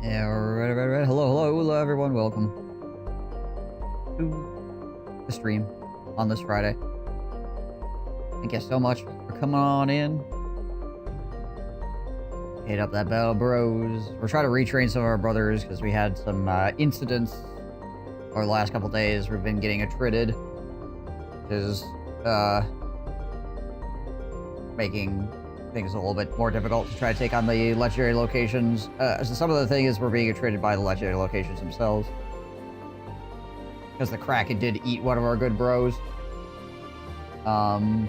Yeah, right. Hello, everyone. Welcome to the stream on this Friday. Thank you so much for coming on in. Hit up that bell, bros. We're trying to retrain some of our brothers because we had some incidents over the last couple days. We've been getting attrited, which is making things a little bit more difficult to try to take on the legendary locations. So some of the thing is we're being attrited by the legendary locations themselves. Because the Kraken did eat one of our good bros. And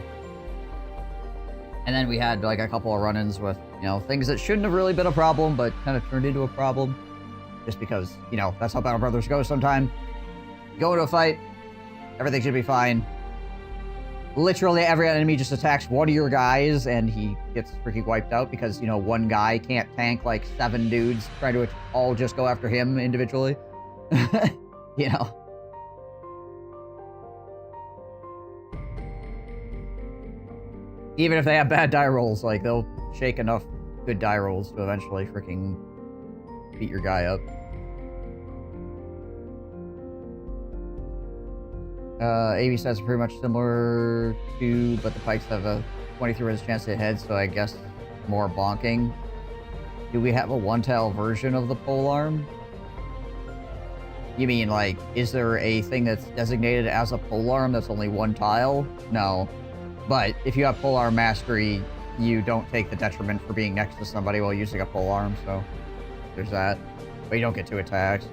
then we had like a couple of run-ins with, you know, things that shouldn't have really been a problem, but kind of turned into a problem. Just because, you know, that's how Battle Brothers go sometimes. Go into a fight, everything should be fine. Literally every enemy just attacks one of your guys and he gets freaking wiped out because, you know, one guy can't tank like 7 dudes trying to all just go after him individually. You know. Even if they have bad die rolls, like, they'll shake enough good die rolls to eventually freaking beat your guy up. AB stats are pretty much similar to, but the pikes have a 23% chance to hit head, so I guess more bonking. Do we have a one-tile version of the polearm? You mean, like, is there a thing that's designated as a polearm that's only one tile? No. But if you have polearm mastery, you don't take the detriment for being next to somebody while using a polearm, so there's that. But you don't get 2 attacks.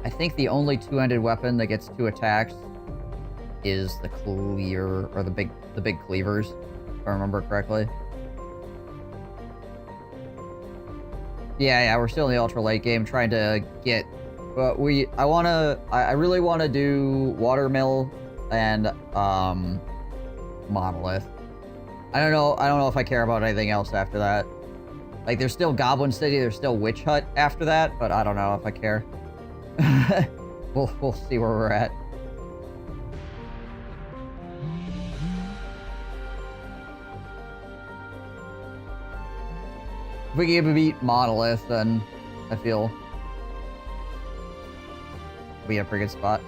I think the only 2-handed weapon that gets 2 attacks is the cleaver, or the big cleavers, if I remember correctly. Yeah, we're still in the ultra late game trying to get, but I really want to do Watermill and Monolith. I don't know if I care about anything else after that. Like, there's still Goblin City, there's still Witch Hut after that, but I don't know if I care. We'll see where we're at. If we can beat Monolith, then I feel we have a pretty good spot.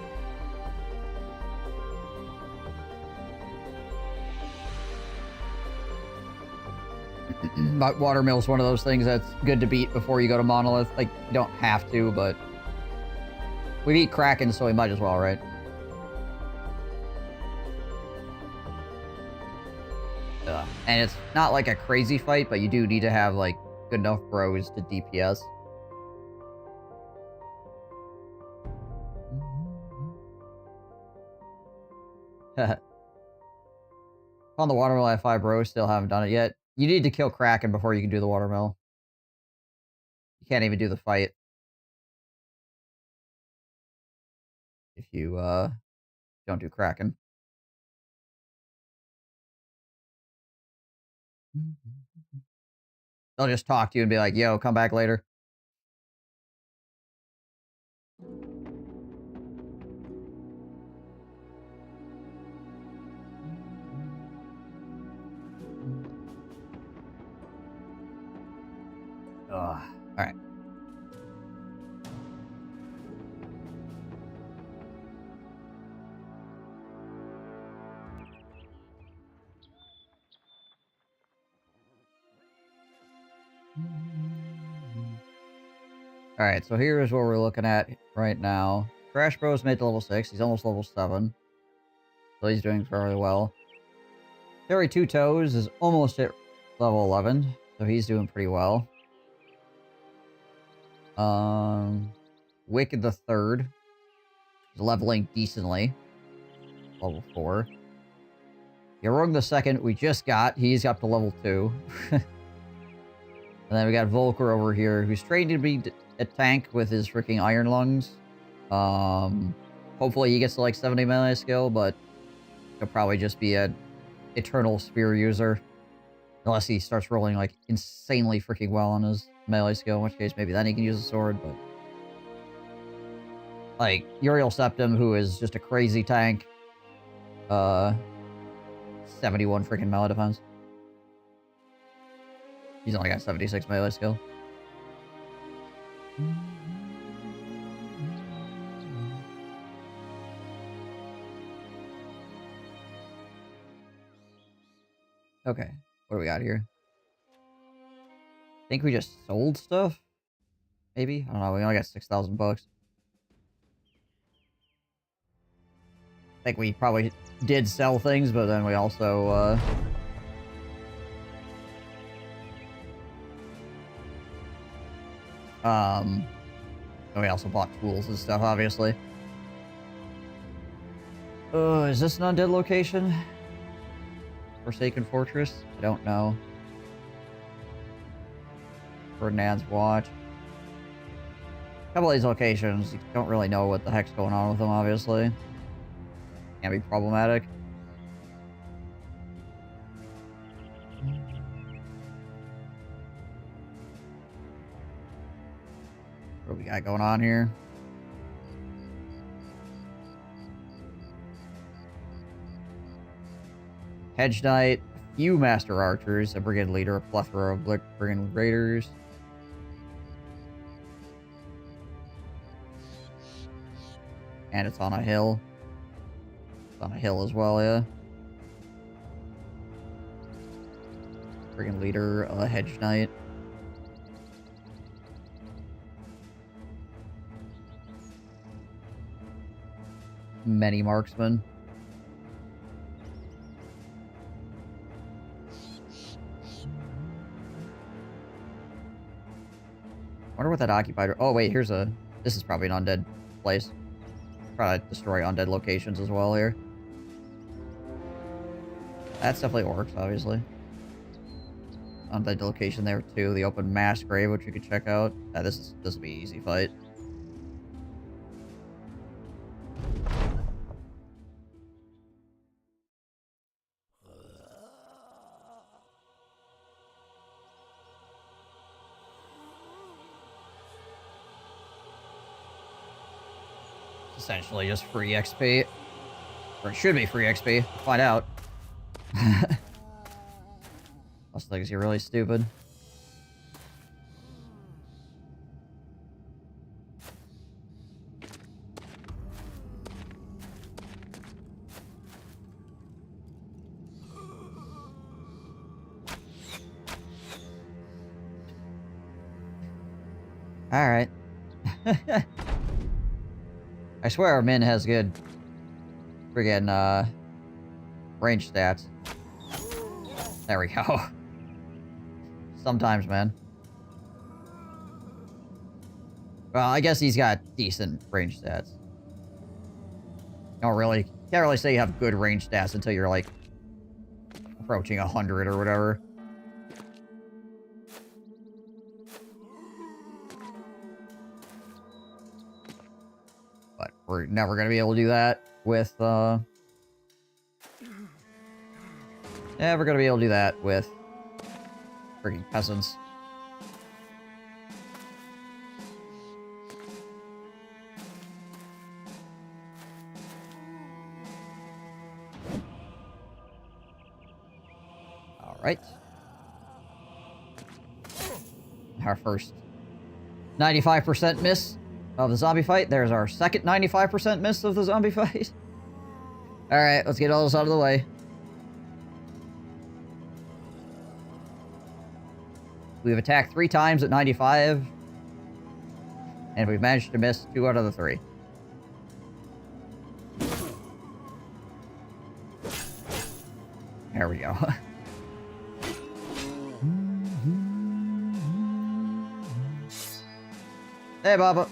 But Watermill's one of those things that's good to beat before you go to Monolith. Like, you don't have to, but we beat Kraken, so we might as well, right? And it's not like a crazy fight, but you do need to have, like, good enough bros to DPS. On the Watermill, I have 5 bros, still haven't done it yet. You need to kill Kraken before you can do the Watermill. You can't even do the fight if you don't do Kraken. They'll just talk to you and be like, yo, come back later. Alright. Alright, so here's what we're looking at right now. Crash Bro's made to level 6. He's almost level 7. So he's doing fairly well. Terry Two Toes is almost at level 11. So he's doing pretty well. Wicked the Third is leveling decently. Level 4. Yarung the Second we just got. He's up to level 2. And then we got Volker over here, who's trained to be a tank with his freaking Iron Lungs. Hopefully he gets to like 70 melee skill, but he'll probably just be an Eternal Spear user. Unless he starts rolling like insanely freaking well on his melee skill, in which case maybe then he can use a sword, but... Like, Uriel Septim, who is just a crazy tank. uh, 71 freaking melee defense. He's only got 76 melee skill. Okay, what do we got here? I think we just sold stuff? Maybe? I don't know, we only got 6,000 bucks. I think we probably did sell things, but then we also, and we also bought tools and stuff, obviously. Is this an undead location? Forsaken Fortress? I don't know. Ferdinand's Watch. A couple of these locations, you don't really know what the heck's going on with them, obviously. Can be problematic. What do we got going on here? Hedge Knight, a few Master Archers, a Brigade Leader, a plethora of Brigand Raiders. And it's on a hill. It's on a hill as well, yeah. Brigand Leader, a Hedge Knight. Many marksmen. Wonder what that occupied. Oh wait, here's a. This is probably an undead place. Try to destroy undead locations as well here. That's definitely orcs, obviously. Undead location there too. The open mass grave, which you could check out. This will be an easy fight. Essentially just free XP. Or it should be free XP. We'll find out. Most things are really stupid. Alright. I swear our Min has good friggin' range stats. There we go. Sometimes, man. Well, I guess he's got decent range stats. Can't really say you have good range stats until you're like approaching 100 or whatever. But we're never gonna be able to do that with never gonna be able to do that with freaking peasants. Alright. Our first 95% miss of the zombie fight. There's our second 95% miss of the zombie fight. Alright, let's get all this out of the way. We've attacked 3 times at 95. And we've managed to miss 2 out of the 3. There we go. Hey, Baba.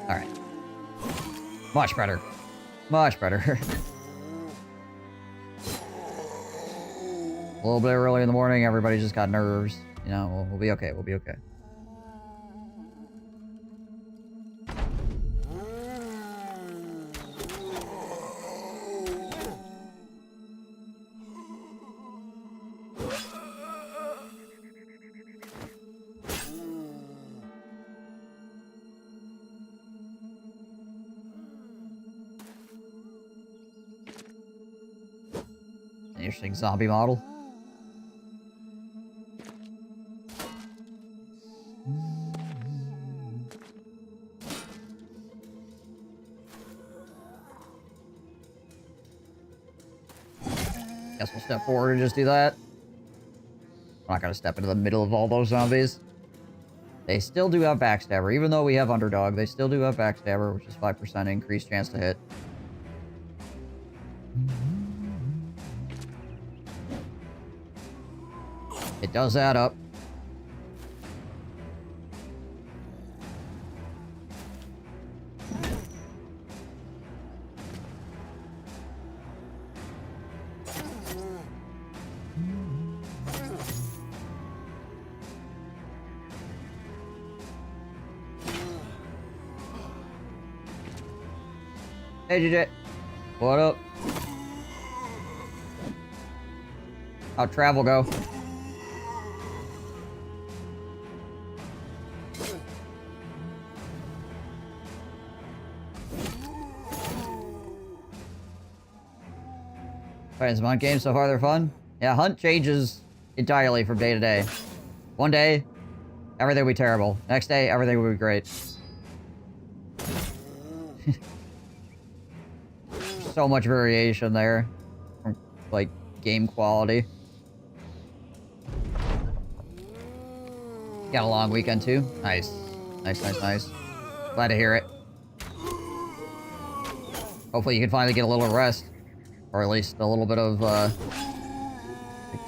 Alright. Much better. Much better. A little bit early in the morning, everybody just got nerves. You know, we'll be okay, we'll be okay. Interesting zombie model. Guess we'll step forward and just do that. I'm not gonna step into the middle of all those zombies. They still do have Backstabber. Even though we have Underdog, they still do have Backstabber, which is 5% increased chance to hit. It does add up. Hey, JJ. What up? How'd travel go? Fighting some hunt games so far, they're fun. Yeah, hunt changes entirely from day to day. One day, everything will be terrible. Next day, everything will be great. So much variation there from, like, game quality. Got a long weekend, too. Nice. Nice, nice, nice. Glad to hear it. Hopefully you can finally get a little rest. Or at least a little bit of,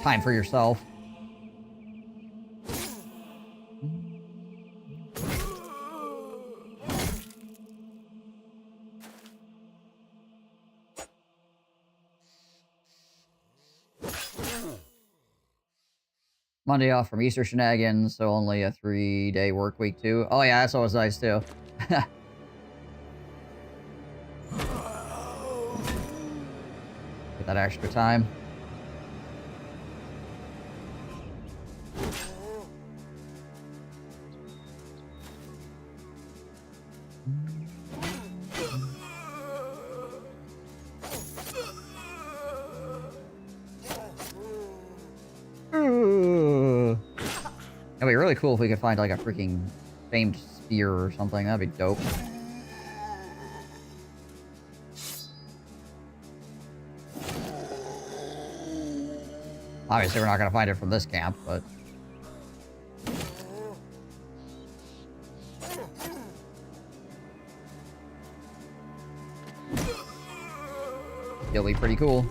time for yourself. Monday off from Easter shenanigans, so only a 3-day work week, too. Oh, yeah, that's always nice, too. Get that extra time. It'd be really cool if we could find, like, a freaking famed spear or something. That'd be dope. Obviously, we're not gonna find it from this camp, but... it'll be pretty cool.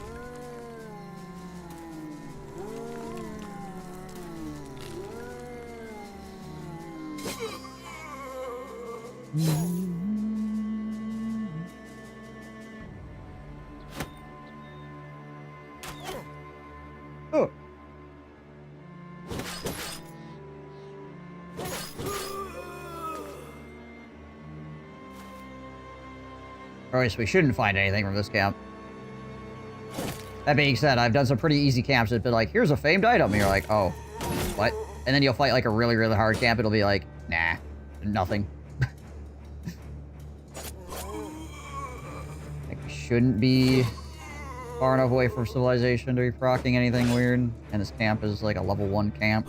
Oh. Or at least we shouldn't find anything from this camp. That being said, I've done some pretty easy camps that have been like, here's a famed item. And you're like, oh, what? And then you'll fight like a really, really hard camp. It'll be like, nah, nothing. Like, shouldn't be far enough away from civilization to be proccing anything weird. And this camp is like a level 1 camp.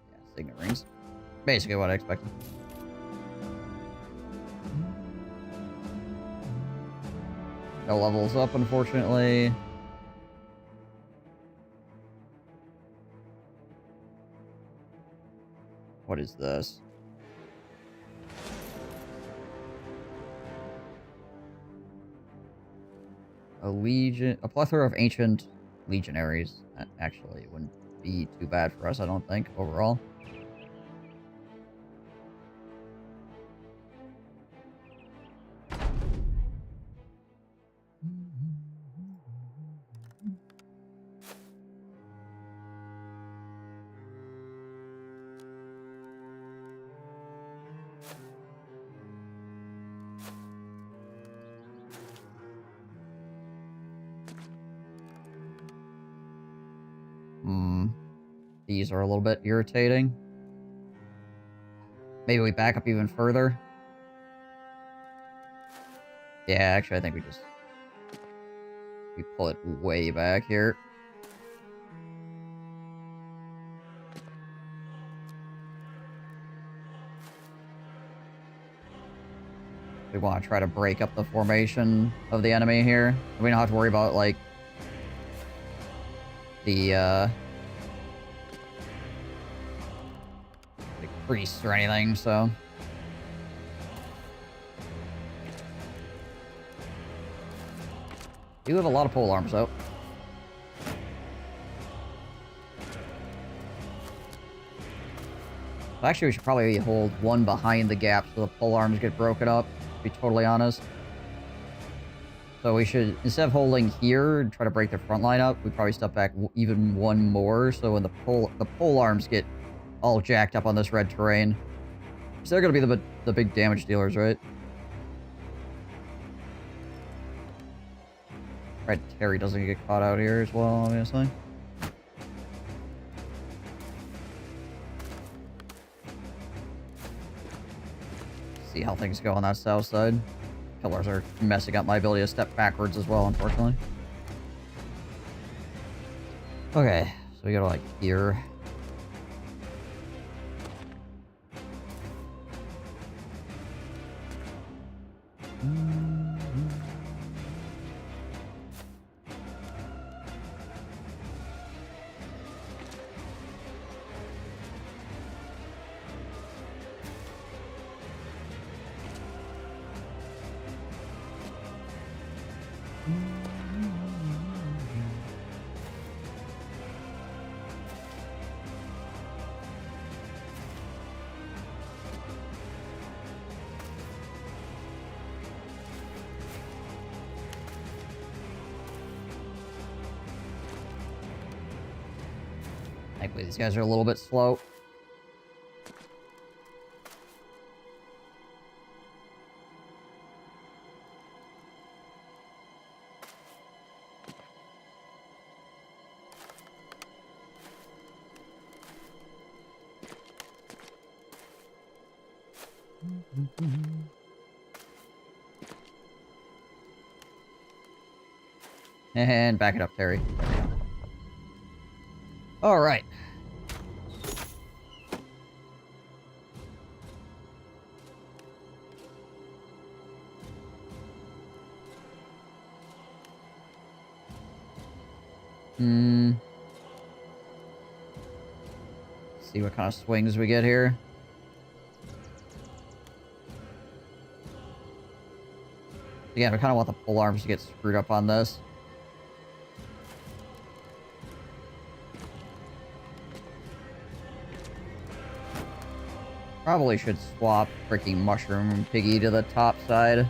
Yeah, signet rings. Basically what I expected. No levels up, unfortunately. What is this? A plethora of ancient legionaries. That actually wouldn't be too bad for us, I don't think, overall. These are a little bit irritating. Maybe we back up even further. Yeah, actually, I think we pull it way back here. We want to try to break up the formation of the enemy here. We don't have to worry about, like, the, like, priests or anything, so... You have a lot of pole arms, though. Actually, we should probably hold one behind the gap so the pole arms get broken up, to be totally honest. So we should, instead of holding here and try to break the front line up, we probably step back even one more, so when the pole arms get all jacked up on this red terrain. So they're going to be the big damage dealers, right? Right, Terry doesn't get caught out here as well, obviously. See how things go on that south side. Pillars are messing up my ability to step backwards as well, unfortunately. Okay, so we go to, like, here. Thankfully, these guys are a little bit slow. And back it up, Terry. All right. See what kind of swings we get here. Yeah, we kind of want the pole arms to get screwed up on this. Probably should swap freaking Mushroom Piggy to the top side.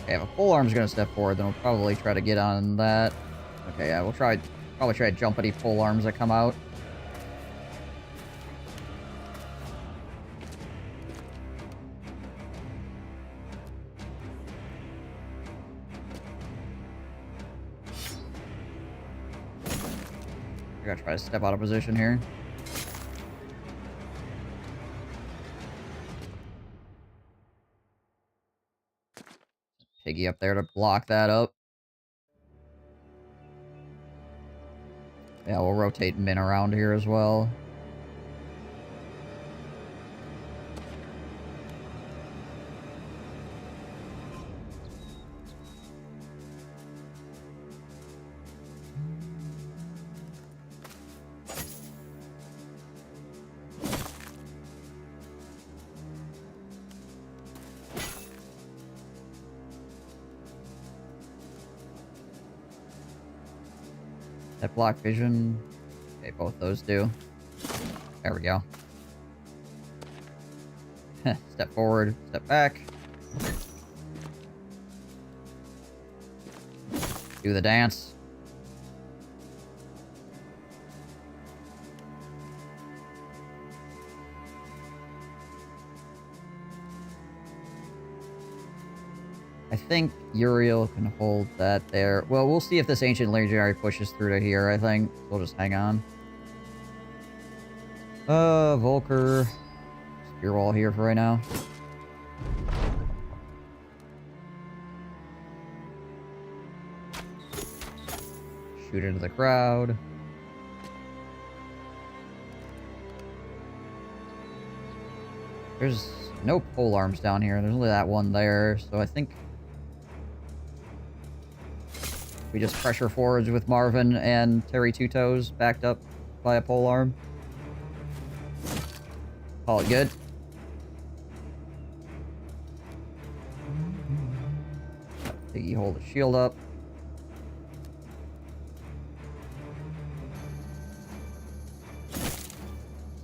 Okay, if a pole arm's gonna step forward, then we'll probably try to get on that. Okay, yeah, we'll probably try to jump any pole arms that come out. I gotta try to step out of position here. Piggy up there to block that up. Yeah, we'll rotate Min around here as well. That block vision. Okay, both those do. There we go. Step forward, step back. Do the dance. I I think Uriel can hold that there. Well, we'll see if this Ancient Legionary pushes through to here, I think. We'll just hang on. Volker. Spear wall here for right now. Shoot into the crowd. There's no pole arms down here. There's only that one there, so I think we just pressure forwards with Marvin and Terry Two Toes backed up by a pole arm. Call it good. Piggy hold the shield up.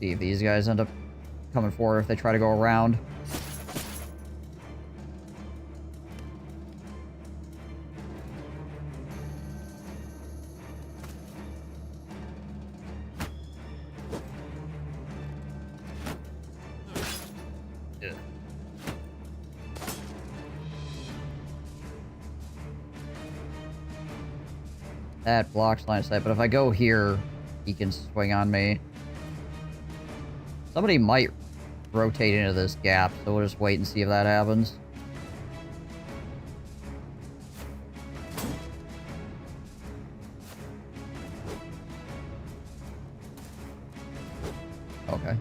See if these guys end up coming forward if they try to go around. Ugh. That blocks line of sight, but if I go here, he can swing on me. Somebody might rotate into this gap, so we'll just wait and see if that happens. Okay.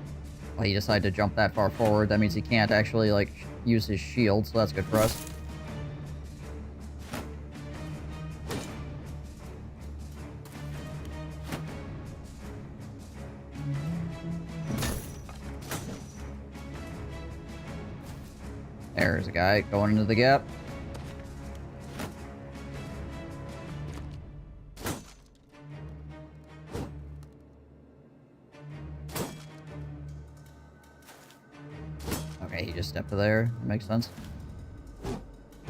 Well, he decided to jump that far forward. That means he can't actually, like, use his shield, so that's good for us. There's a guy going into the gap. Okay, he just stepped to there. That makes sense.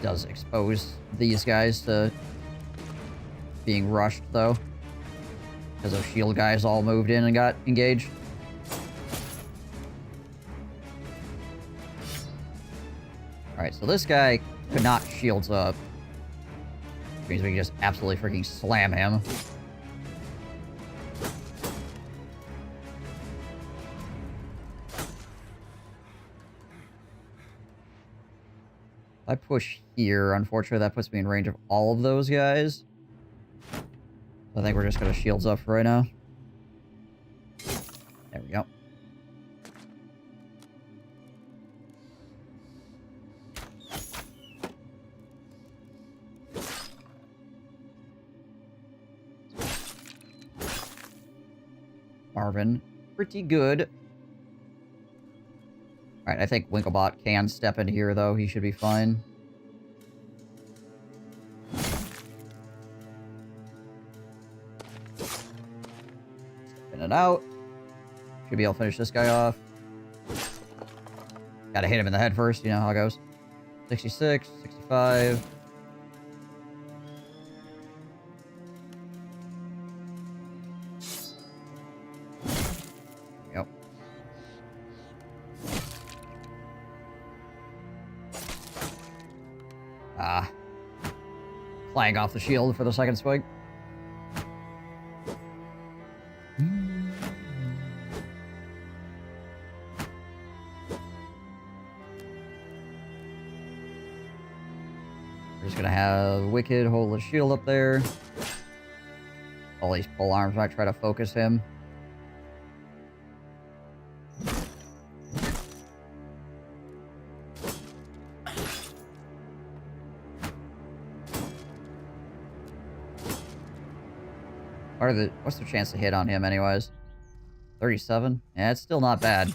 Does expose these guys to being rushed, though. Because those shield guys all moved in and got engaged. Alright, so this guy could not shields up. Which means we can just absolutely freaking slam him. If I push here, unfortunately that puts me in range of all of those guys. I think we're just gonna shields up for right now. There we go. Marvin, pretty good. Alright, I think Winklebot can step in here, though. He should be fine. In and out. Should be able to finish this guy off. Gotta hit him in the head first, you know how it goes. 66, 65. Yep. Flying off the shield for the second swing. We're just gonna have Wicked hold the shield up there. All these pole arms might try to focus him. What's the chance to hit on him anyways? 37? Yeah, it's still not bad.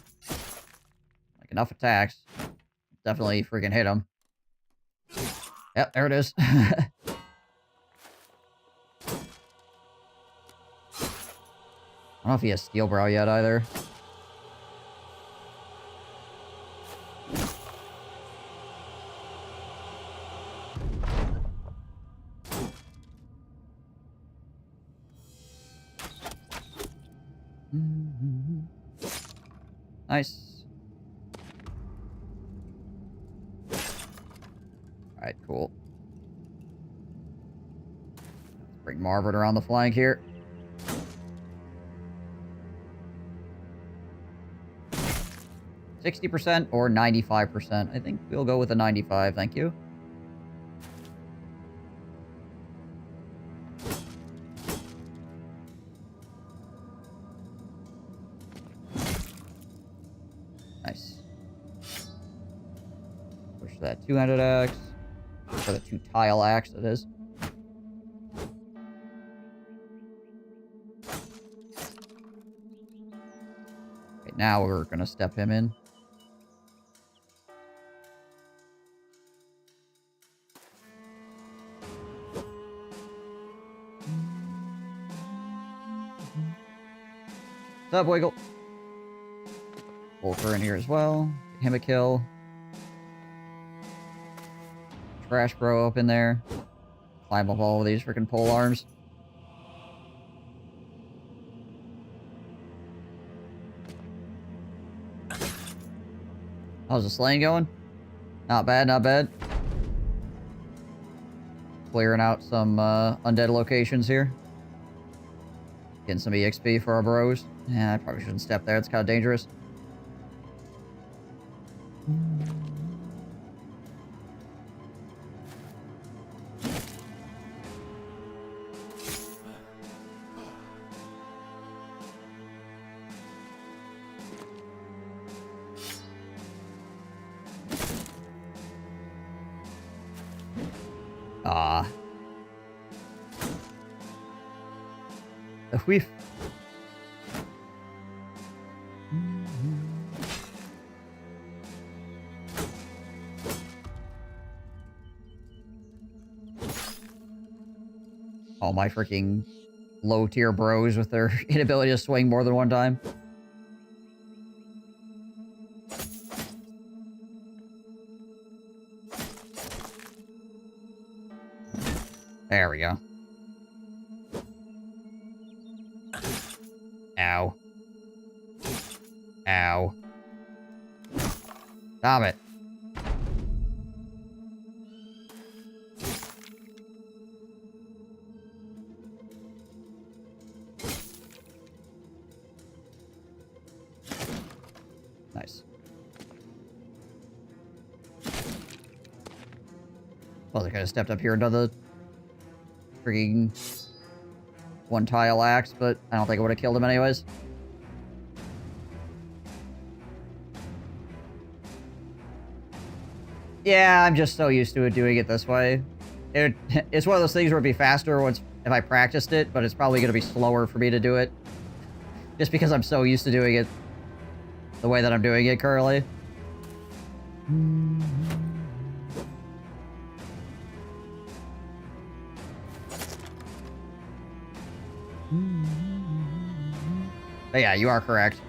Like, enough attacks. Definitely freaking hit him. Yep, there it is. I don't know if he has Steel Brow yet either. Nice. Alright, cool. Bring Marvin around the flank here. %60% or 95%. I think we'll go with a 95, thank you. Nice. Push that two-handed axe. For the two-tile axe, it is. Okay, now we're gonna step him in. What's up, Wiggle? Volker in here as well. Get him a kill. Trash bro up in there. Climb up all of these freaking pole arms. How's the slaying going? Not bad, not bad. Clearing out some undead locations here. Getting some EXP for our bros. Yeah, I probably shouldn't step there. It's kind of dangerous. Ah. The whiff. All my freaking low tier bros with their inability to swing more than one time. There we go. Ow. Ow. Stop it. Nice. Well, they could have stepped up here and done the freaking one tile axe, but I don't think it would have killed him anyways. Yeah, I'm just so used to it doing it this way. It's one of those things where it'd be faster once if I practiced it, but it's probably going to be slower for me to do it. Just because I'm so used to doing it the way that I'm doing it currently. But yeah, you are correct.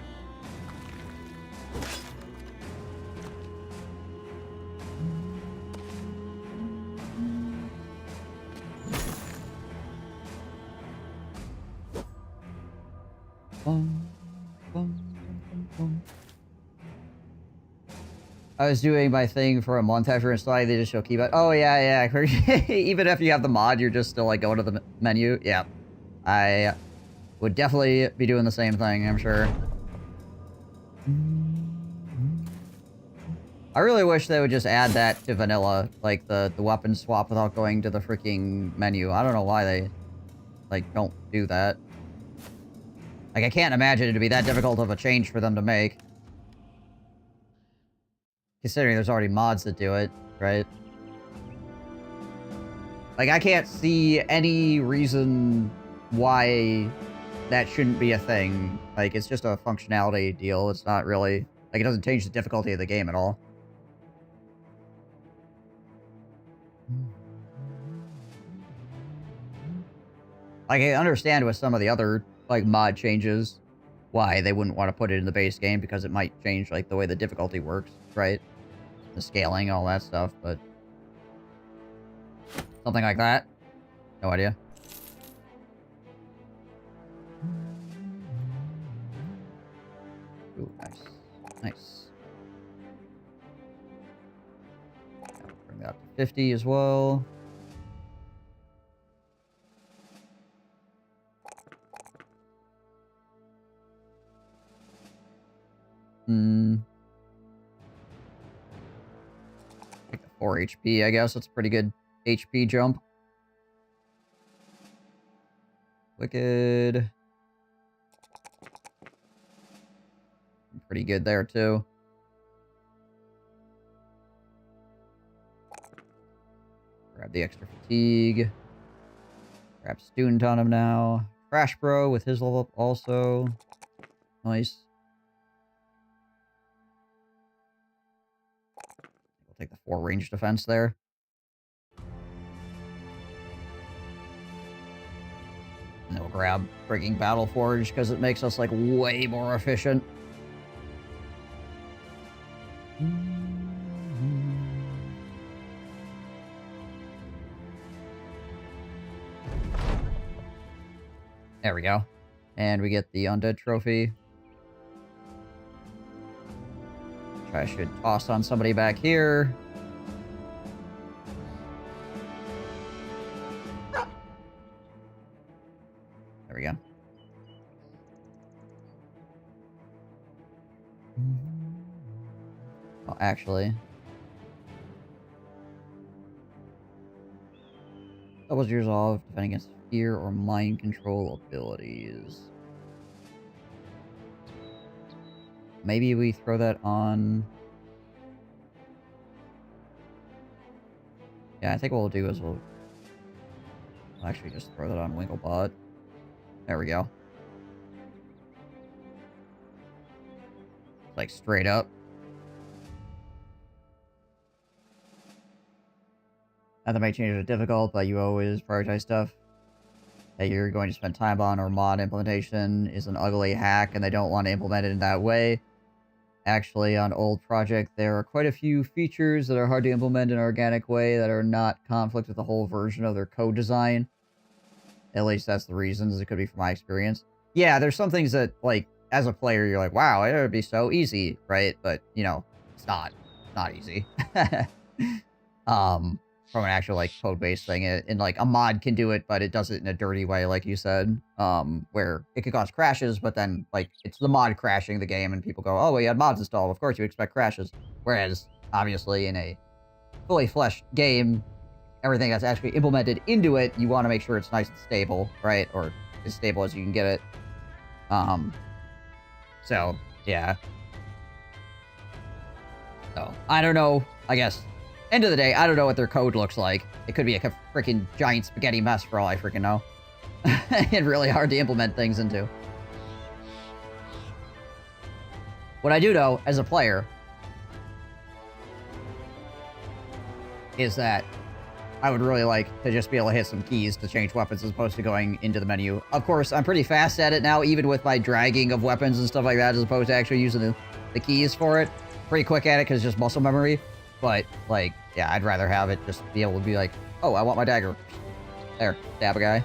I was doing my thing for a month after installing. They just show keyboard. Oh yeah, yeah. Even if you have the mod, you're just still like going to the menu. Yeah, I would definitely be doing the same thing. I'm sure. I really wish they would just add that to vanilla, like the weapon swap without going to the freaking menu. I don't know why they like don't do that. Like I can't imagine it to be that difficult of a change for them to make. Considering there's already mods that do it, right? Like, I can't see any reason why that shouldn't be a thing. Like, it's just a functionality deal. It's not really... Like, it doesn't change the difficulty of the game at all. Like, I understand with some of the other, like, mod changes why they wouldn't want to put it in the base game, because it might change, like, the way the difficulty works, right? The scaling, all that stuff, but... Something like that? No idea. Ooh, nice. Nice. Bring that up to 50 as well. Take the 4 HP, I guess. That's a pretty good HP jump. Wicked. Pretty good there, too. Grab the extra fatigue. Grab student on him now. Crash Bro with his level up also. Nice. We'll take the 4 range defense there. And then we'll grab freaking Battle Forge because it makes us like way more efficient. There we go. And we get the Undead Trophy. Which I should toss on somebody back here. There we go. Oh, actually. Doubles your resolve, defending against fear or mind control abilities. Maybe we throw that on... Yeah, I think what we'll do is we'll actually just throw that on Winklebot. There we go. Like, straight up. Not that might change it difficult, but you always prioritize stuff that you're going to spend time on, or mod implementation is an ugly hack and they don't want to implement it in that way. Actually, on old project, there are quite a few features that are hard to implement in an organic way that are not conflict with the whole version of their code design. At least that's the reasons. It could be from my experience. Yeah, there's some things that, like, as a player, you're like, wow, it would be so easy, right? But, you know, it's not. It's not easy. From an actual, like, code-based thing. And, like, a mod can do it, but it does it in a dirty way, like you said. Where it could cause crashes, but then, like, it's the mod crashing the game, and people go, oh, well, you had mods installed. Of course you expect crashes. Whereas, obviously, in a fully fleshed game, everything that's actually implemented into it, you want to make sure it's nice and stable, right? Or as stable as you can get it. So, yeah. So, I don't know, I guess. End of the day, I don't know what their code looks like. It could be a freaking giant spaghetti mess for all I freaking know. It's really hard to implement things into. What I do know, as a player, is that I would really like to just be able to hit some keys to change weapons as opposed to going into the menu. Of course, I'm pretty fast at it now, even with my dragging of weapons and stuff like that, as opposed to actually using the keys for it. Pretty quick at it because it's just muscle memory. But, like, yeah, I'd rather have it just be able to be like, oh, I want my dagger. There, stab a guy.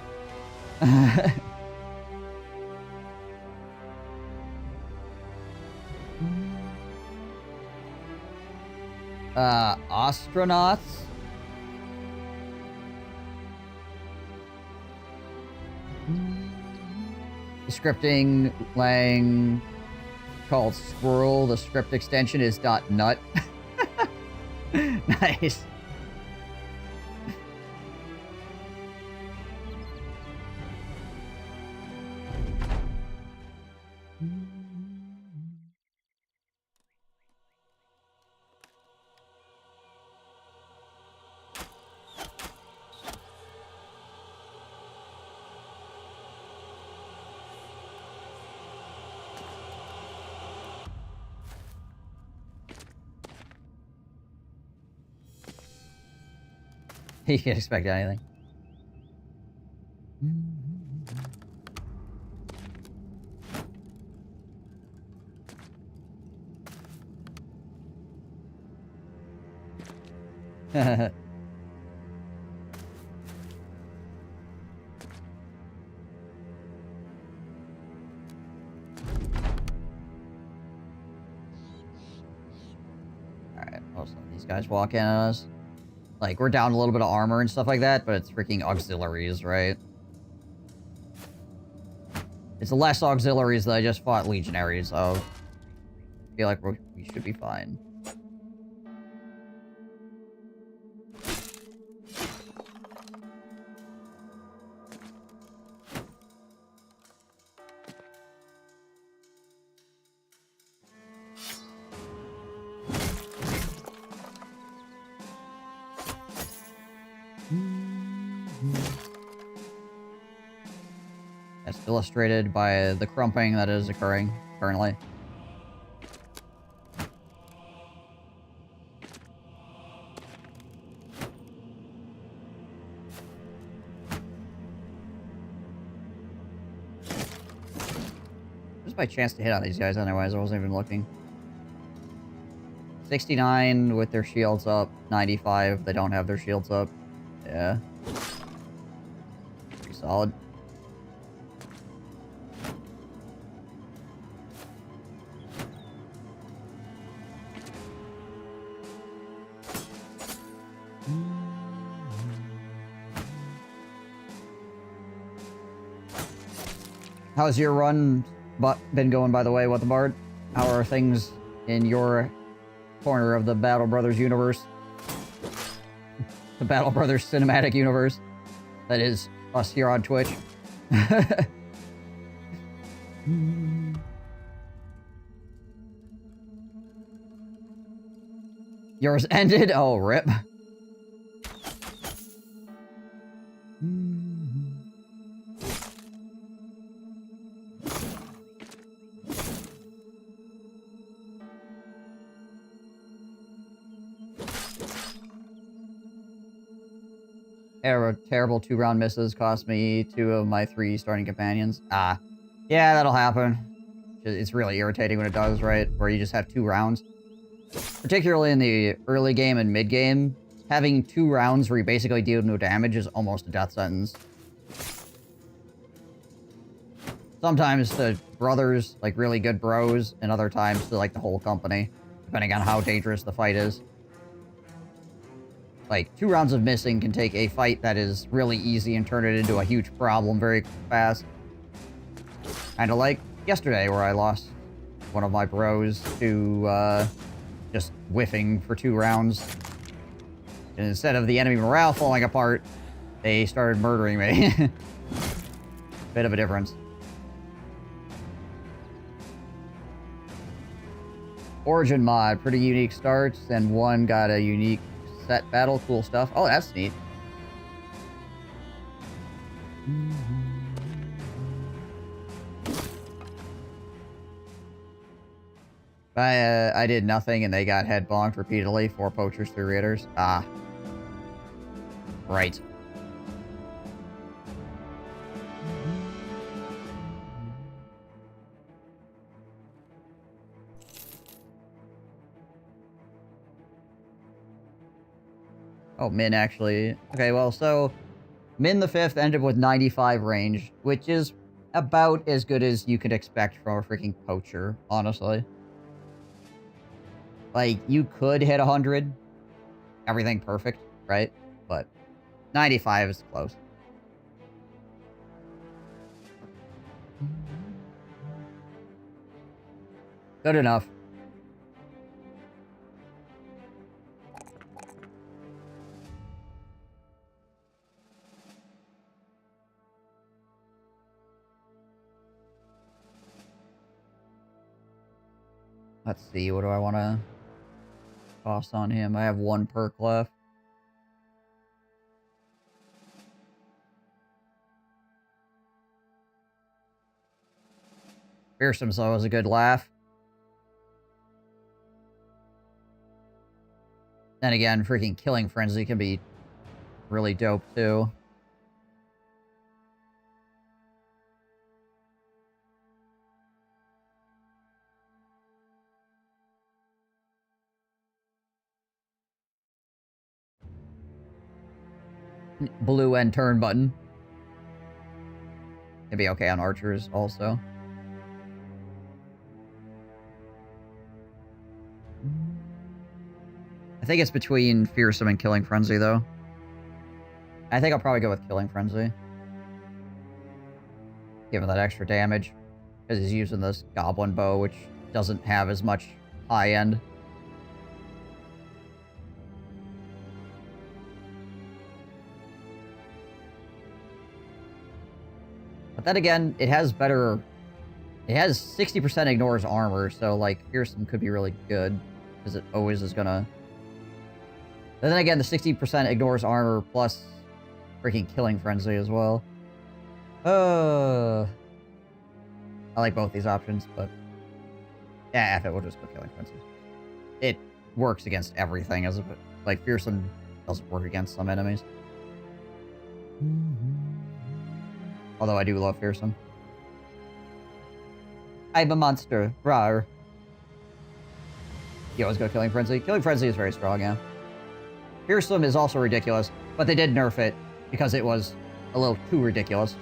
Astronauts? The scripting lang called Squirrel. The script extension is .nut. Nice. You can't expect anything. Alright, most of these guys walk in on us. Like, we're down a little bit of armor and stuff like that, but it's freaking auxiliaries, right? It's less auxiliaries that I just fought legionaries of. feel like we should be fine. That's illustrated by the crumping that is occurring currently. Just by chance to hit on these guys otherwise, I wasn't even looking. 69 with their shields up, 95 they don't have their shields up. Yeah. Pretty solid. How's your run been going, by the way, What the Bard? How are things in your corner of the Battle Brothers universe? The Battle Brothers cinematic universe. That is us here on Twitch. Yours ended? Oh, rip. Terrible 2-round misses cost me 2 of my 3 starting companions. Ah. Yeah, that'll happen. It's really irritating when it does, right? Where you just have 2 rounds. Particularly in the early game and mid game, having 2 rounds where you basically deal no damage is almost a death sentence. Sometimes to brothers, like really good bros, and other times to like the whole company, depending on how dangerous the fight is. Like, 2 rounds of missing can take a fight that is really easy and turn it into a huge problem very fast. Kinda like yesterday, where I lost one of my bros to, just whiffing for 2 rounds. And instead of the enemy morale falling apart, they started murdering me. Bit of a difference. Origin mod, pretty unique starts, and 1 got a unique set battle, cool stuff. Oh, that's neat. I did nothing and they got head bonked repeatedly. 4 poachers, 3 raiders. Ah. Right. Oh, Min actually. Okay, well, so Min the 5th ended with 95 range, which is about as good as you could expect from a freaking poacher, honestly. Like, you could hit 100. Everything perfect, right? But 95 is close. Good enough. Let's see, what do I want to toss on him? I have 1 perk left. Fearsome's always a good laugh. Then again, freaking Killing Frenzy can be really dope, too. Blue and turn button. It'd be okay on archers, also. I think it's between Fearsome and Killing Frenzy, though. I think I'll probably go with Killing Frenzy. Give him that extra damage. Because he's using this Goblin Bow, which doesn't have as much high end. But then again, it has better... It has 60% ignores armor, so, like, Fearsome could be really good. Because it always is gonna... But then again, the 60% ignores armor plus freaking Killing Frenzy as well. I like both these options, but... Yeah, F it, we'll just go Killing Frenzy. It works against everything, as if it... Like, Fearsome doesn't work against some enemies. Although I do love Fearsome. I'm a monster. Rawr. You always go Killing Frenzy. Killing Frenzy is very strong, yeah. Fearsome is also ridiculous, but they did nerf it because it was a little too ridiculous.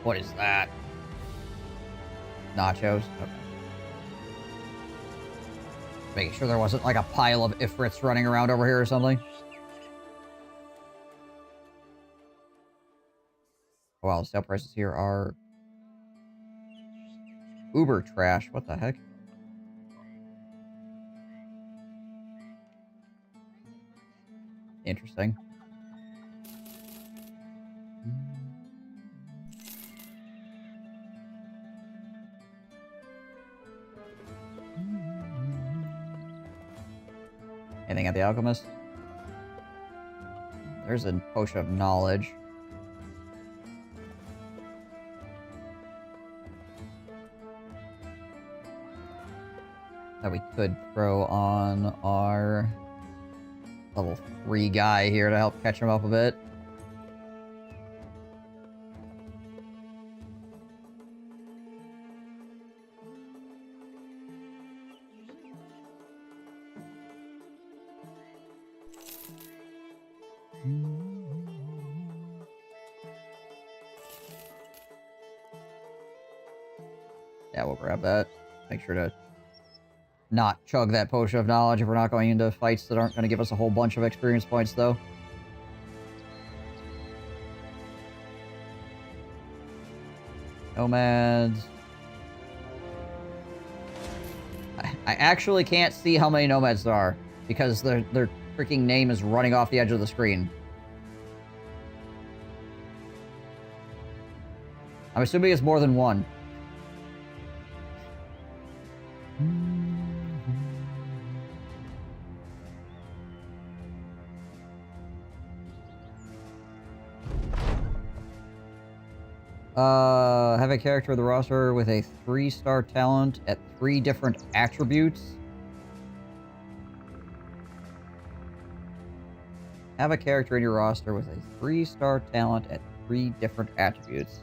What is that? Nachos? Okay. Making sure there wasn't like a pile of Ifrits running around over here or something. Wow, the sale prices here are uber trash. What the heck? Interesting. Anything at the Alchemist? There's a Potion of Knowledge. That we could throw on our level 3 guy here to help catch him up a bit. Yeah, we'll grab that. Make sure to not chug that Potion of Knowledge if we're not going into fights that aren't going to give us a whole bunch of experience points, though. Nomads. I actually can't see how many nomads there are, because their freaking name is running off the edge of the screen. I'm assuming it's more than one. Have a character of the roster with a 3-star talent at 3 different attributes. Have a character in your roster with a 3-star talent at 3 different attributes.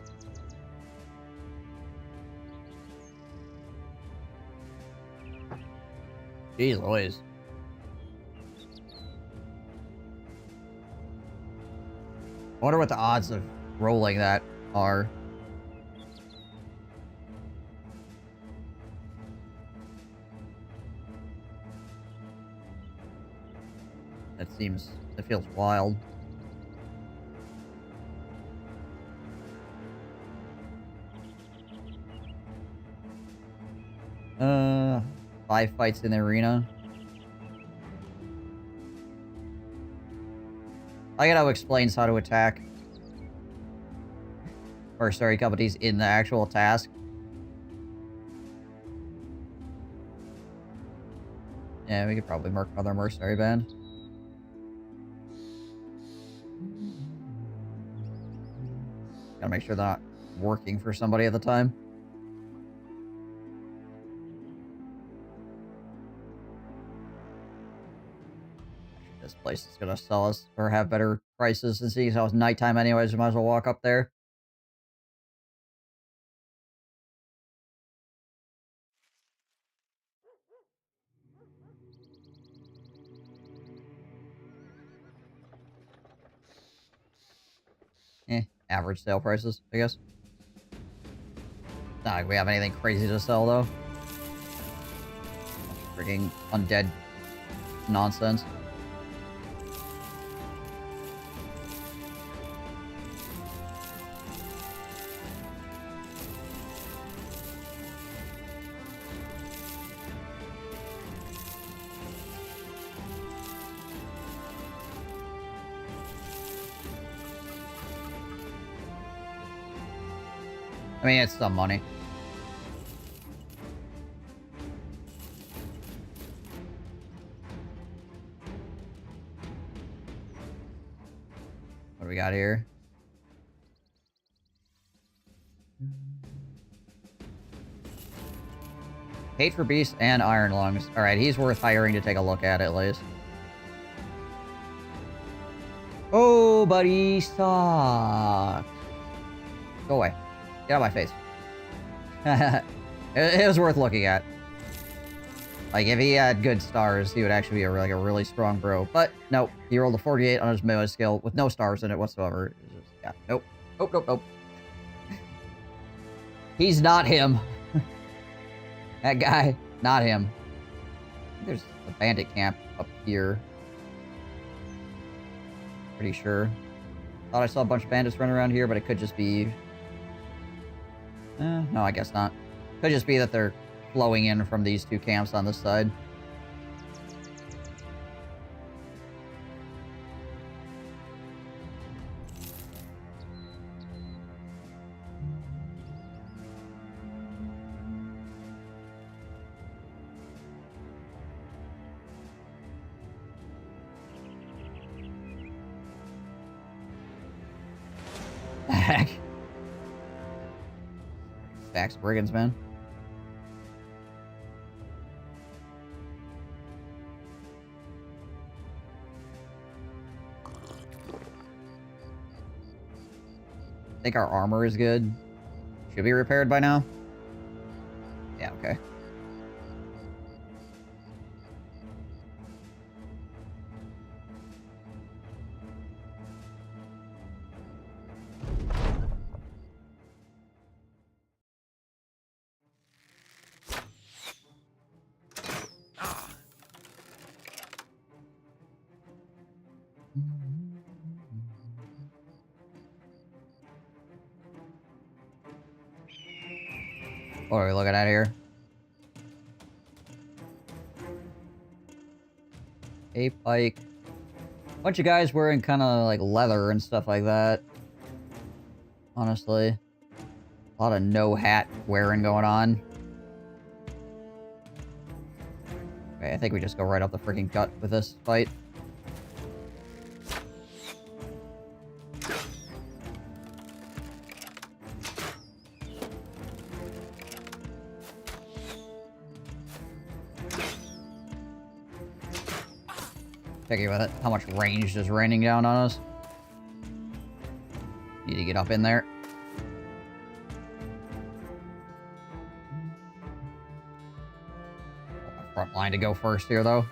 Jeez Louise. I wonder what the odds of rolling that are. It feels wild. Five fights in the arena. I gotta explains how to attack. Mercenary companies in the actual task. Yeah, we could probably mark another mercenary band. Gotta make sure they're not working for somebody at the time. This place is gonna sell us or have better prices, and seeing how it's nighttime anyways, we might as well walk up there. Average sale prices, I guess. Not like we have anything crazy to sell, though. Freaking undead nonsense. I mean, it's some money. What do we got here? Hate for Beast and Iron Lungs. Alright, he's worth hiring to take a look at least. Oh, buddy, sucks. Go away. Get out of my face. it was worth looking at. Like, if he had good stars, he would actually be like a really strong bro. But, nope. He rolled a 48 on his melee skill with no stars in it whatsoever. It's just, yeah, nope. Nope, nope, nope. He's not him. That guy, not him. There's a bandit camp up here. Pretty sure. Thought I saw a bunch of bandits running around here, but it could just be... no, I guess not. Could just be that they're flowing in from these two camps on this side. Heck. Stacks of brigands, man. I think our armor is good. Should be repaired by now. Yeah, okay. What are we looking at here? A pike. Bunch of guys wearing kind of like leather and stuff like that. Honestly. A lot of no hat wearing going on. Okay, I think we just go right up the freaking gut with this fight. Checking with it. How much range is raining down on us? Need to get up in there. Front line to go first here, though.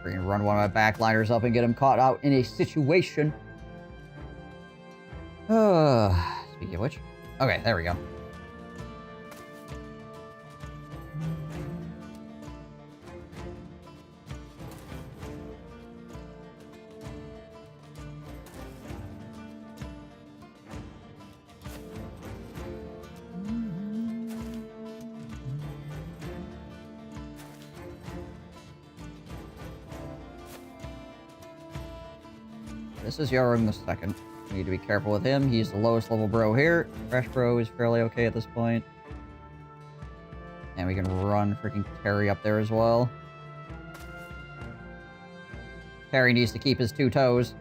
We're gonna run one of my backliners up and get him caught out in a situation. Speaking of which. Okay, there we go. This is Yoram the second. We need to be careful with him. He's the lowest level bro here. Fresh bro is fairly okay at this point. And we can run freaking Terry up there as well. Terry needs to keep his 2 toes.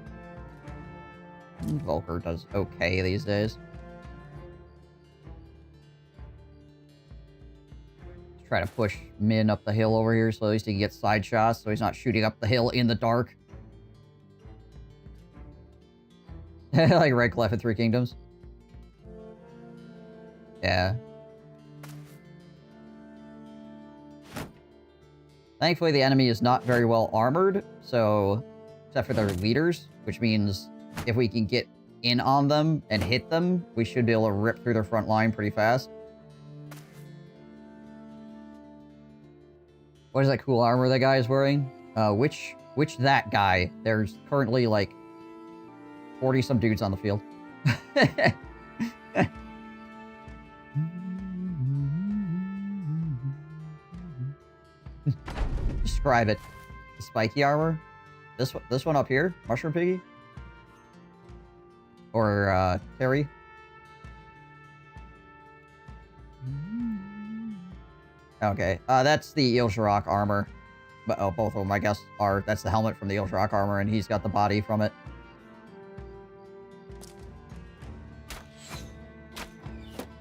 Volker does okay these days. Let's try to push Min up the hill over here so at least he can get side shots so he's not shooting up the hill in the dark. Like Red Clef in 3 Kingdoms. Yeah. Thankfully, the enemy is not very well armored, so... Except for their leaders, which means if we can get in on them and hit them, we should be able to rip through their front line pretty fast. What is that cool armor that guy is wearing? Which that guy? There's currently, like, 40-some dudes on the field. Describe it. The spiky armor? This one up here? Mushroom Piggy? Or, Terry? Okay, that's the Ilsharok armor. But, oh, both of them, I guess, are... That's the helmet from the Ilsharok armor, and he's got the body from it.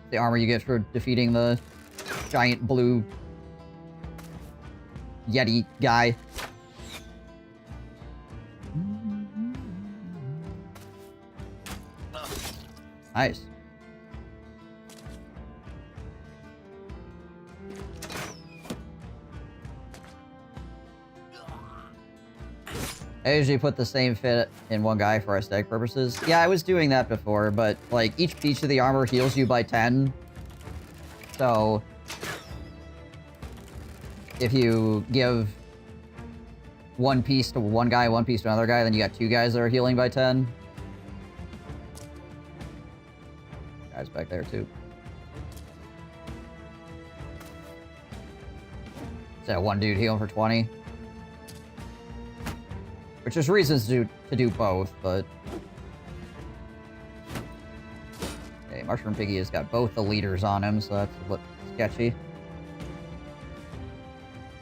The armor you get for defeating the giant blue Yeti guy. Nice. I usually put the same fit in one guy for aesthetic purposes. Yeah, I was doing that before, but, like, each piece of the armor heals you by 10. So, if you give one piece to one guy, one piece to another guy, then you got two guys that are healing by 10. Guys back there, too. So, one dude healing for 20. Which is reasons to do both, but... Okay, Mushroom Piggy has got both the leaders on him, so that's a bit sketchy.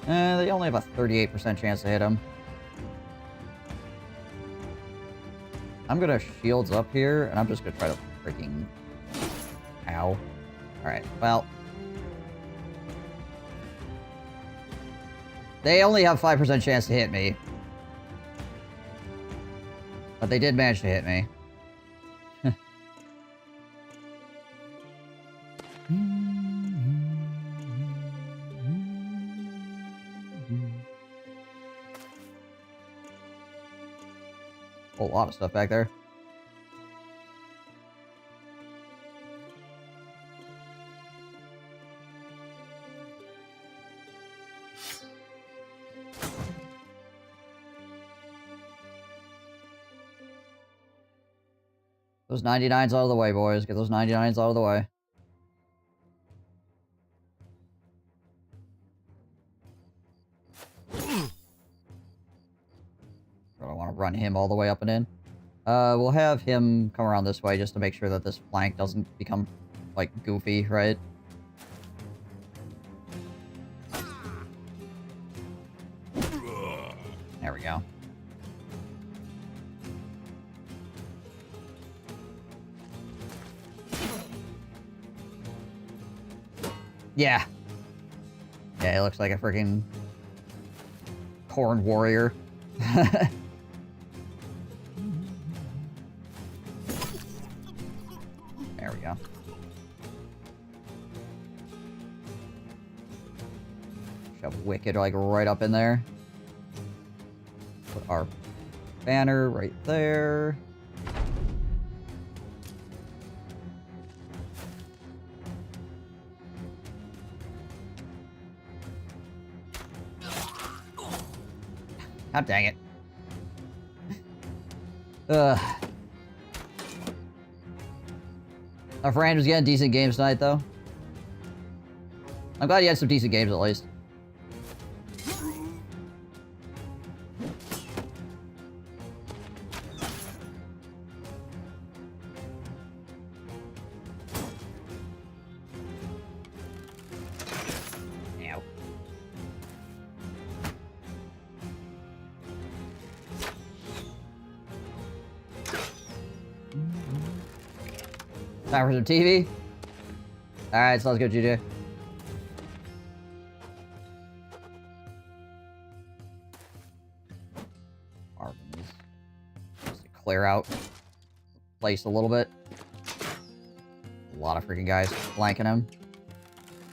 They only have a 38% chance to hit him. I'm gonna shields up here, and I'm just gonna try to freaking... Ow. Alright, well... They only have 5% chance to hit me. But they did manage to hit me. A lot of stuff back there. Those 99s out of the way, boys. Get those 99s out of the way. I don't want to run him all the way up and in. We'll have him come around this way just to make sure that this flank doesn't become, like, goofy, right? There we go. Yeah. Yeah, it looks like a freaking corn warrior. There we go. Shove Wicked, like, right up in there. Put our banner right there. God dang it. Ugh. Our friend was getting decent games tonight, though. I'm glad he had some decent games, at least. Time for some TV? Alright, so let's go, GJ. Marvin's just to clear out the place a little bit. A lot of freaking guys flanking him.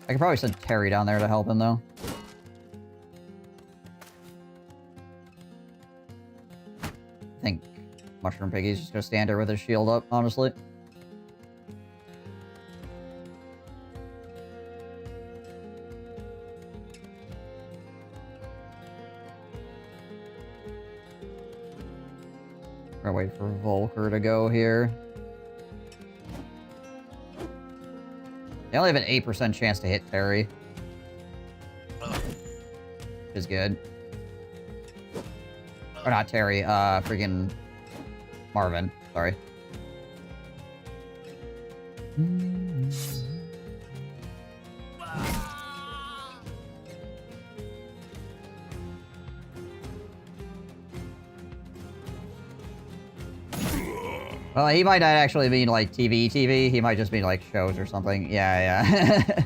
I could probably send Terry down there to help him, though. I think Mushroom Piggy's just gonna stand there with his shield up, honestly. We're gonna wait for Volker to go here. They only have an 8% chance to hit Terry. Which is good. Or not Terry, freaking Marvin, sorry. Well, he might not actually mean, like, TV. He might just mean, like, shows or something. Yeah, yeah.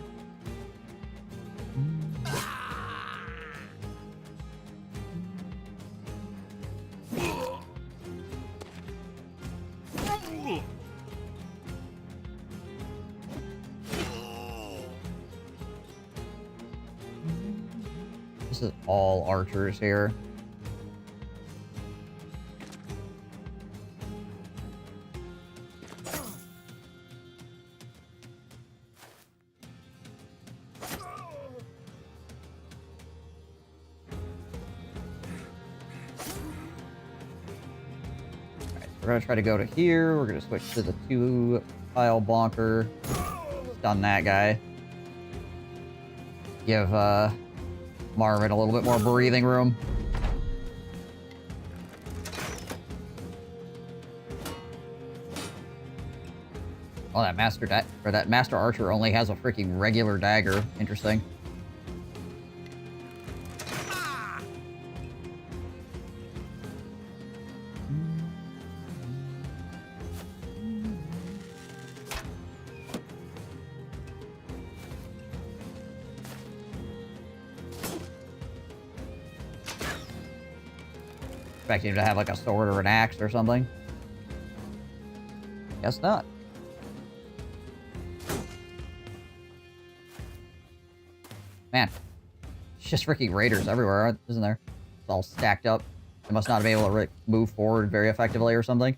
This is all archers here. We're gonna try to go to here. We're gonna switch to the 2-tile bonker. Stun that guy. Give Marvin a little bit more breathing room. Oh, that master archer only has a freaking regular dagger. Interesting. Expecting him to have like a sword or an axe or something. Guess not. Man, it's just freaking raiders everywhere, isn't there? It's all stacked up. They must not be able to move forward very effectively or something.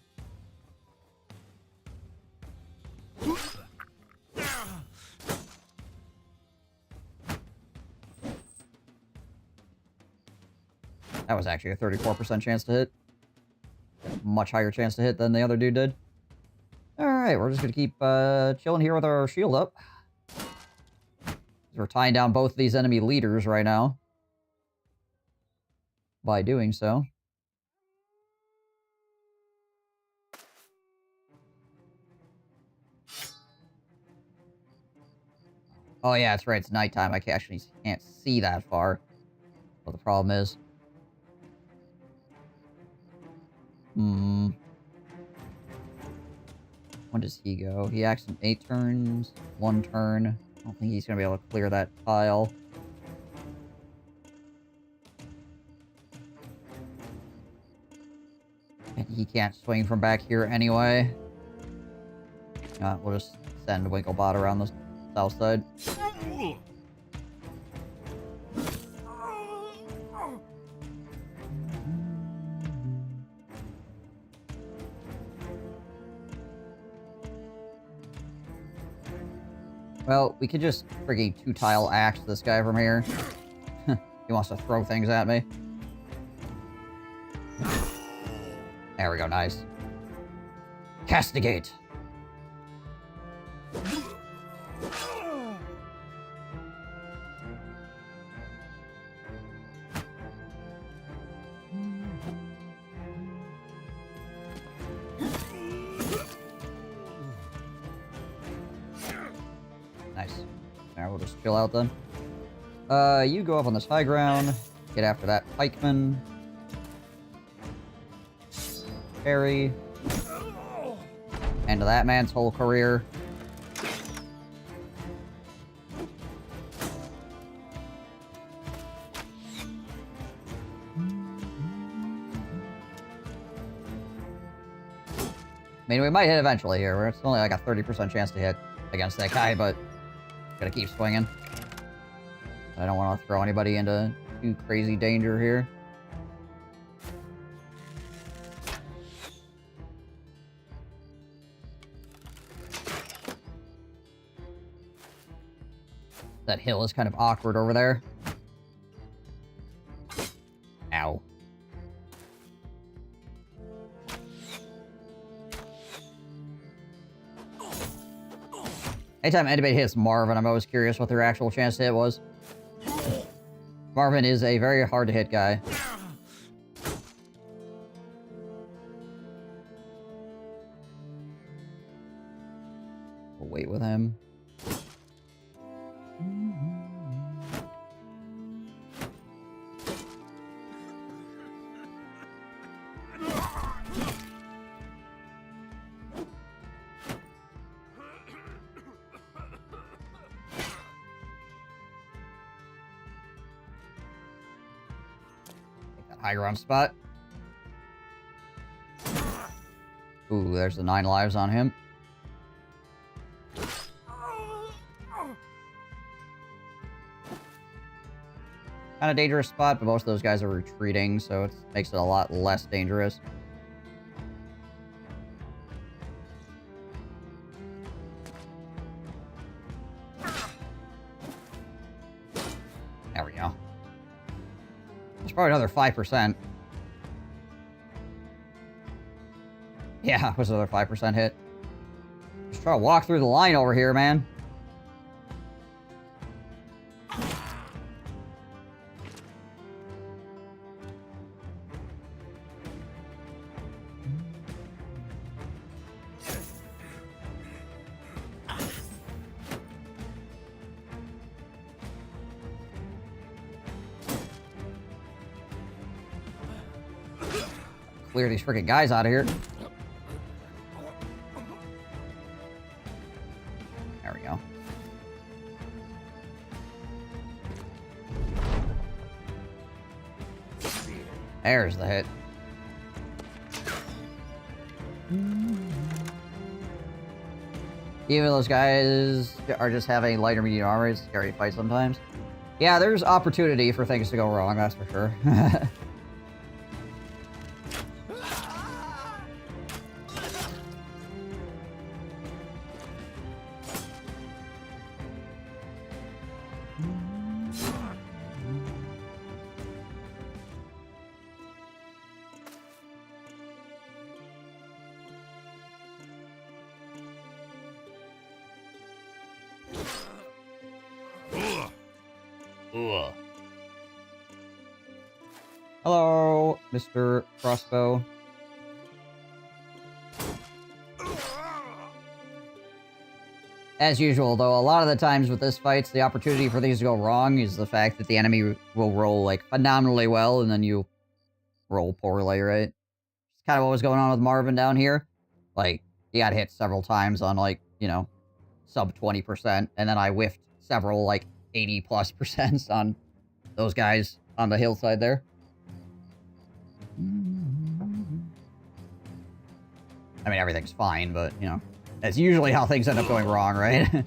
That was actually a 34% chance to hit. Much higher chance to hit than the other dude did. Alright, we're just gonna keep chilling here with our shield up. We're tying down both of these enemy leaders right now. By doing so. Oh yeah, that's right, it's nighttime. I can't see that far. What the problem is. When does he go? He acts in 8 turns, 1 turn. I don't think he's gonna be able to clear that tile. And he can't swing from back here anyway. We'll just send Winklebot around the south side. Well, we could just frigging 2-tile axe this guy from here. He wants to throw things at me. There we go, nice. Castigate! Nice. Alright, we'll just chill out then. You go up on this high ground. Get after that pikeman. Parry. End of that man's whole career. I mean, we might hit eventually here. It's only like a 30% chance to hit against that guy, but gotta keep swinging. I don't want to throw anybody into too crazy danger here. That hill is kind of awkward over there. Ow. Anytime anybody hits Marvin, I'm always curious what their actual chance to hit was. Marvin is a very hard to hit guy. We'll wait with him. high ground spot. Ooh, there's the 9 lives on him. Kind of dangerous spot, but most of those guys are retreating, so it makes it a lot less dangerous. There we go. There's probably another 5%. Yeah, it was another 5% hit. Just try to walk through the line over here, man. Clear these freaking guys out of here. There we go. There's the hit. Even those guys are just having lighter medium armor, it's a scary fight sometimes. Yeah, there's opportunity for things to go wrong, that's for sure. Hello, Mr. Crossbow. As usual, though, a lot of the times with this fight, the opportunity for things to go wrong is the fact that the enemy will roll, like, phenomenally well, and then you roll poorly, right? It's kind of what was going on with Marvin down here. Like, he got hit several times on, like, you know, sub 20%, and then I whiffed several, like, 80+% on those guys on the hillside there. I mean, everything's fine, but, you know, that's usually how things end up going wrong, right?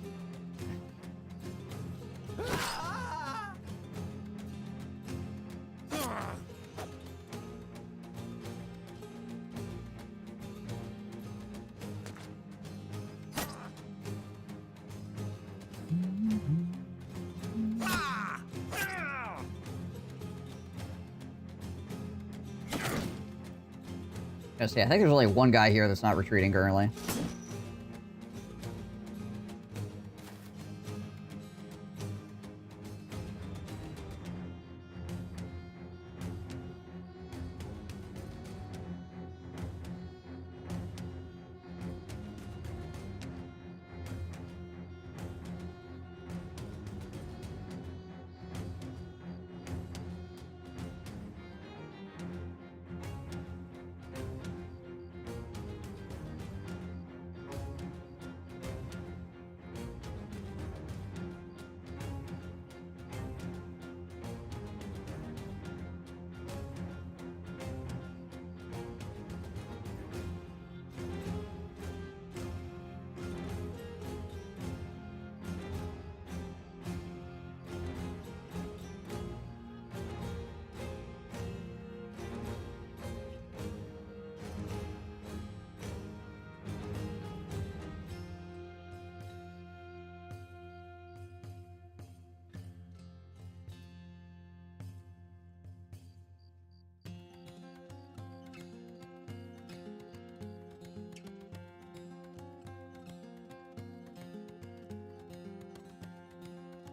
Yeah, I think there's only one guy here that's not retreating currently.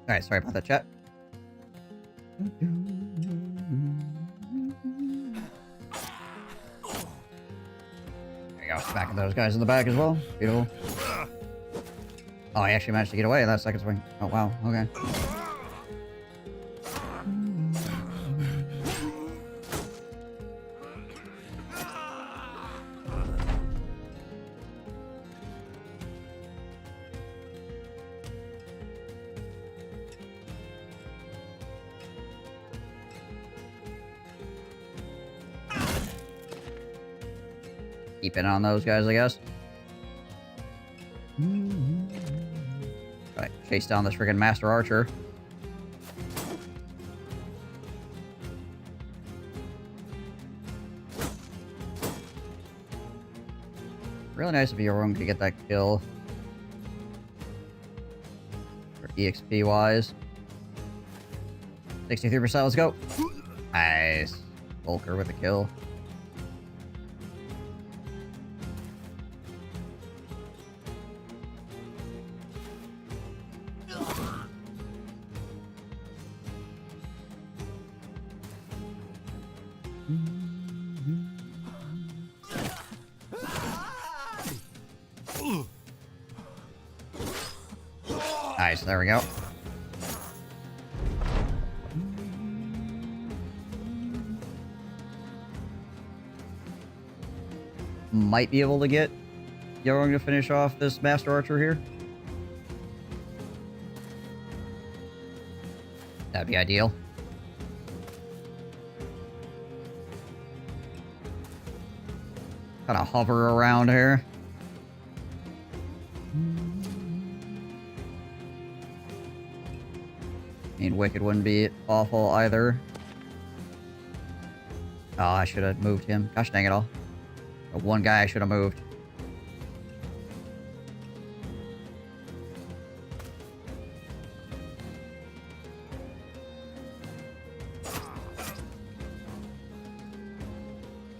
Alright, sorry about that, chat. There you go. Backing those guys in the back as well. Beautiful. Oh, I actually managed to get away in that second swing. Oh, wow. Okay. keep in on those guys, I guess. Gotta chase down this friggin' Master Archer. Really nice if Yorung could get that kill. For EXP wise. 63%, let's go. Nice. Volker with the kill. Nice, there we go. Might be able to get Yorung to finish off this Master Archer here. That'd be ideal. Kind of hover around here. I mean, Wicked wouldn't be awful either. Oh, I should have moved him. Gosh dang it all. The one guy I should have moved.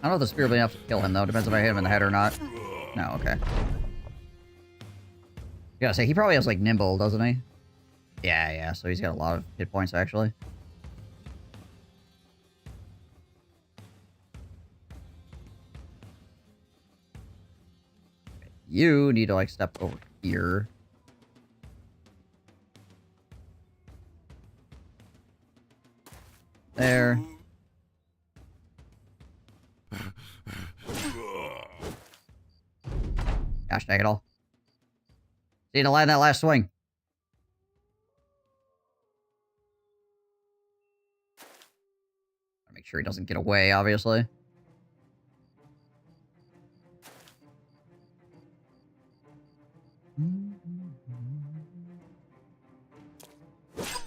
I don't know if the spear will be enough to kill him, though. Depends if I hit him in the head or not. No, okay. Yeah, say he probably has, like, nimble, doesn't he? Yeah, so he's got a lot of hit points, actually. You need to, like, step over here. There. Gosh dang it all. Need to land that last swing. Make sure he doesn't get away, obviously.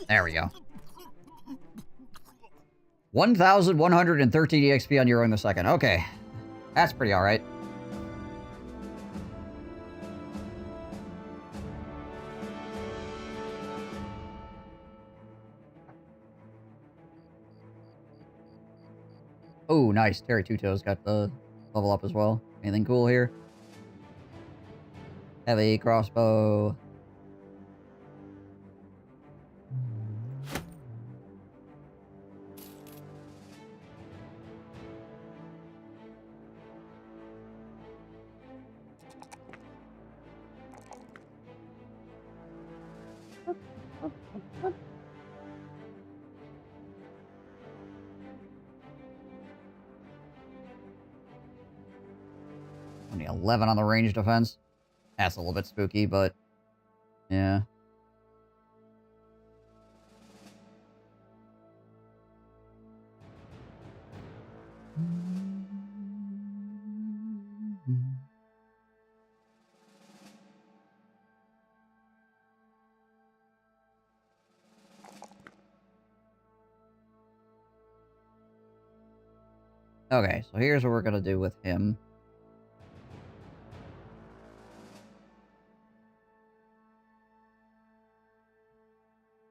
There we go. 1,113 EXP on Euro in the second. Okay. That's pretty alright. Oh, nice. Terry Two Toes got the level up as well. Anything cool here? Heavy crossbow. Only 11 on the range defense. That's a little bit spooky, but yeah. Okay, so here's what we're gonna do with him.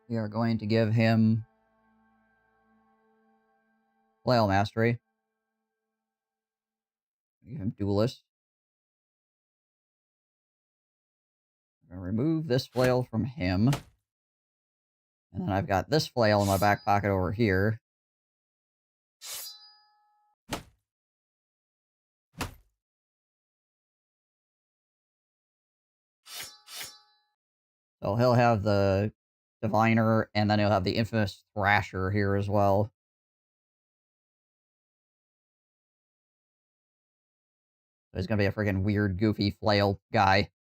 We are going to give him Flail Mastery. Give him Duelist. I'm gonna remove this flail from him. And then I've got this flail in my back pocket over here. So he'll have the Diviner, and then he'll have the infamous Thrasher here as well. So he's gonna be a friggin' weird, goofy flail guy.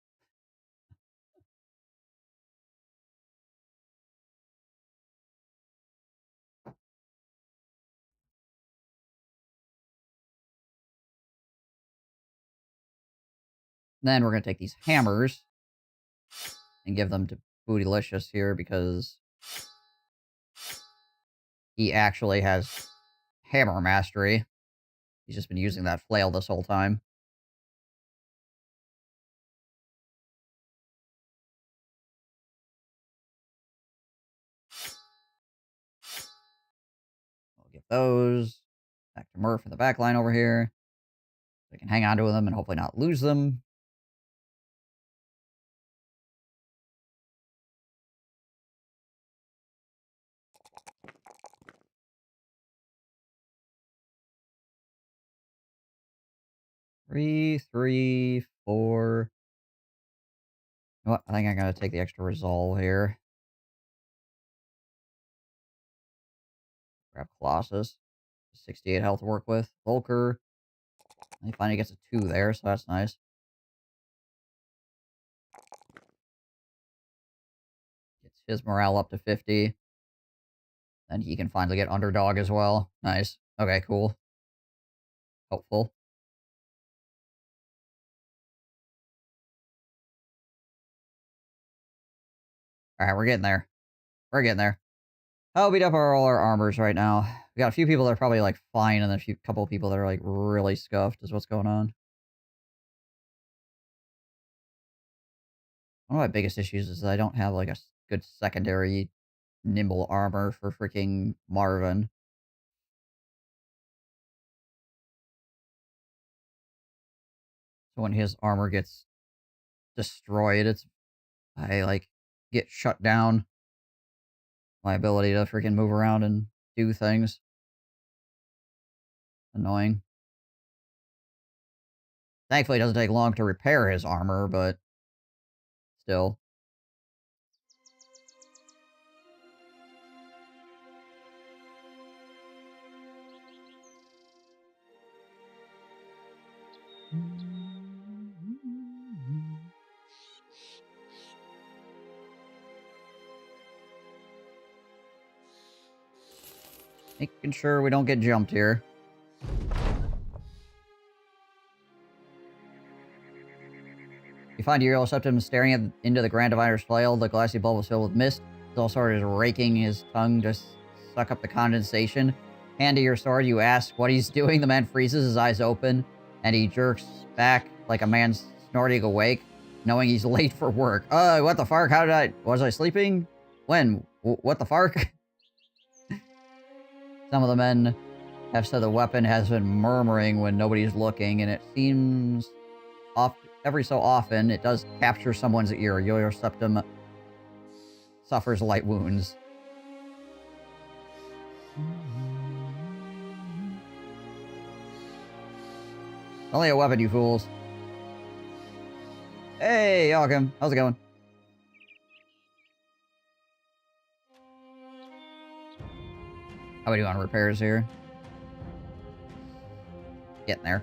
Then we're going to take these hammers and give them to Bootylicious here because he actually has hammer mastery. He's just been using that flail this whole time. We'll get those back to Murph in the back line over here. We can hang on to them and hopefully not lose them. Three, 4. You know what? I think I'm going to take the extra resolve here. Grab Colossus. 68 health to work with. Volker. He finally gets a 2 there, so that's nice. Gets his morale up to 50. And he can finally get Underdog as well. Nice. Okay, cool. Hopeful. Alright, we're getting there. We're getting there. How beat up are all our armors right now? We got a few people that are probably, like, fine, and then a couple of people that are, like, really scuffed is what's going on. One of my biggest issues is that I don't have, like, a good secondary nimble armor for freaking Marvin. So when his armor gets destroyed, I, like, get shut down. My ability to freaking move around and do things. Annoying. Thankfully, it doesn't take long to repair his armor, but still. Making sure we don't get jumped here. You find your septum staring into the Grand Divider's flail. The glassy bulb is filled with mist. Zolsar is raking his tongue to suck up the condensation. Hand to your sword, you ask what he's doing. The man freezes, his eyes open, and he jerks back like a man snorting awake, knowing he's late for work. What the fark? Was I sleeping? When? What the fark? Some of the men have said the weapon has been murmuring when nobody's looking, and it seems every so often it does capture someone's ear. Your septum suffers light wounds. Only a weapon, you fools. Hey, Joachim. How's it going? How we do on repairs here? Getting there.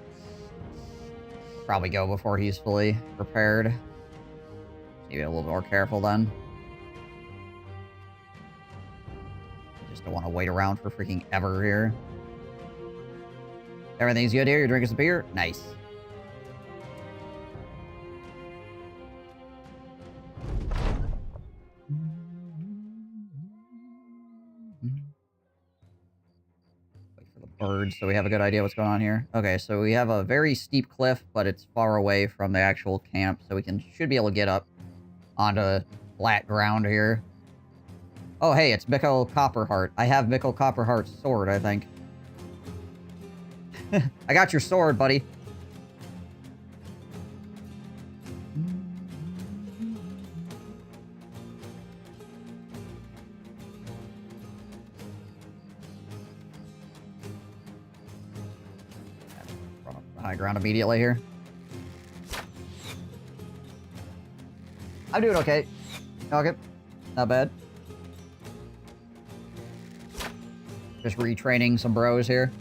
Probably go before he's fully repaired. Maybe a little more careful then. Just don't want to wait around for freaking ever here. Everything's good here? You're drinking some beer? Nice. Birds, so we have a good idea what's going on here. Okay, so we have a very steep cliff, but it's far away from the actual camp, so we should be able to get up onto flat ground here. Oh, hey, it's Mikkel Copperheart. I have Mikkel Copperheart's sword, I think. I got your sword, buddy. High ground immediately here. I'm doing okay. Okay. Not bad. Just retraining some bros here.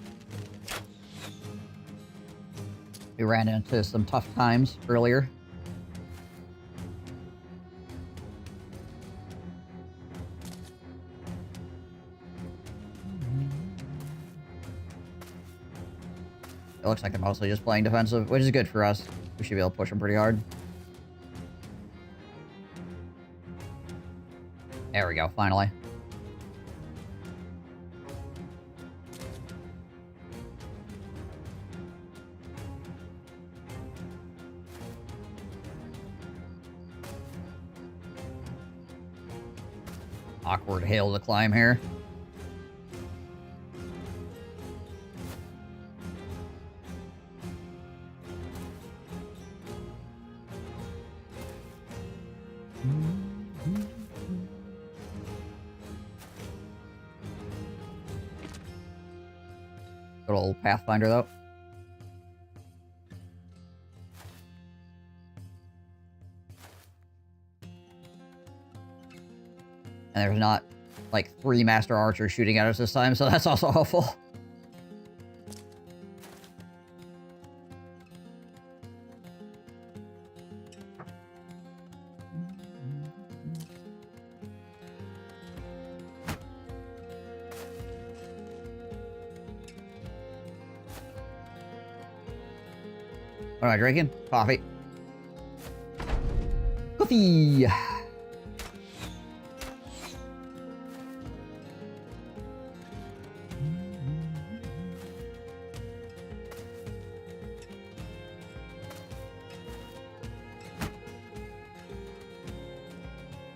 We ran into some tough times earlier. It looks like they're mostly just playing defensive, which is good for us. We should be able to push him pretty hard. There we go, finally. Awkward hill to climb here. Good old Pathfinder, though. And there's not, like, 3 Master Archers shooting at us this time, so that's also helpful. What am I drinking? Coffee. Coffee!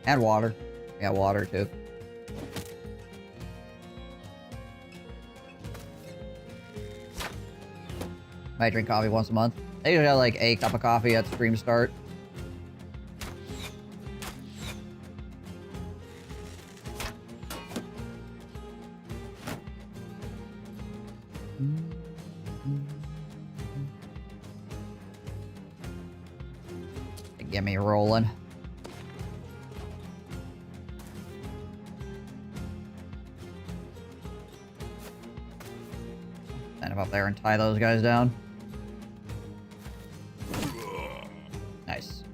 And water. Yeah, water too. I drink coffee once a month. I usually have like a cup of coffee at stream start. Get me rolling. Stand up there and tie those guys down. Nice.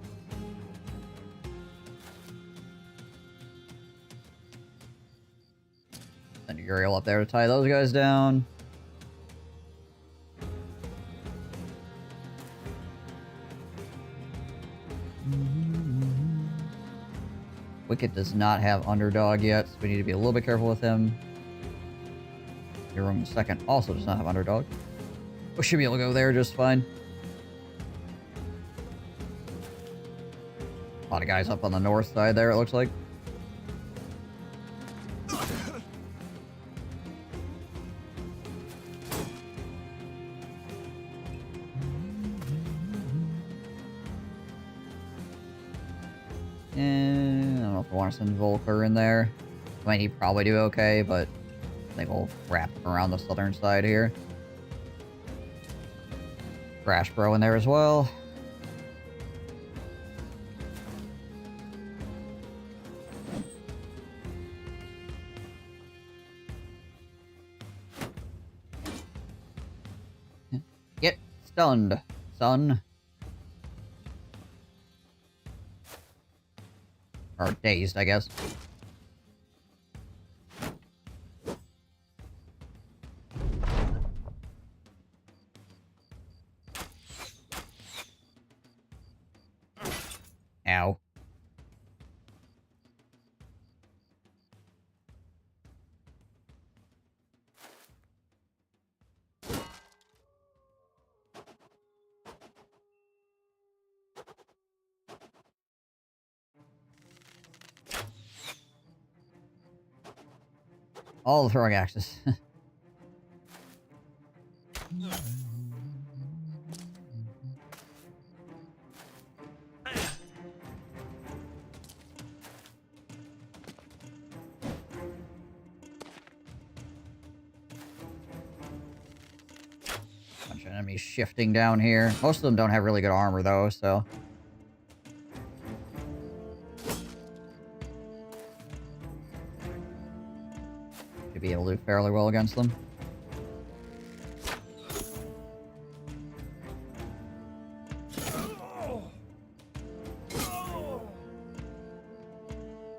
Send Uriel up there to tie those guys down. Wicket does not have Underdog yet, so we need to be a little bit careful with him. Room second also does not have Underdog. We should be able to go there just fine. A lot of guys up on the north side there, it looks like. And I don't know if I want to send Volker in there. I mean, he'd probably do okay, but I think we'll wrap him around the southern side here. Crash Bro in there as well. Get stunned, son. Or dazed, I guess. Ow. All the throwing axes. Bunch of enemies shifting down here. Most of them don't have really good armor though, so. Should be able to do fairly well against them.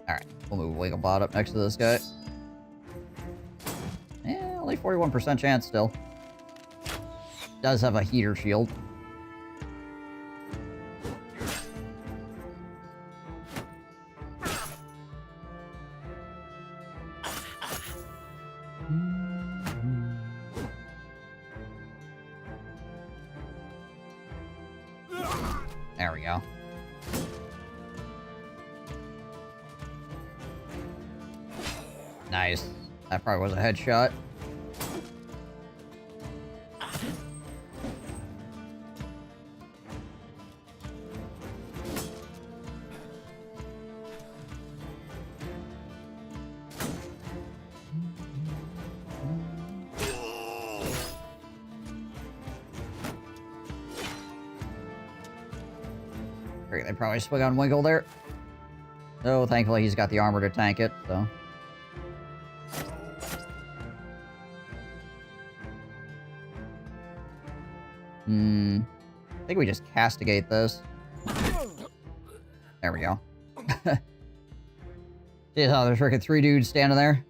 Alright, we'll move Wigglebot up next to this guy. Yeah, only 41% chance still. Does have a heater shield. There we go. Nice. That probably was a headshot. Great, they probably swing on Winkle there. Oh, thankfully he's got the armor to tank it, so... I think we just castigate this. There we go. See how there's freaking 3 dudes standing there?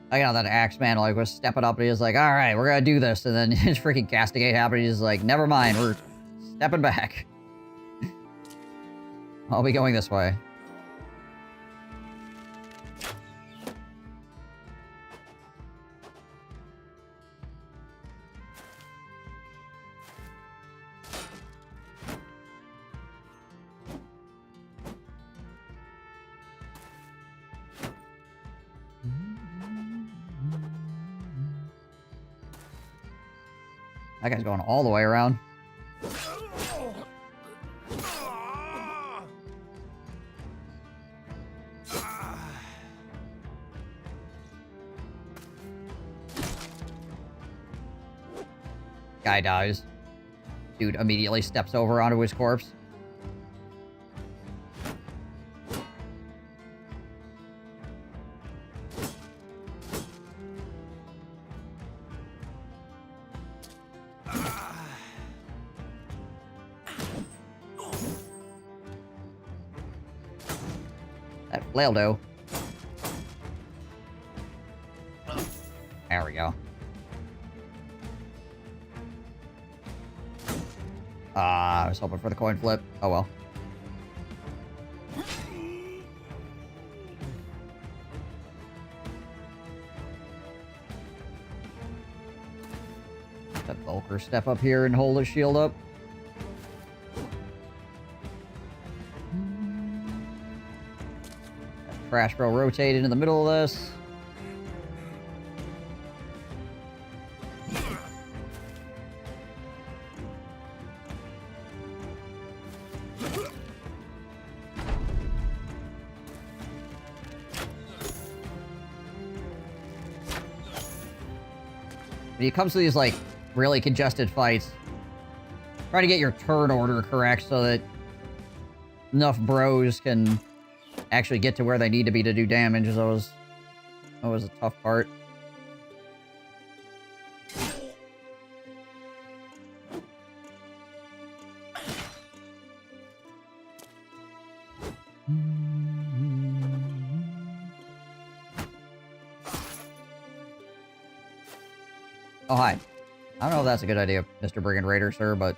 I got that Axeman like was stepping up and he was like, alright, we're gonna do this, and then his freaking castigate happened, he's like, never mind, we're stepping back. I'll be going this way. That guy's going all the way around. Guy dies. Dude immediately steps over onto his corpse. That flaildo. There we go. I was hoping for the coin flip. Oh well. Let Volker step up here and hold his shield up. Trash Bro rotate into the middle of this. When it comes to these, like, really congested fights, try to get your turn order correct so that enough bros can actually get to where they need to be to do damage. That was a tough part. Oh, hi. I don't know if that's a good idea, Mr. Brigand Raider, sir, but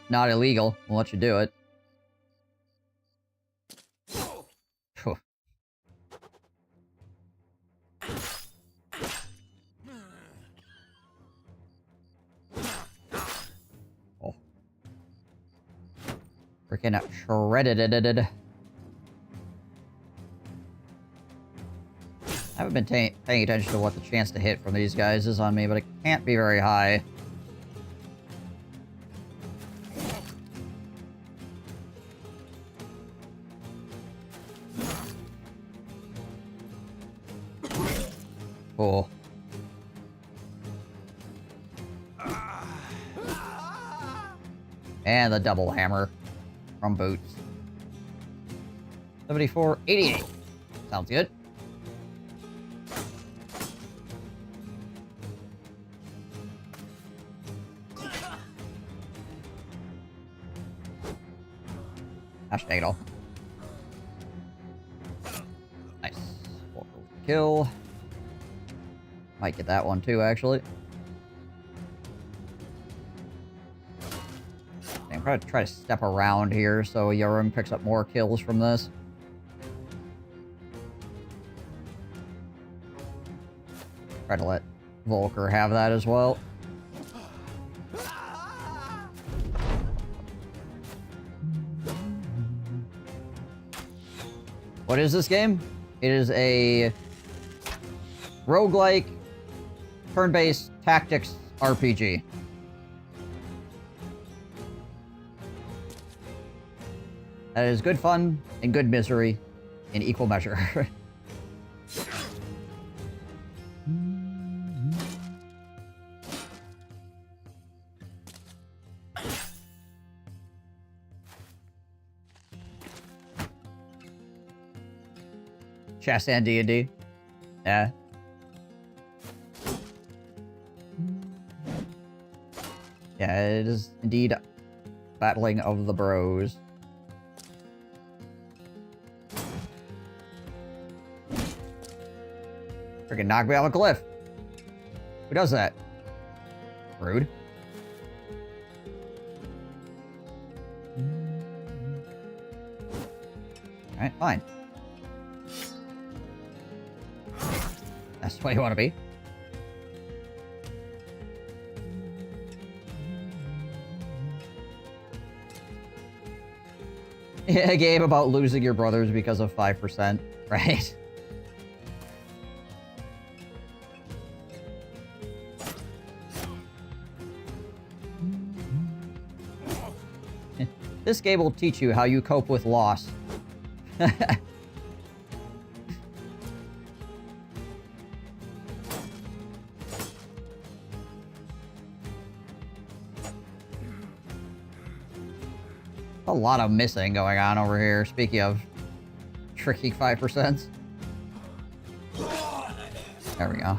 not illegal. We'll let you do it. Phew. Oh. Freaking shredded. I haven't been paying attention to what the chance to hit from these guys is on me, but it can't be very high. Cool. And the double hammer from Boots. 74-88. Sounds good. Gosh dang it all. kill. Might get that one too, actually. I'm gonna try to step around here so Yorum picks up more kills from this. Try to let Volker have that as well. What is this game? It is a roguelike, turn-based tactics RPG. That is good fun and good misery in equal measure. Chess and D&D. Yeah. Yeah, it is indeed battling of the bros. Freaking knock me off a cliff. Who does that? Rude. Alright, fine. That's the way you want to be. A game about losing your brothers because of 5%, right? This game will teach you how you cope with loss. A lot of missing going on over here, speaking of tricky 5%. There we go.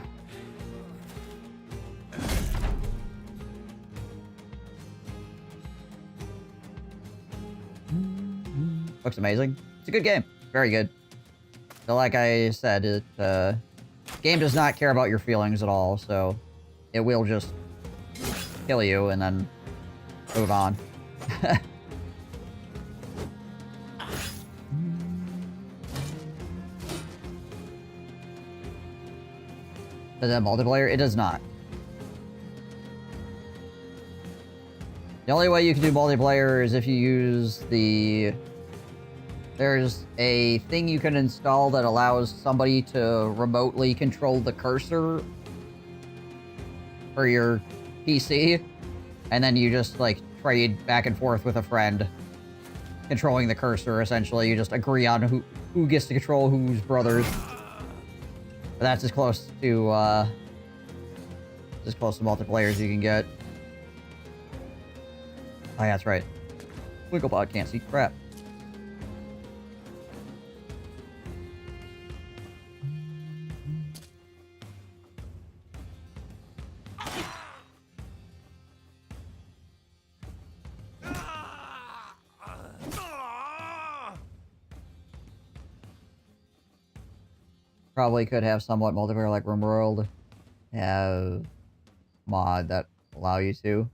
Looks amazing. It's a good game. Very good. So like I said, it, game does not care about your feelings at all, so it will just kill you and then move on. Does it have multiplayer? It does not. The only way you can do multiplayer is if you use the... There's a thing you can install that allows somebody to remotely control the cursor for your PC, and then you just, like, trade back and forth with a friend controlling the cursor, essentially. You just agree on who gets to control whose brothers. But that's as close to multiplayer as you can get. Oh, yeah, that's right. Wigglebot can't see crap. Probably could have somewhat multiplayer like RimWorld. Have mod that allow you to.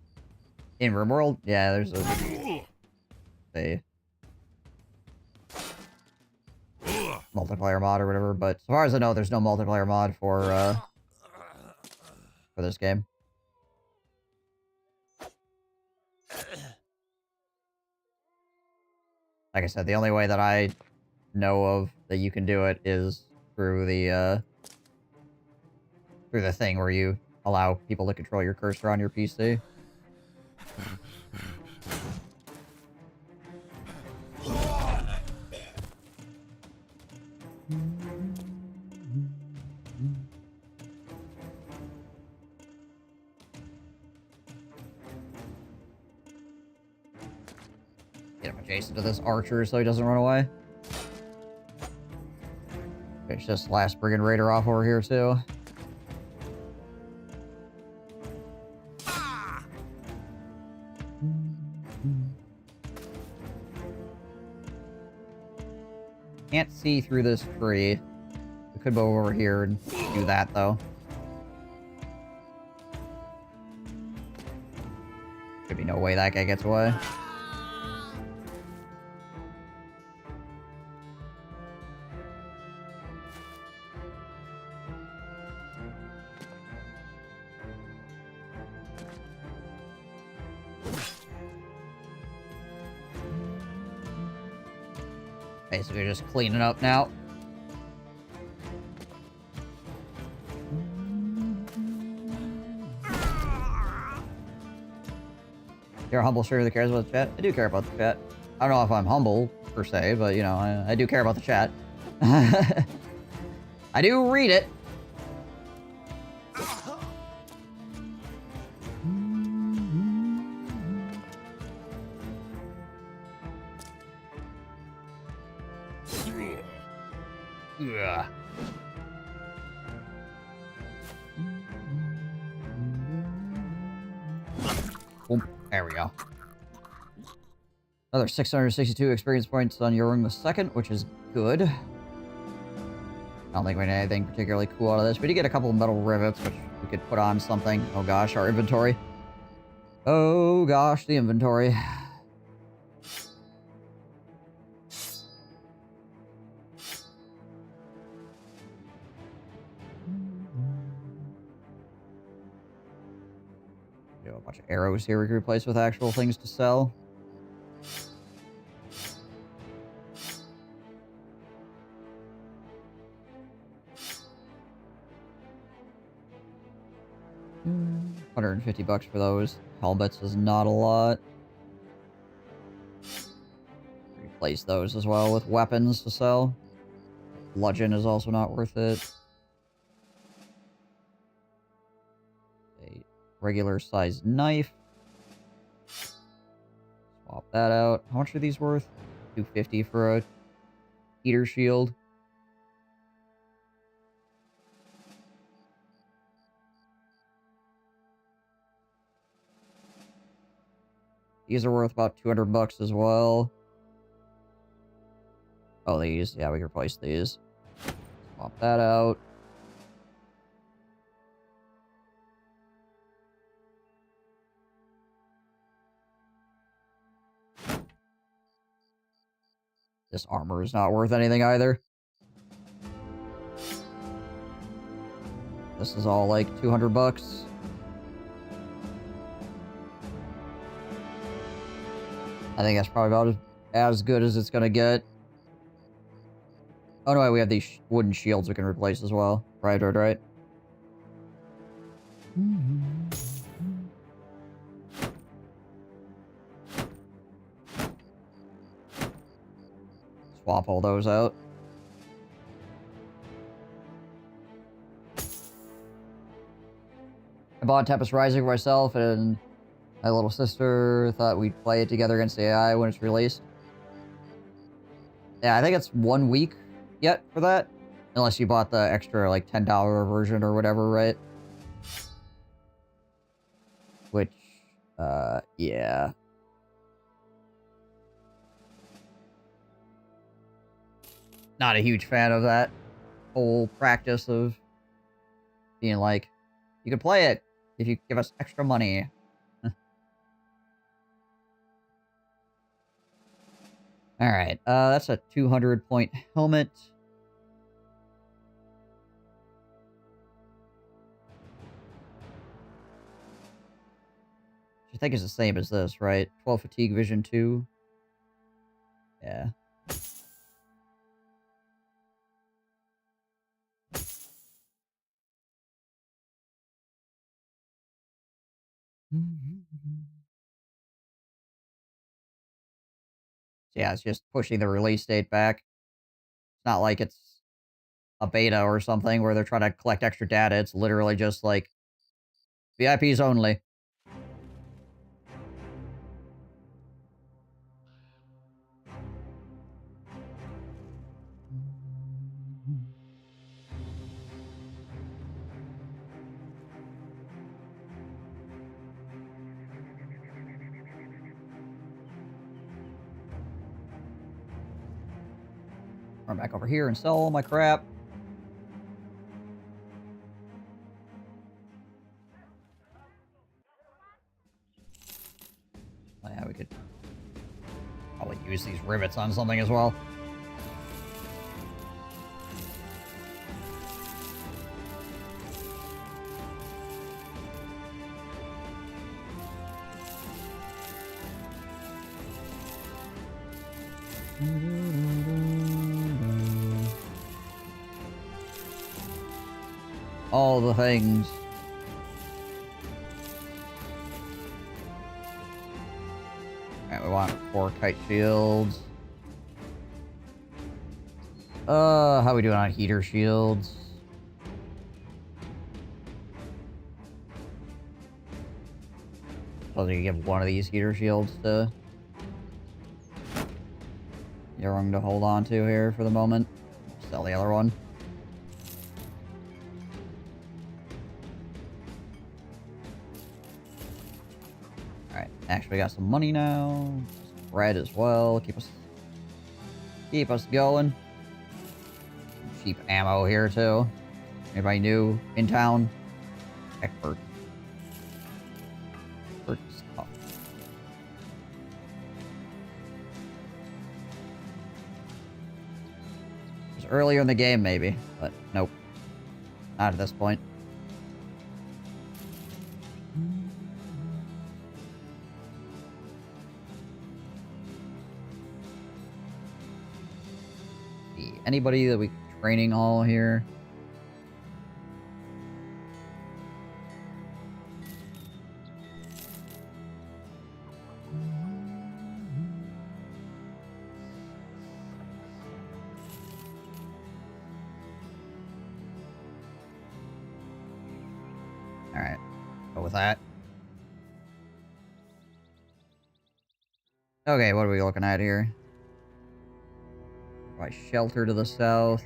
In RimWorld? Yeah, there's a multiplayer mod or whatever, but as far as I know, there's no multiplayer mod for this game. Like I said, the only way that I know of that you can do it is through the thing where you allow people to control your cursor on your PC. Get him adjacent to this archer so he doesn't run away. Finish this last Brigand Raider off over here too. Can't see through this tree. We could go over here and do that, though. Should be no way that guy gets away. Basically just cleaning up now. You're a humble streamer that cares about the chat? I do care about the chat. I don't know if I'm humble, per se, but, you know, I do care about the chat. I do read it. Ugh. Boom. There we go. Another 662 experience points on Yorung the Second, which is good. I don't think we need anything particularly cool out of this. We did get a couple of metal rivets, which we could put on something. Oh gosh, our inventory. Oh gosh, the inventory. We have a bunch of arrows here we can replace with actual things to sell. $150 for those. Helmets is not a lot. Replace those as well with weapons to sell. Bludgeon is also not worth it. A regular sized knife. Swap that out. How much are these worth? $250 for a heater shield. These are worth about $200 as well. Oh, these. Yeah, we can replace these. Swap that out. This armor is not worth anything either. This is all like $200. I think that's probably about as good as it's gonna get. Oh no, we have these wooden shields we can replace as well. Right. Swap all those out. I bought Tempest Rising for myself, and my little sister thought we'd play it together against AI when it's released. Yeah, I think it's 1 week yet for that. Unless you bought the extra, like, $10 version or whatever, right? Which, yeah. Not a huge fan of that whole practice of being like, you can play it if you give us extra money. Alright, that's a 200-point helmet. Which I think is the same as this, right? 12 fatigue vision 2. Yeah. So yeah, it's just pushing the release date back. It's not like it's a beta or something where they're trying to collect extra data. It's literally just like VIPs only. Run back over here and sell all my crap. use these rivets on something as well. All the things. Alright, we want 4 kite shields. How we doing on heater shields? So you give one of these heater shields to Young to hold on to here for the moment. Sell the other one. Alright, actually got some money now. Some bread as well. Keep us going. Some cheap ammo here too. Anybody new in town? Expert. Stuff. It was earlier in the game maybe, but nope. Not at this point. Anybody that we training all here? All right, go with that. Okay, what are we looking at here? By shelter to the south.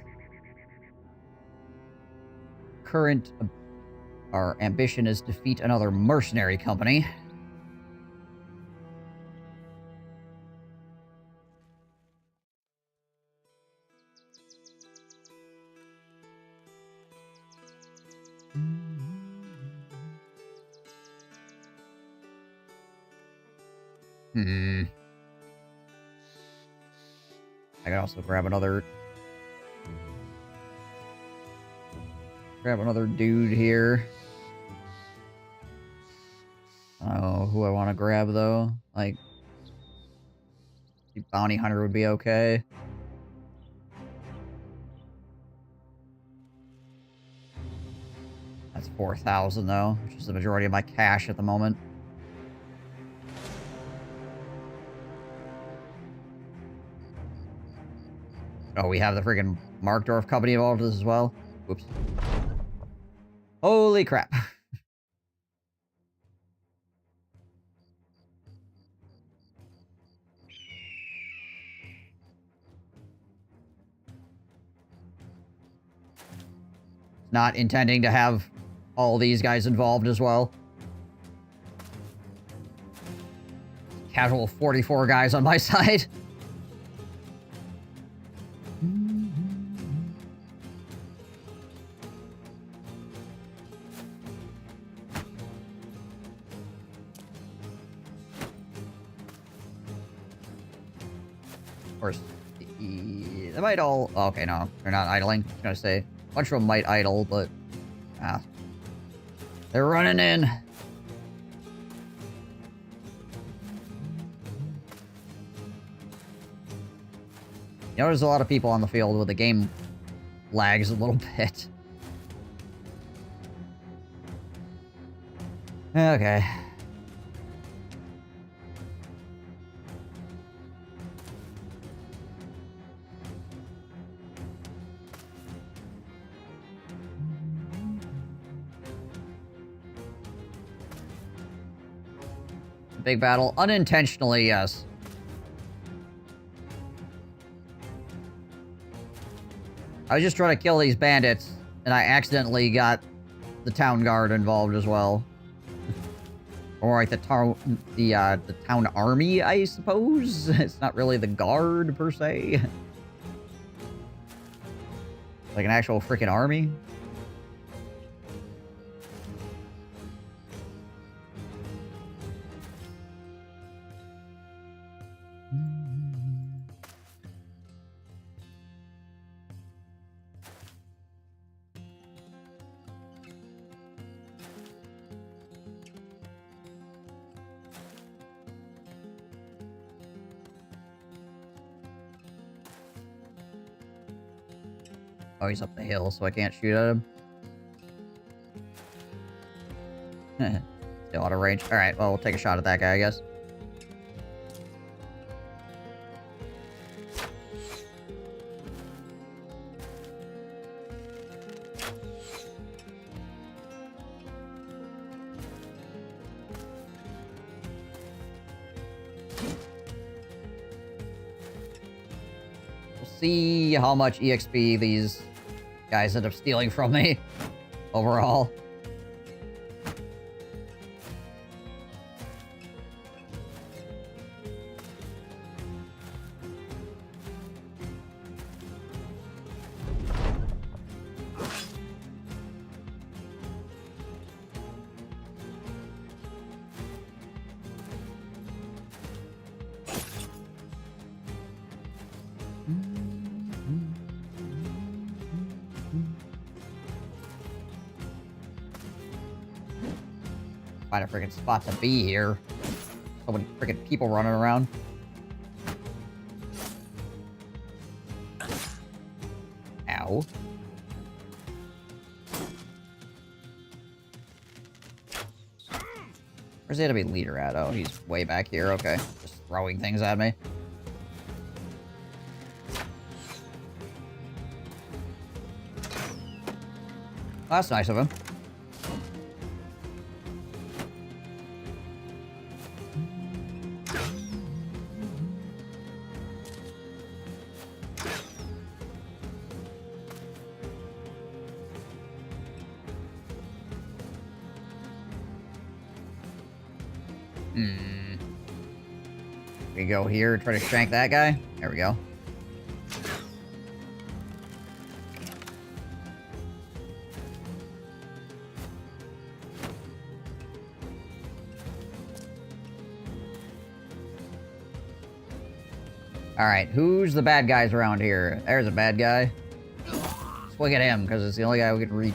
Our ambition is defeat another mercenary company. I can also grab another dude here. Oh, who I want to grab though? Like, bounty hunter would be okay. That's 4,000 though, which is the majority of my cash at the moment. Oh, we have the friggin' Markdorf company involved with this as well? Whoops. Holy crap. Not intending to have all these guys involved as well. Casual 44 guys on my side. Of course, they might all... Oh, okay, no, they're not idling. I was gonna say, a bunch of them might idle, but... they're running in. You know, there's a lot of people on the field where the game lags a little bit. Okay. Big battle. Unintentionally, yes. I was just trying to kill these bandits, and I accidentally got the town guard involved as well. Or like the town army, I suppose? It's not really the guard, per se. Like an actual freaking army. Oh, he's up the hill, so I can't shoot at him. Still out of range. Alright, well, we'll take a shot at that guy, I guess. See how much EXP these guys end up stealing from me overall. Find a freaking spot to be here. So many freaking people running around. Ow. Where's the enemy leader at? Oh, he's way back here. Okay. Just throwing things at me. Well, that's nice of him. We go here, try to shank that guy. There we go. Alright, who's the bad guys around here? There's a bad guy. Swing at him, because it's the only guy we can reach.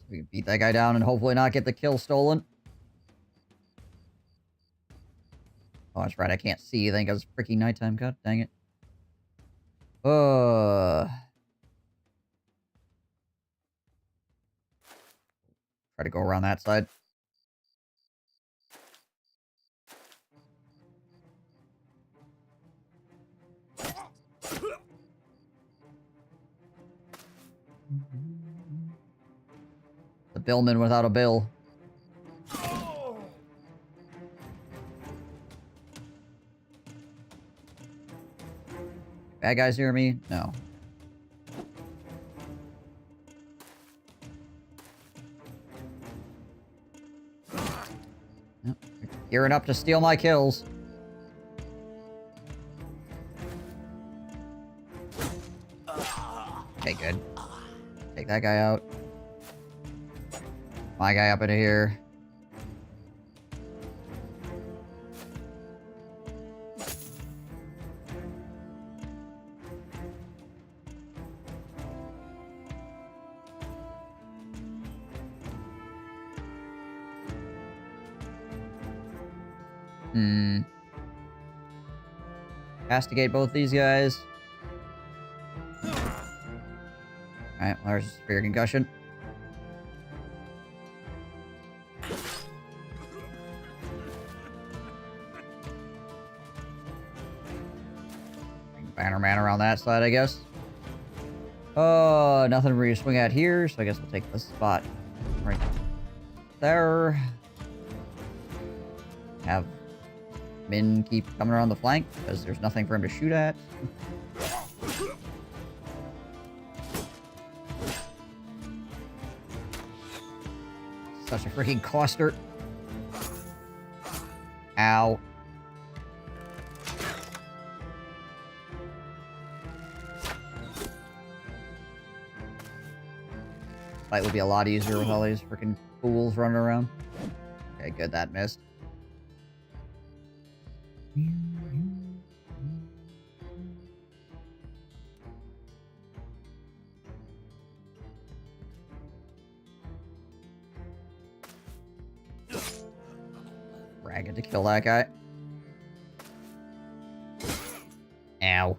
We can beat that guy down and hopefully not get the kill stolen. Oh, that's right. I can't see anything because it's freaking nighttime. God dang it. Try to go around that side. The billman without a bill. Bad guys near me? No. Yep. Gearing up to steal my kills. Okay, good. Take that guy out. My guy up into here. Castigate both these guys. Alright, well, there's severe concussion. Bannerman around that side, I guess. Oh, nothing for you to swing at here, so I guess we'll take this spot right there. Have Min keep coming around the flank, because there's nothing for him to shoot at. Such a freaking cluster. Ow. Fight would be a lot easier with all these freaking fools running around. Okay, good, that missed. Ragged to kill that guy. Ow.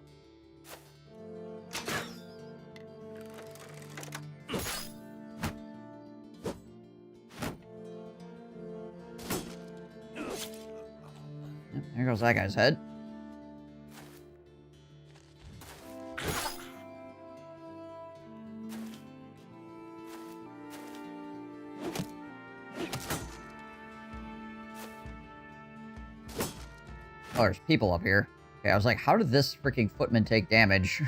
There goes that guy's head. Oh, there's people up here. Okay, I was like, how did this freaking footman take damage?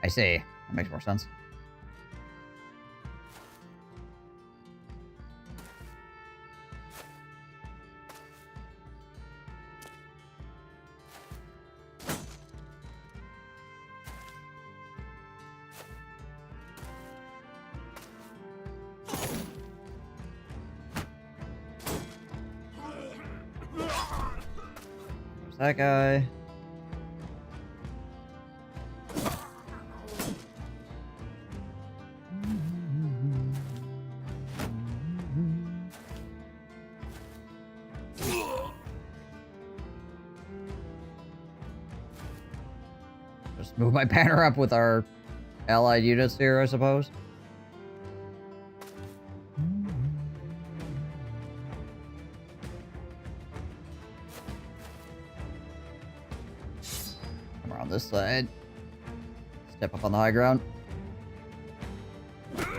I see. That makes more sense. That guy. Just move my banner up with our allied units here, I suppose. On this side. Step up on the high ground. There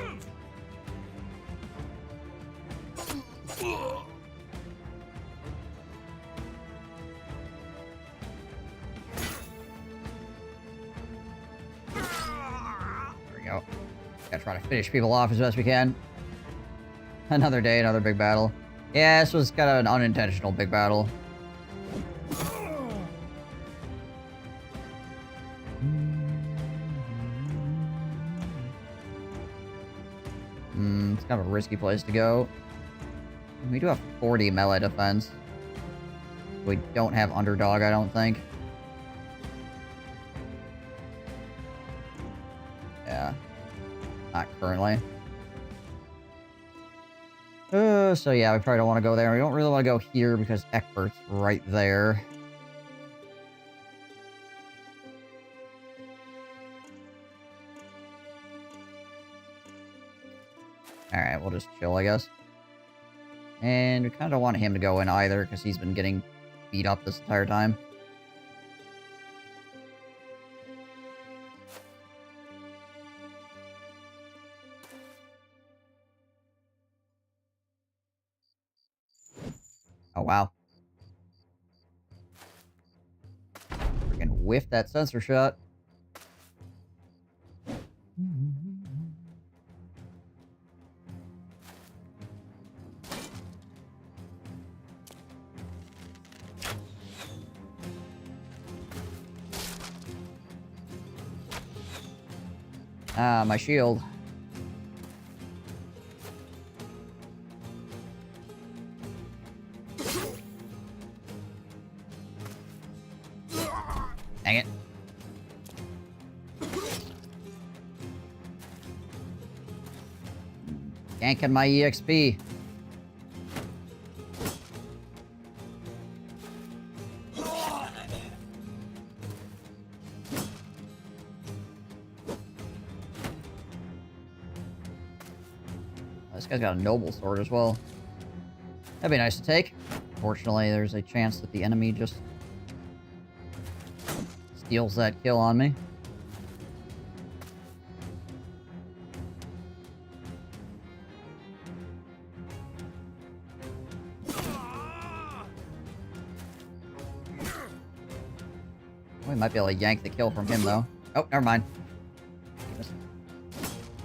we go. Gotta try to finish people off as best we can. Another day, another big battle. Yeah, this was kind of an unintentional big battle. It's kind of a risky place to go. We do have 40 melee defense. We don't have underdog, I don't think. Yeah. Not currently. So yeah, we probably don't want to go there. We don't really want to go here because Eckbert's right there. Alright, we'll just chill, I guess. And we kind of don't want him to go in either, because he's been getting beat up this entire time. Oh, wow. Freaking whiffed that sensor shot. Ah, my shield. Dang it. Ganking my EXP. This guy's got a noble sword as well. That'd be nice to take. Fortunately, there's a chance that the enemy just steals that kill on me. We might be able to yank the kill from him, though. Oh, never mind.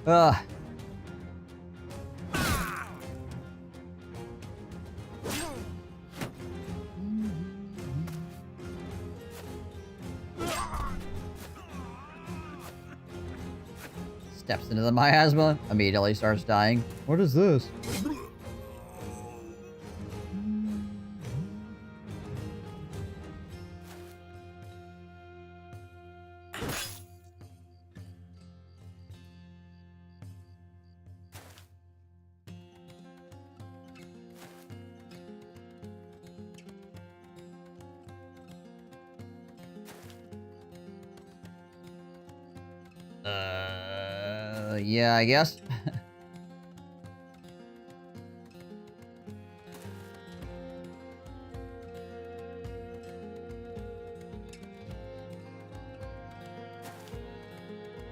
Ugh. Steps into the miasma, immediately starts dying. What is this? Yeah, I guess.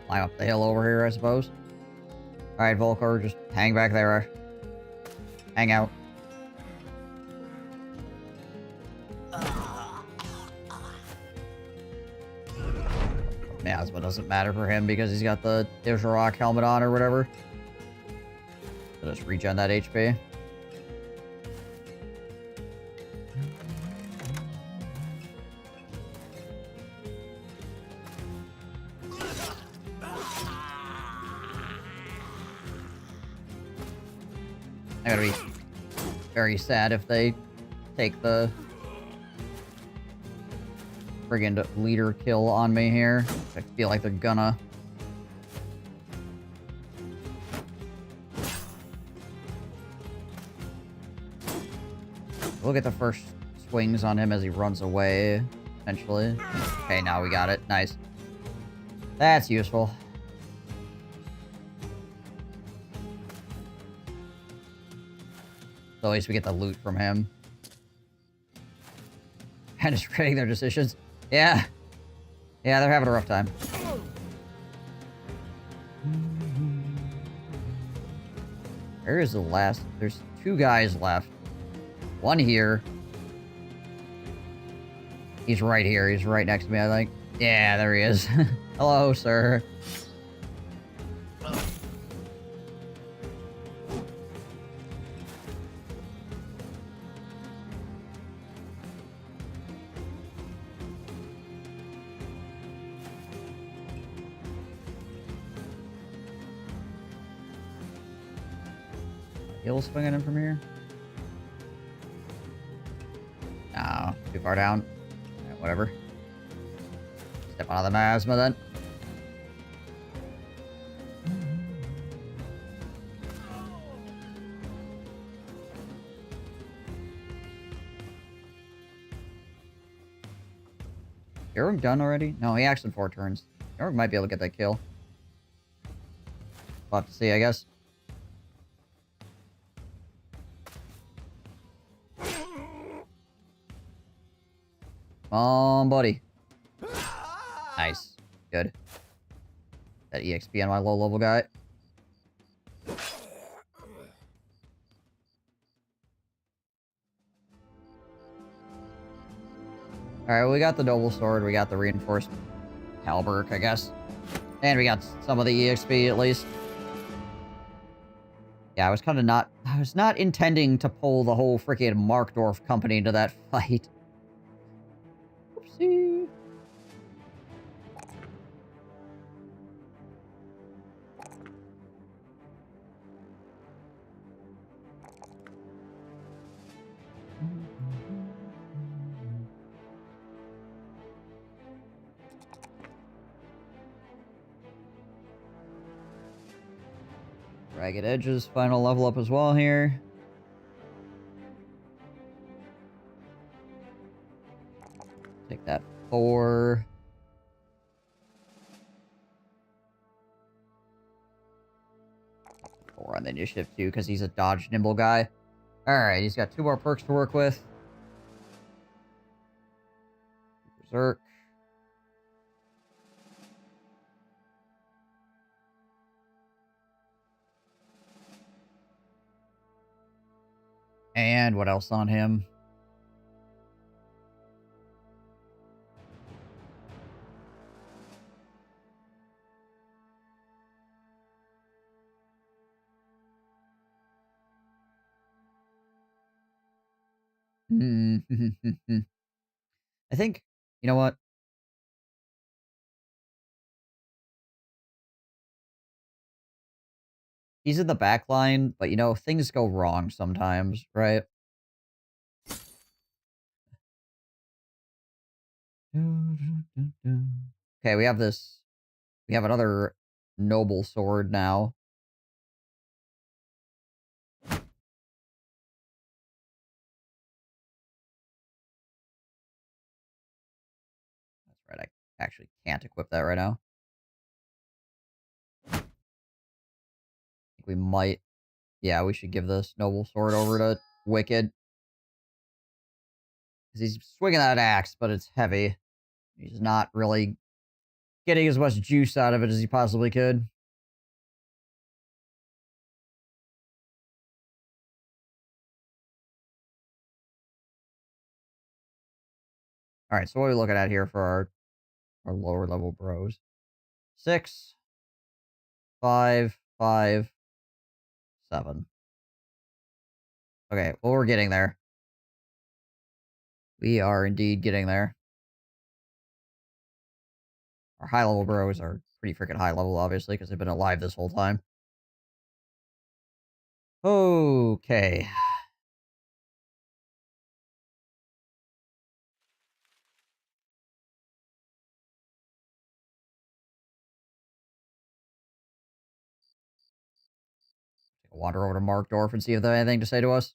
Climb up the hill over here, I suppose. Alright, Volkor, just hang back there. Hang out. Miasma doesn't matter for him because he's got the Rock helmet on or whatever. So just regen that HP. I'm gonna be very sad if they take the friggin' leader kill on me here. I feel like they're gonna. We'll get the first swings on him as he runs away, potentially. Okay, now we got it. Nice. That's useful. So at least we get the loot from him. And just regretting their decisions. Yeah. Yeah, they're having a rough time. Where is the last? There's 2 guys left. One here. He's right here. He's right next to me, I think. Yeah, there he is. Hello, sir. He'll swing at him from here? No, too far down. Right, whatever. Step on the miasma then. Garrug done already? No, he actioned 4 turns. Garrug might be able to get that kill. We'll have to see, I guess. Come on, buddy. Nice. Good. That EXP on my low-level guy. Alright, well, we got the Noble Sword, we got the Reinforced Halberg, I guess. And we got some of the EXP, at least. Yeah, I was kind of not... I was not intending to pull the whole freaking Markdorf company into that fight. Oopsie. Ragged Edge's final level up as well here. Take that 4. On the initiative too, because he's a dodge nimble guy. Alright, he's got 2 more perks to work with. Berserk. And what else on him? I think, you know what? He's in the back line, but you know, things go wrong sometimes, right? Okay, we have this. We have another noble sword now. That's right, I actually can't equip that right now. we might... Yeah, we should give this Noble Sword over to Wicked. Because he's swinging that axe, but it's heavy. He's not really getting as much juice out of it as he possibly could. Alright, so what are we looking at here for our lower level bros? 6, 5, 5, 7. Okay, well, we're getting there. We are indeed getting there. Our high level bros are pretty freaking high level, obviously, because they've been alive this whole time. Okay. Wander over to Markdorf and see if they have anything to say to us.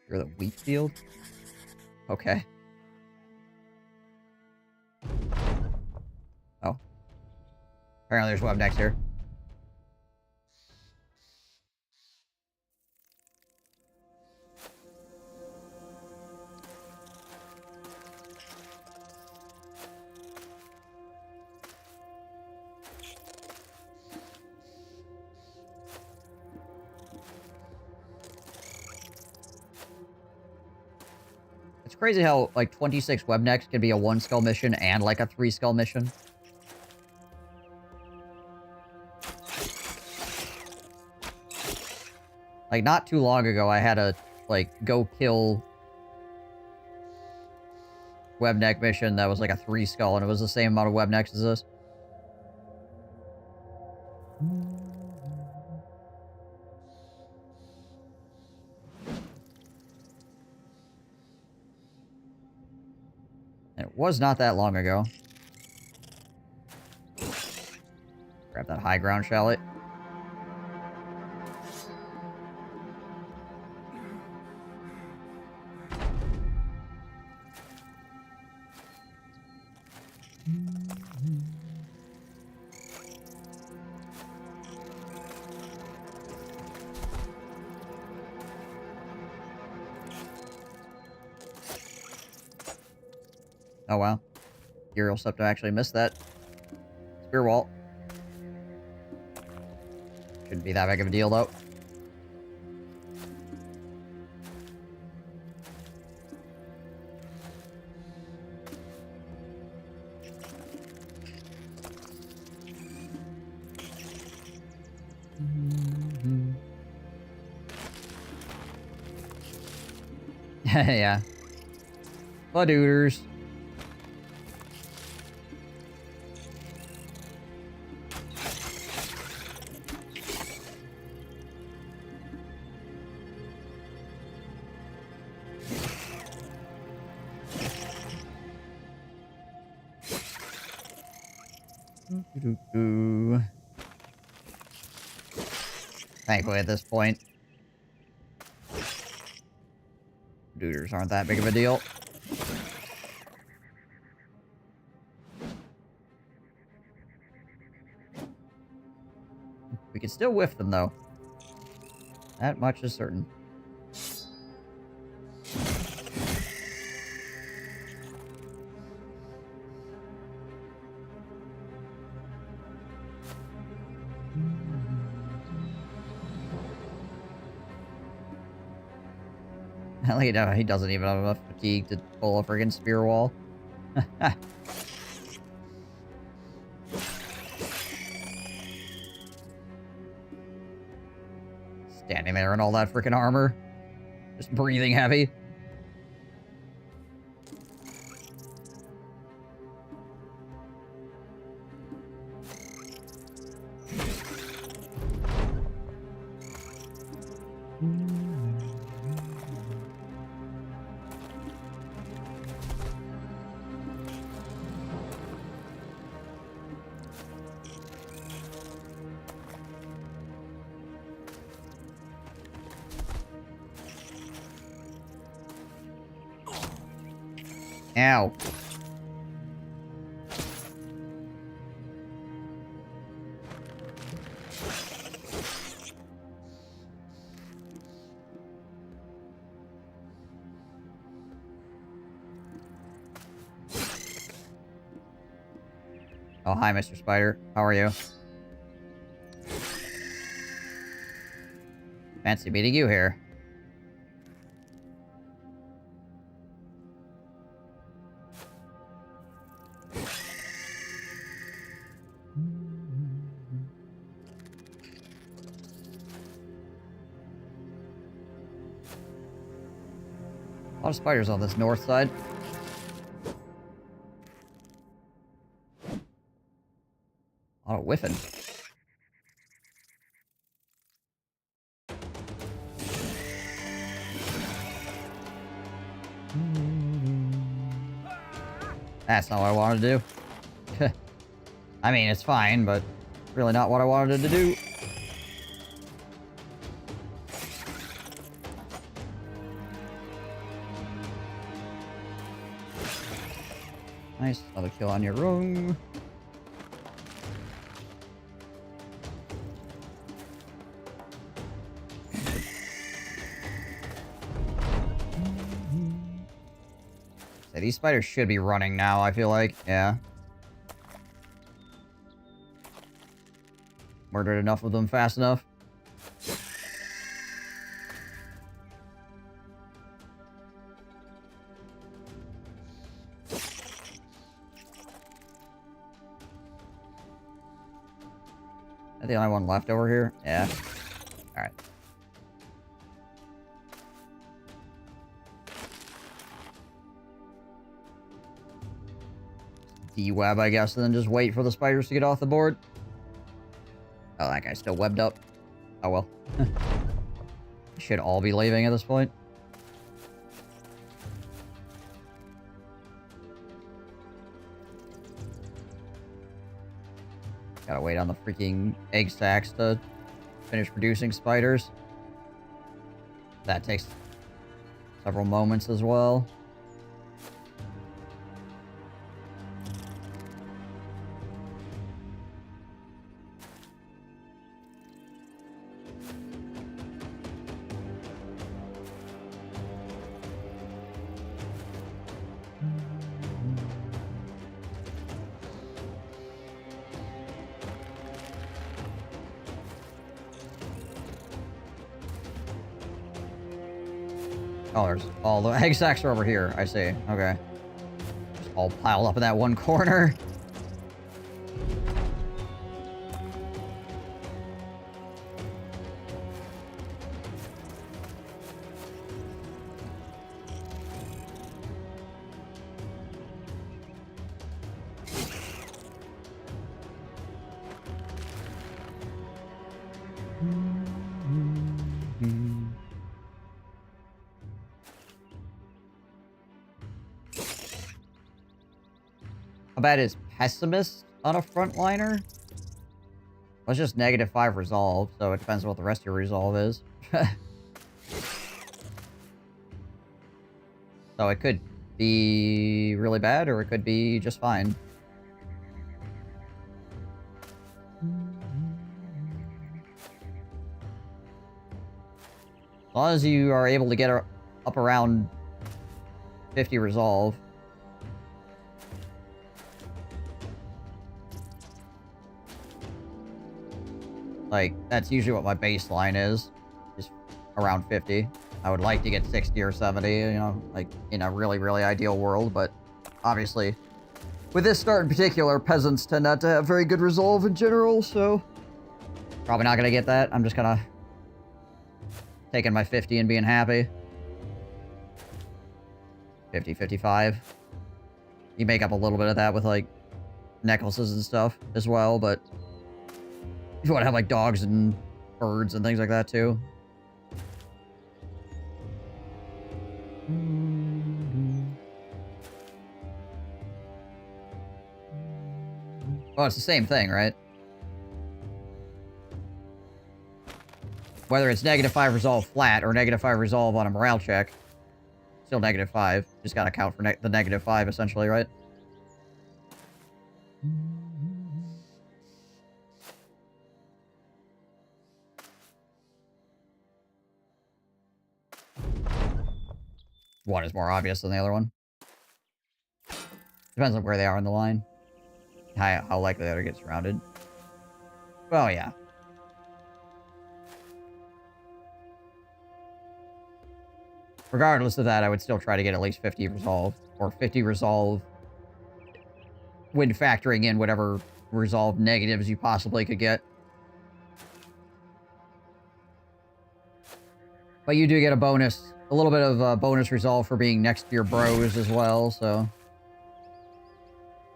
You're the wheat field? Okay. Oh. Apparently there's web next here. It's crazy how, like, 26 web necks can be a 1 skull mission and, like, a 3 skull mission. Like, not too long ago, I had a, like, go kill web neck mission that was, like, a 3 skull, and it was the same amount of web necks as this. And it was not that long ago. Grab that high ground shallot. Oh, wow. Uriel Septum actually missed that. Spear wall. Shouldn't be that big of a deal, though. Yeah. Badooters. Thankfully, at this point, Dooters aren't that big of a deal. We can still whiff them, though. That much is certain. You know, he doesn't even have enough fatigue to pull a friggin' spear wall. Standing there in all that freaking armor. Just breathing heavy. Ow. Oh, hi, Mr. Spider. How are you? Fancy meeting you here. A lot of spiders on this north side. A lot of whiffing. That's not what I wanted to do. I mean, it's fine, but really not what I wanted to do. Nice, another kill on your rung. So these spiders should be running now, I feel like. Yeah. Murdered enough of them fast enough. Am I the only one left over here? Yeah. Alright. De-web, I guess, and then just wait for the spiders to get off the board. Oh, that guy's still webbed up. Oh, well. Should all be leaving at this point. Gotta wait on the freaking egg sacs to finish producing spiders. That takes several moments as well. Oh, there's all the egg sacs are over here. I see. Okay. Just all piled up in that one corner. How bad is Pessimist on a frontliner? Well, it's just -5 resolve, so it depends on what the rest of your resolve is. So it could be really bad, or it could be just fine. As long as you are able to get up around 50 resolve. Like, that's usually what my baseline is. Just around 50. I would like to get 60 or 70, you know, like, in a really, really ideal world, but obviously, with this start in particular, peasants tend not to have very good resolve in general, so probably not gonna get that. I'm just gonna taking my 50 and being happy. 50, 55. You make up a little bit of that with, like, necklaces and stuff as well, but if you want to have, like, dogs and birds and things like that, too. Well, it's the same thing, right? Whether it's -5 resolve flat or -5 resolve on a morale check, Still -5. Just gotta count for the -5, essentially, right? One is more obvious than the other one. Depends on where they are in the line. How likely they are to get surrounded. Well, yeah. Regardless of that, I would still try to get at least 50 resolve. Or 50 resolve when factoring in whatever resolve negatives you possibly could get. But you do get a bonus. A little bit of bonus resolve for being next to your bros as well, so...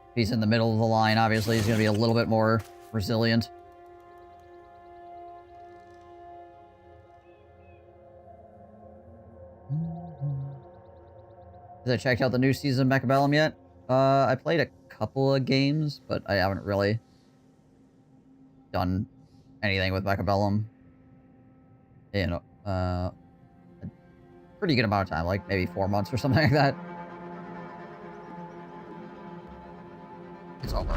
If he's in the middle of the line, obviously he's going to be a little bit more resilient. Has I checked out the new season of Mechabellum yet? I played a couple of games, but I haven't really done anything with Mechabellum in a pretty good amount of time, like maybe 4 months or something like that. It's over.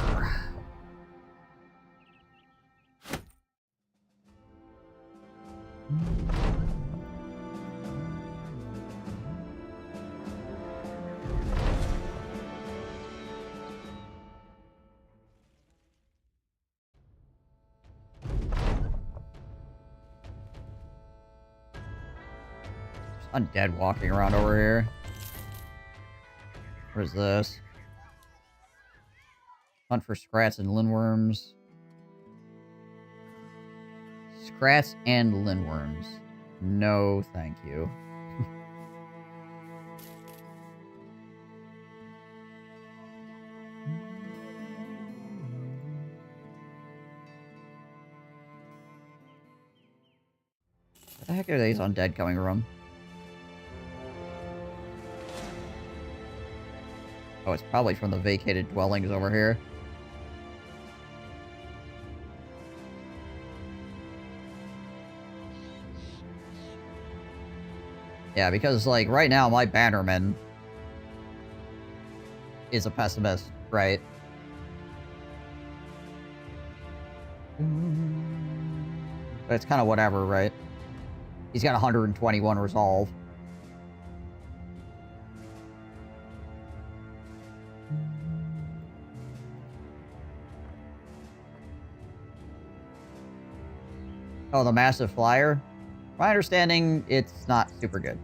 There's undead walking around over here. Where's this? Hunt for scrats and linworms. Scrats and linworms. No, thank you. Where the heck are these undead coming from? Oh, it's probably from the vacated dwellings over here. Yeah, because, like, right now, my bannerman is a pessimist, right? But it's kind of whatever, right? He's got 121 resolve. Oh, the massive flyer? My understanding, it's not super good.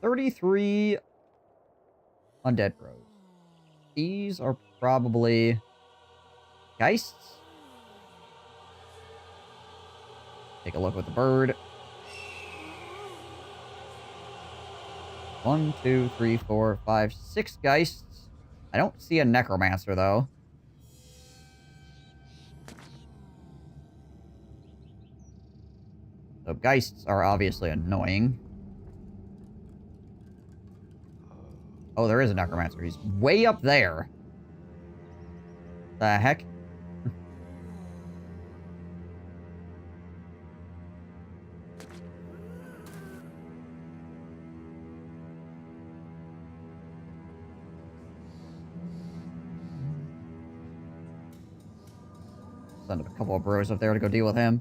$33 undead bros. These are probably geists. Take a look with the bird. 1, 2, 3, 4, 5, 6 geists. I don't see a necromancer, though. So geists are obviously annoying. Oh, there is a necromancer. He's way up there. The heck? Send a couple of bros up there to go deal with him.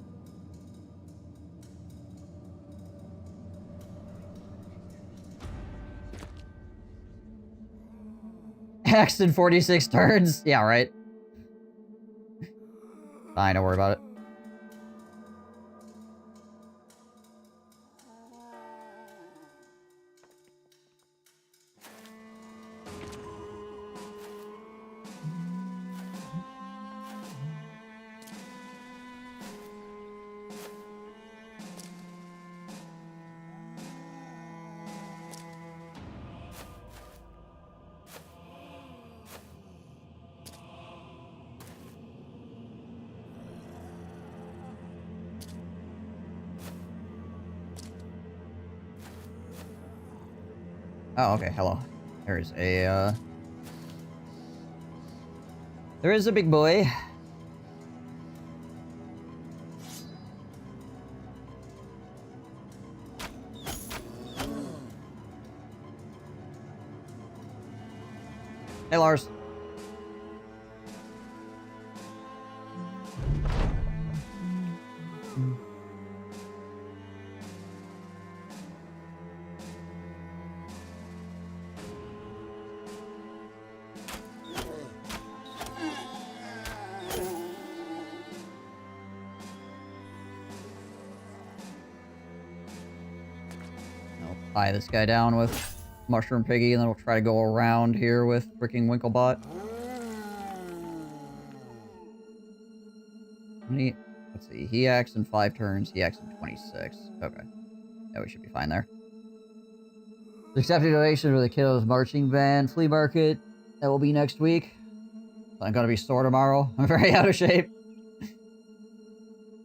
Axed in 46 turns? Yeah, right. Fine, don't worry about it. Oh, okay, hello. There's a, There is a big boy. Hey, Lars. I'll tie this guy down with Mushroom Piggy, and then we'll try to go around here with freaking Winklebot. Let's see. He acts in 5 turns. He acts in 26. Okay. Yeah, we should be fine there. Accepting donations for the Kiddos Marching Band Flea Market. That will be next week. I'm gonna be sore tomorrow. I'm very out of shape.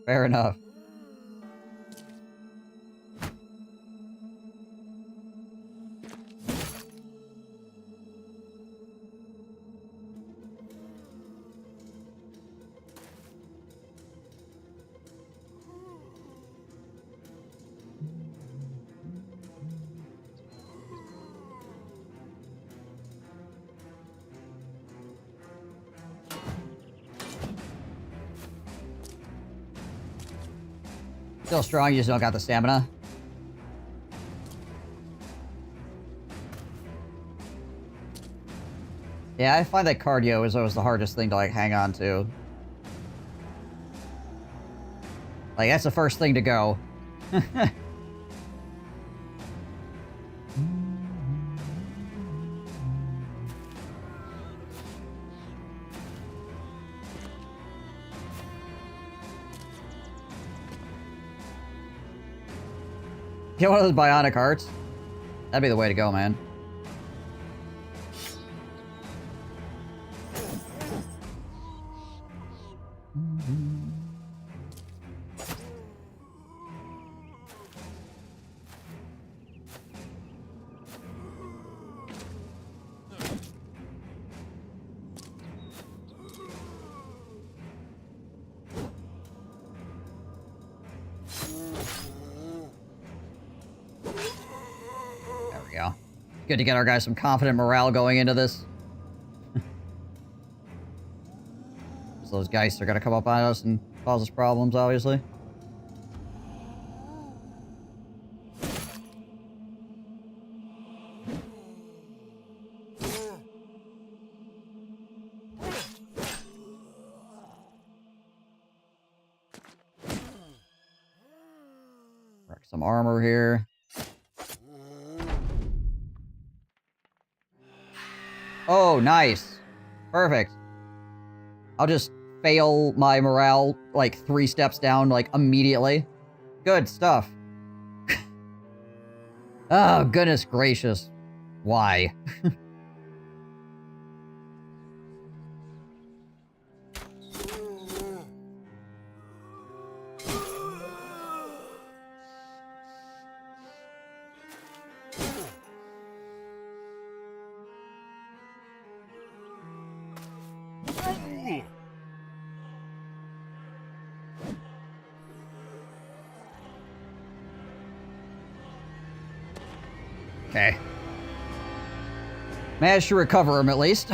Fair enough. Still strong, you just don't got the stamina. Yeah, I find that cardio is always the hardest thing to, like, hang on to. Like, that's the first thing to go. Get one of those bionic hearts. That'd be the way to go, man. Good to get our guys some confident morale going into this. So those guys are gonna come up on us and cause us problems, obviously. Wreck some armor here. Oh, nice. Perfect. I'll just fail my morale, like, 3 steps down, like, immediately. Good stuff. Oh, goodness gracious. Why? Okay. Managed to recover him, at least.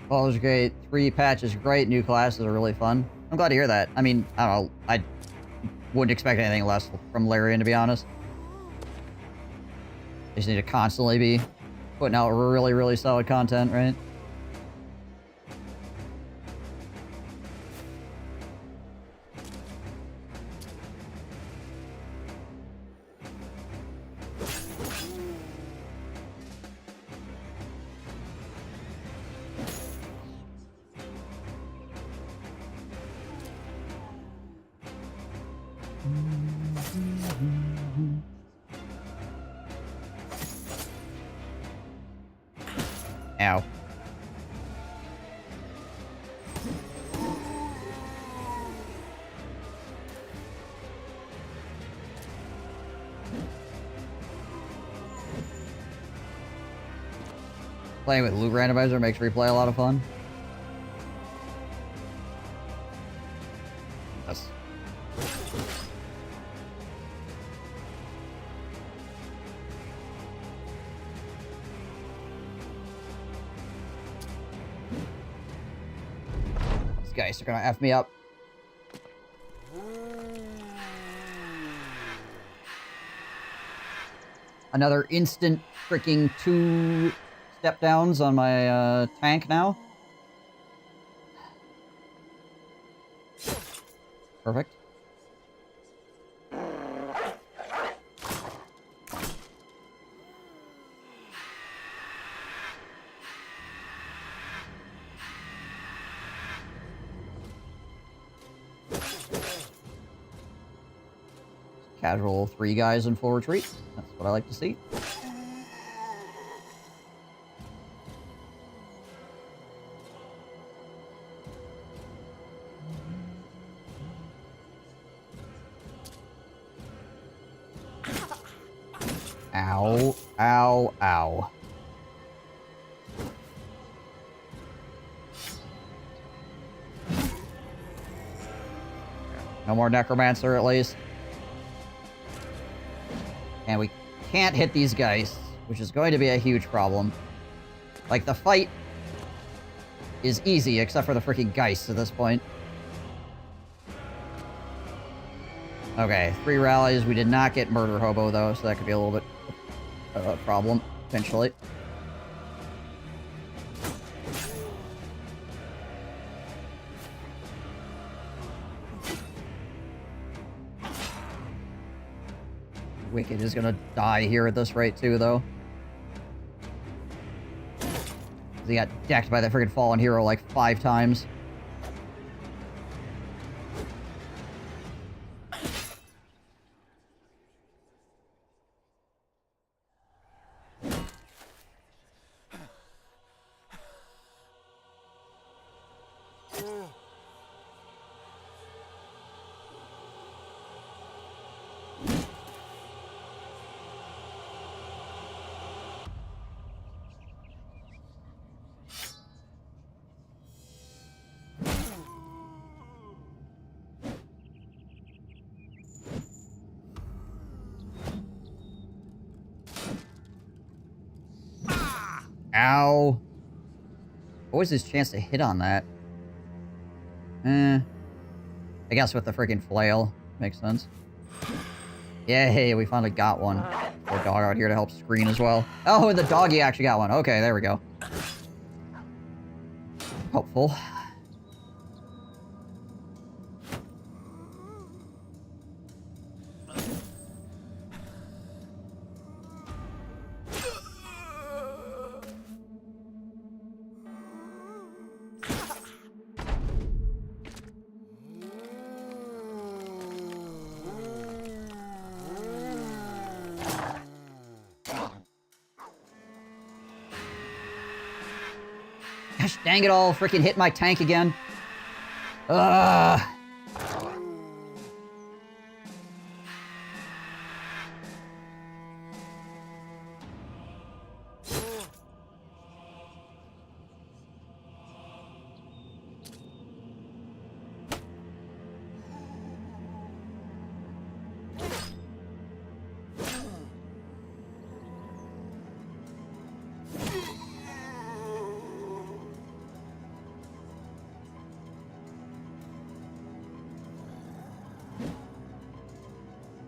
Well, it was great. 3 patches, great. New classes are really fun. I'm glad to hear that. I mean, I don't know. I wouldn't expect anything less from Larian, to be honest. They just need to constantly be putting out really, really solid content, right? Ow. Playing with loot randomizer makes replay a lot of fun. Yes. These guys are gonna F me up. Another instant freaking 2 step downs on my tank now. Perfect. Casual 3 guys in full retreat. That's what I like to see. Ow, ow, ow. No more necromancer, at least. And we can't hit these guys, which is going to be a huge problem. Like, the fight is easy, except for the freaking Geist at this point. Okay, 3 rallies. We did not get Murder Hobo, though, so that could be a little bit of a problem, potentially. Wicked is gonna die here at this rate, too, though. He got decked by the freaking fallen hero like 5 times. Ow. What was his chance to hit on that? I guess with the freaking flail. Makes sense. Yay, we finally got one. Poor dog out here to help screen as well. Oh, and the doggy actually got one. Okay, there we go. Helpful. Gosh dang it all, freaking hit my tank again. Ugh.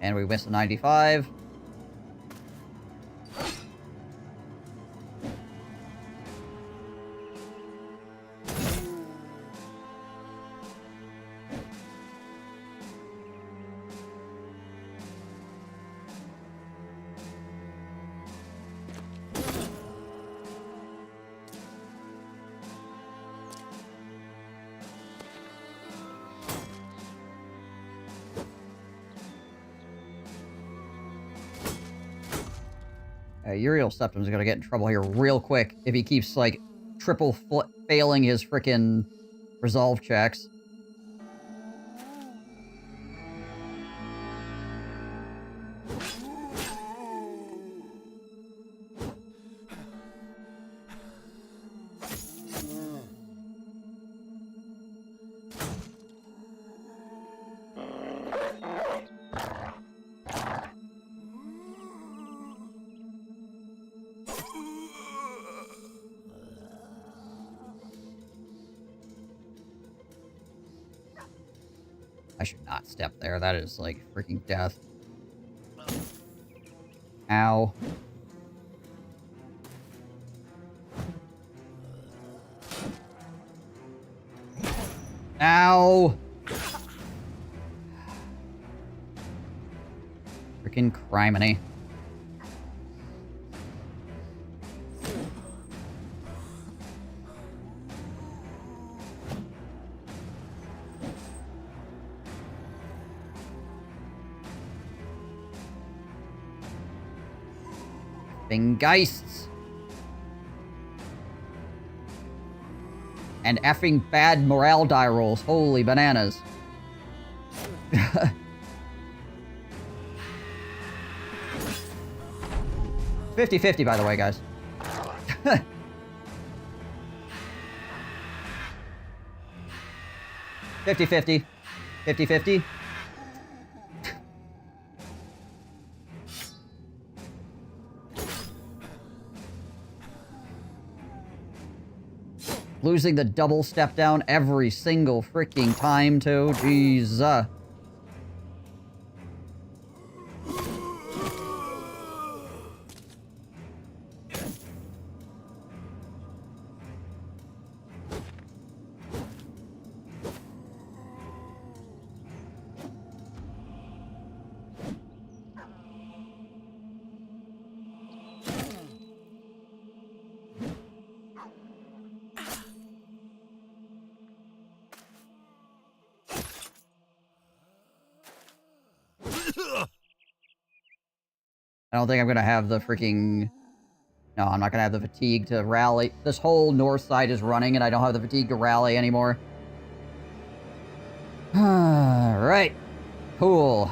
And we missed a 95. Uriel Septum's gonna get in trouble here real quick if he keeps, like, triple failing his frickin' resolve checks. I should not step there. That is, like, freaking death. Ow. Ow! Freaking criminy. Geists. And effing bad morale die rolls. Holy bananas. 50-50, by the way, guys. 50-50. 50-50. Losing the double step down every single freaking time, too. Jeez. I don't think I'm gonna have the freaking... No, I'm not gonna have the fatigue to rally. This whole north side is running, and I don't have the fatigue to rally anymore. Alright. Cool.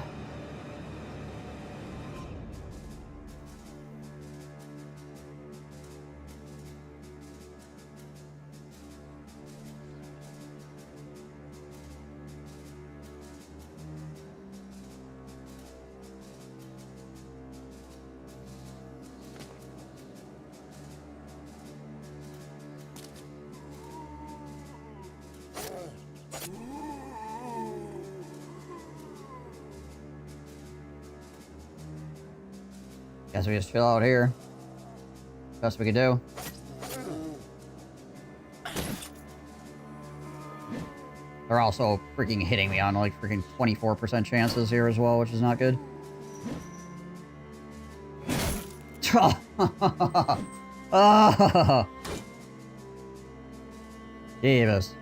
Guess we just chill out here. Best we can do. They're also freaking hitting me on like freaking 24% chances here as well, which is not good. Oh. Davis.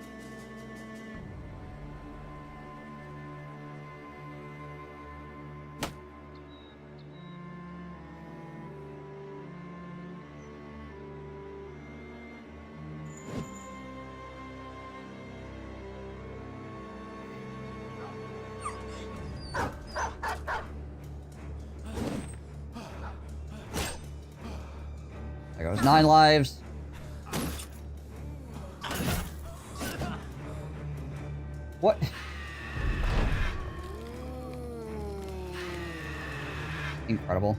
There goes 9 lives. What? Incredible.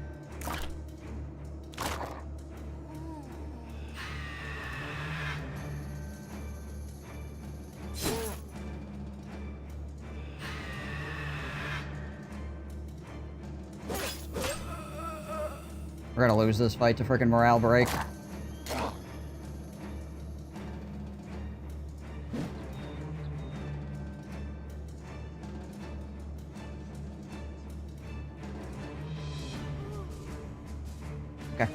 We're gonna lose this fight to frickin' morale break. Okay.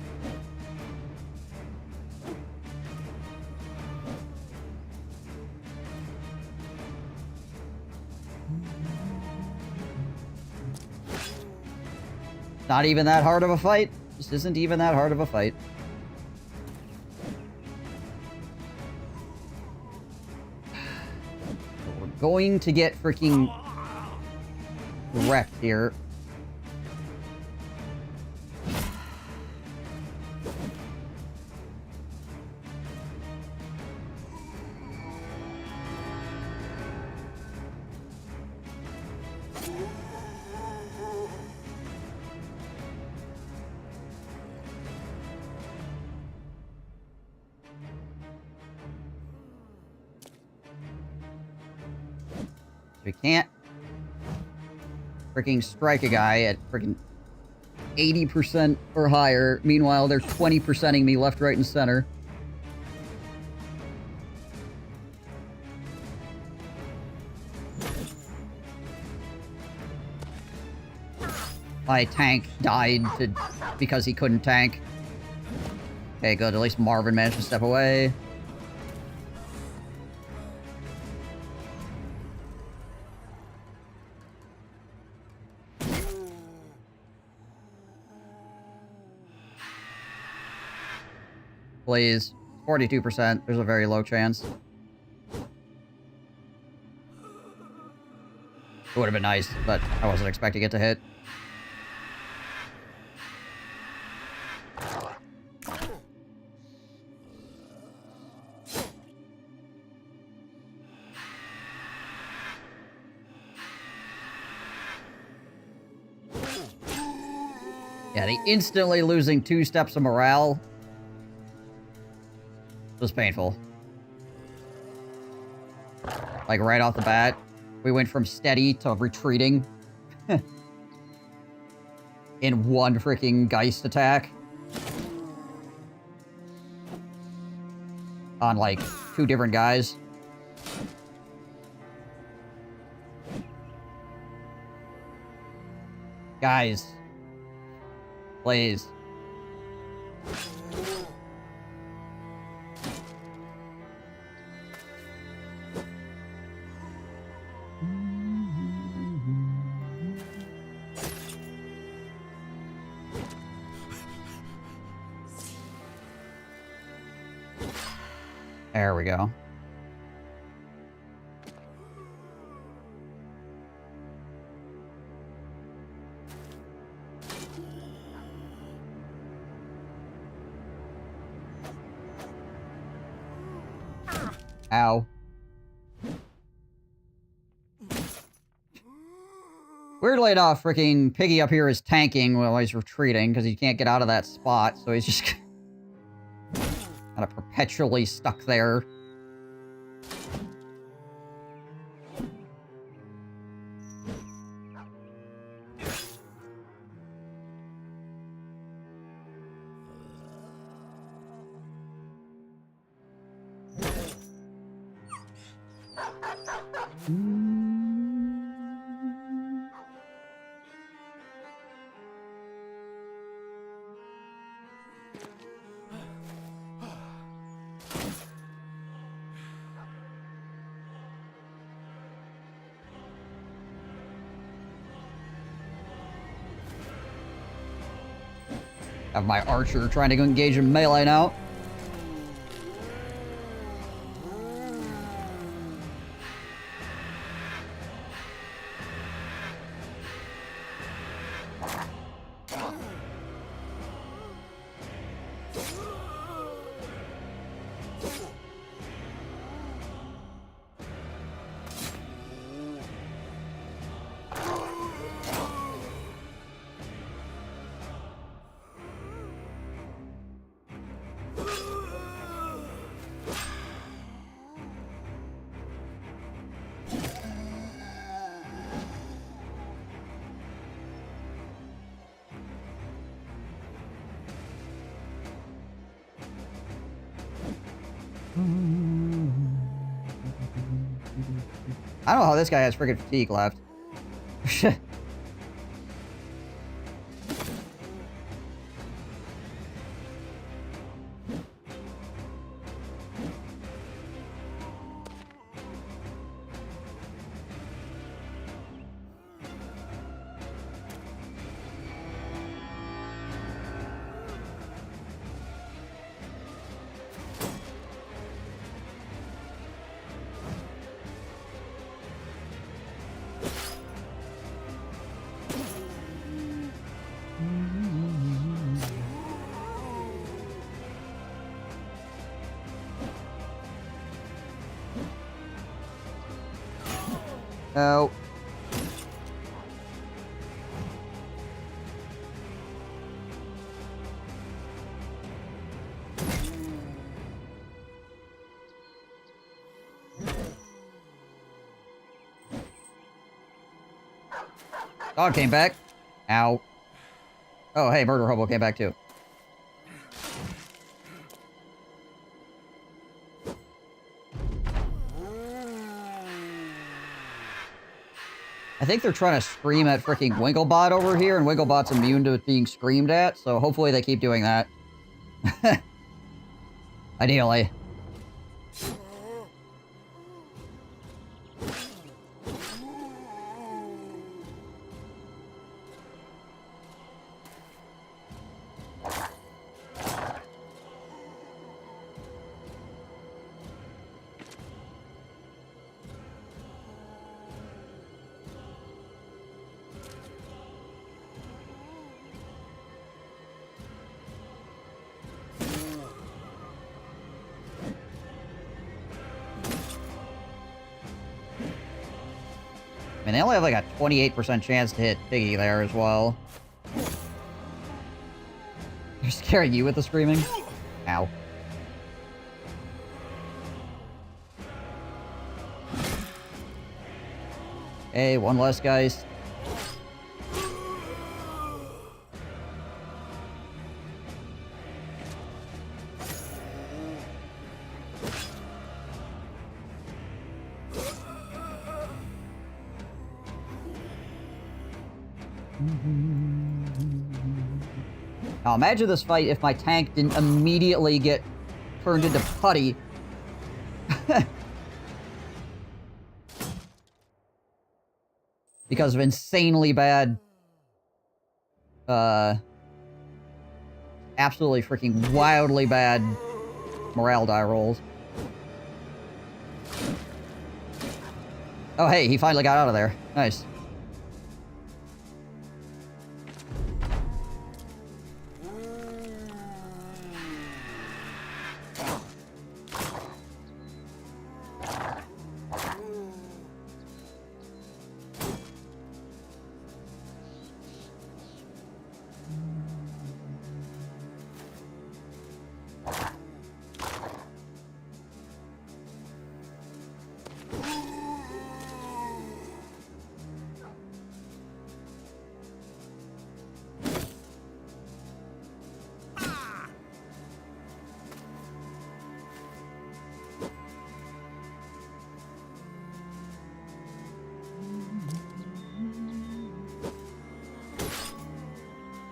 Not even that hard of a fight. This isn't even that hard of a fight. We're going to get freaking wrecked here. We can't freaking strike a guy at freaking 80% or higher. Meanwhile, they're 20%ing me left, right, and center. My tank died because he couldn't tank. Okay, good. At least Marvin managed to step away. Please. 42%. There's a very low chance. It would have been nice, but I wasn't expecting it to hit. Yeah, the instantly losing 2 steps of morale was painful. Like, right off the bat, we went from steady to retreating in one freaking Geist attack. On, like, 2 different guys. Guys. Please. There we go. Ow. Weirdly enough, freaking Piggy up here is tanking while he's retreating because he can't get out of that spot, so he's just kind of perpetually stuck there. Have my archer trying to go engage in melee now. I don't know how this guy has friggin' fatigue left. No. Dog came back. Ow. Oh, hey, Murder Hobo came back too. I think they're trying to scream at freaking Winklebot over here, and Winklebot's immune to being screamed at, so hopefully they keep doing that. Ideally. I mean, they only have like a 28% chance to hit Piggy there as well. They're scaring you with the screaming? Ow. Hey, one less, guys. Now imagine this fight if my tank didn't immediately get turned into putty. Because of insanely bad, absolutely freaking wildly bad morale die rolls. Oh hey, he finally got out of there. Nice.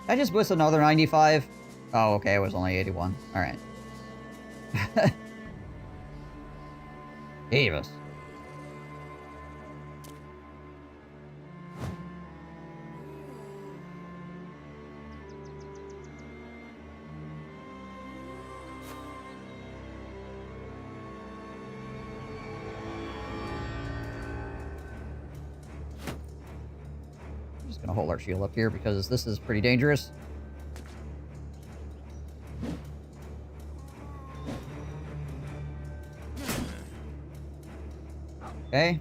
I just blitzed another 95. Oh, okay, it was only 81. Alright. Davis. Gonna hold our shield up here because this is pretty dangerous. Okay.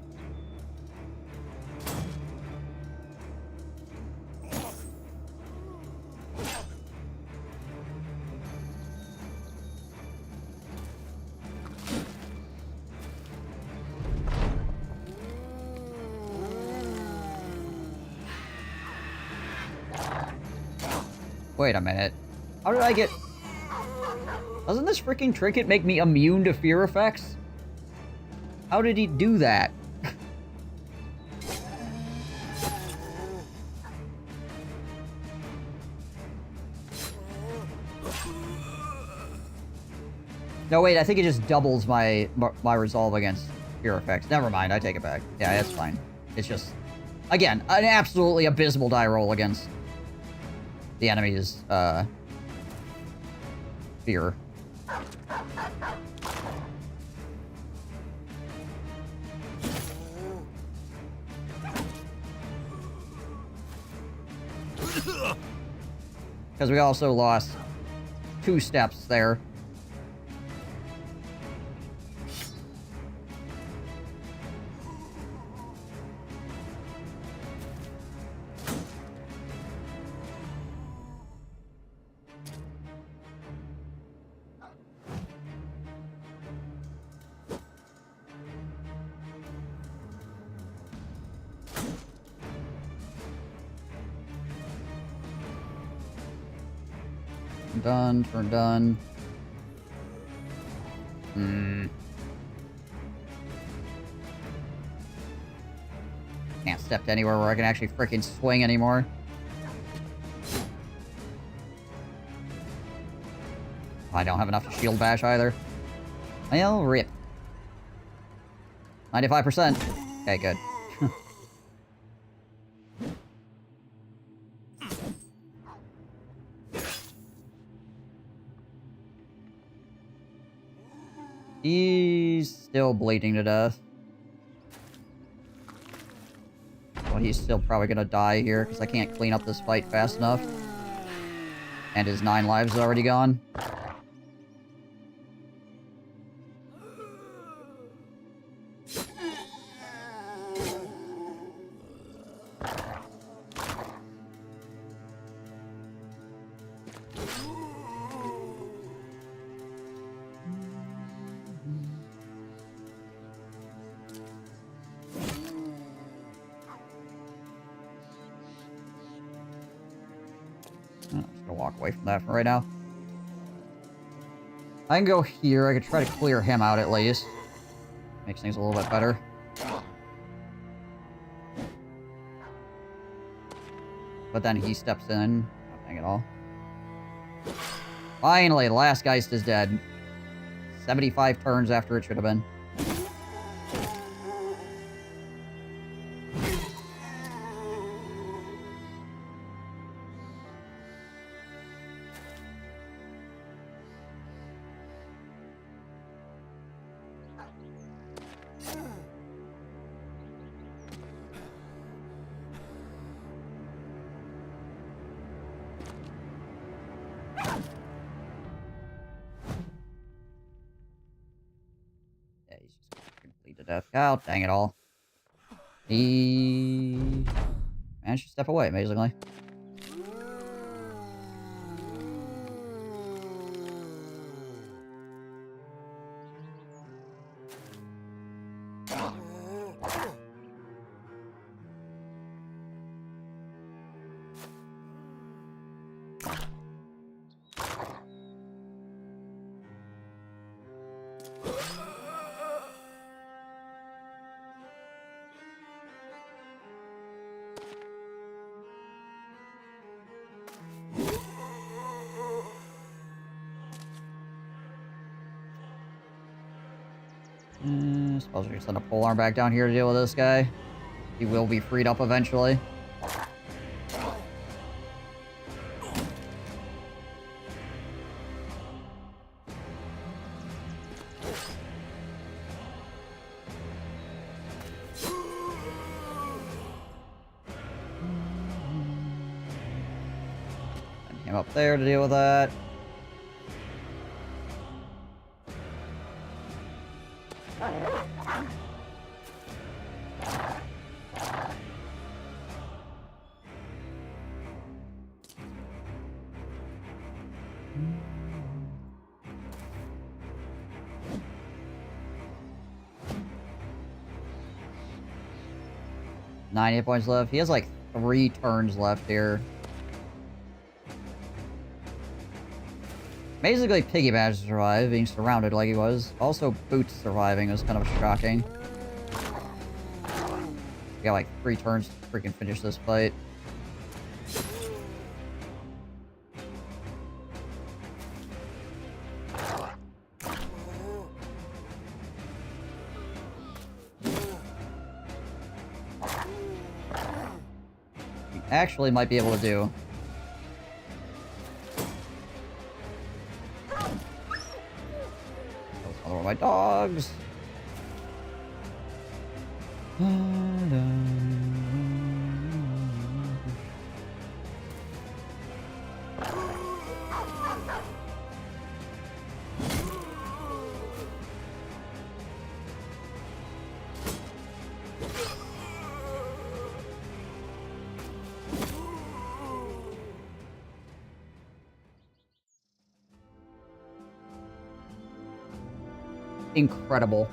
Wait a minute. How did I get... Doesn't this freaking trinket make me immune to fear effects? How did he do that? No, wait, I think it just doubles my resolve against fear effects. Never mind, I take it back. Yeah, that's fine. It's just, again, an absolutely abysmal die roll against the enemy's, fear. Because we also lost 2 steps there. Done. Turn done. Can't step to anywhere where I can actually freaking swing anymore. I don't have enough to shield bash either. Well, rip. 95%. Okay, good. He's still bleeding to death. Well, he's still probably gonna die here, because I can't clean up this fight fast enough. And his 9 lives is already gone. I'm just gonna walk away from that for right now. I can go here. I could try to clear him out at least. Makes things a little bit better. But then he steps in. Oh, dang it all. Finally, the last Geist is dead. 75 turns after it should have been. Yeah, he's just gonna bleed to death. Oh, dang it all. He managed to step away, amazingly. Suppose we can send a polearm back down here to deal with this guy. He will be freed up eventually. Send him up there to deal with that. Nine hit points left. He has like 3 turns left here. Basically, Piggy managed to survive, being surrounded like he was. Also, Boots surviving was kind of shocking. We got like 3 turns to freaking finish this fight. We actually might be able to do. Another one of my dogs. Incredible.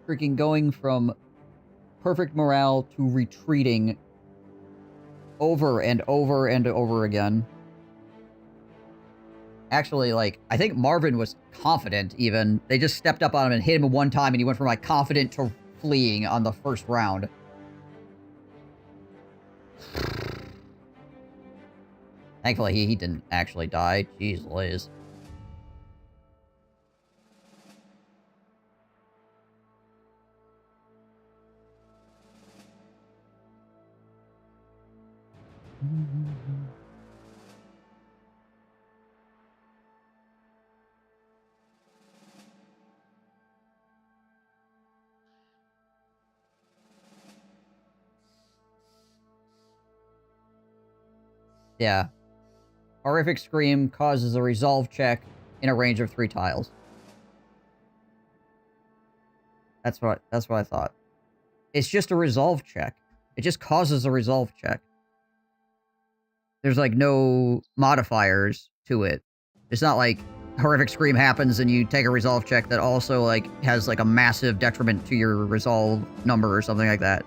freaking going from perfect morale to retreating over and over and over again. Actually, like, I think Marvin was confident, even. They just stepped up on him and hit him one time, and he went from, like, confident to fleeing on the first round. Thankfully, he didn't actually die. Jeez Liz. Yeah. Horrific Scream causes a resolve check in a range of 3 tiles. That's what I thought. It's just a resolve check. It just causes a resolve check. There's, like, no modifiers to it. It's not like Horrific Scream happens and you take a resolve check that also, like, has, like, a massive detriment to your resolve number or something like that.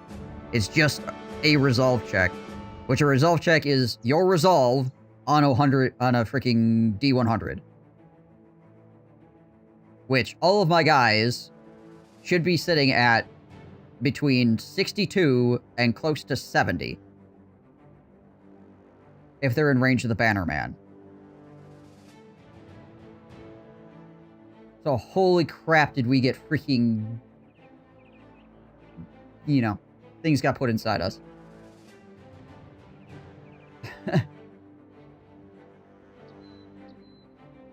It's just a resolve check. Which a resolve check is your resolve on a freaking D100. Which all of my guys should be sitting at between 62 and close to 70. If they're in range of the Bannerman. So holy crap did we get freaking... You know, things got put inside us.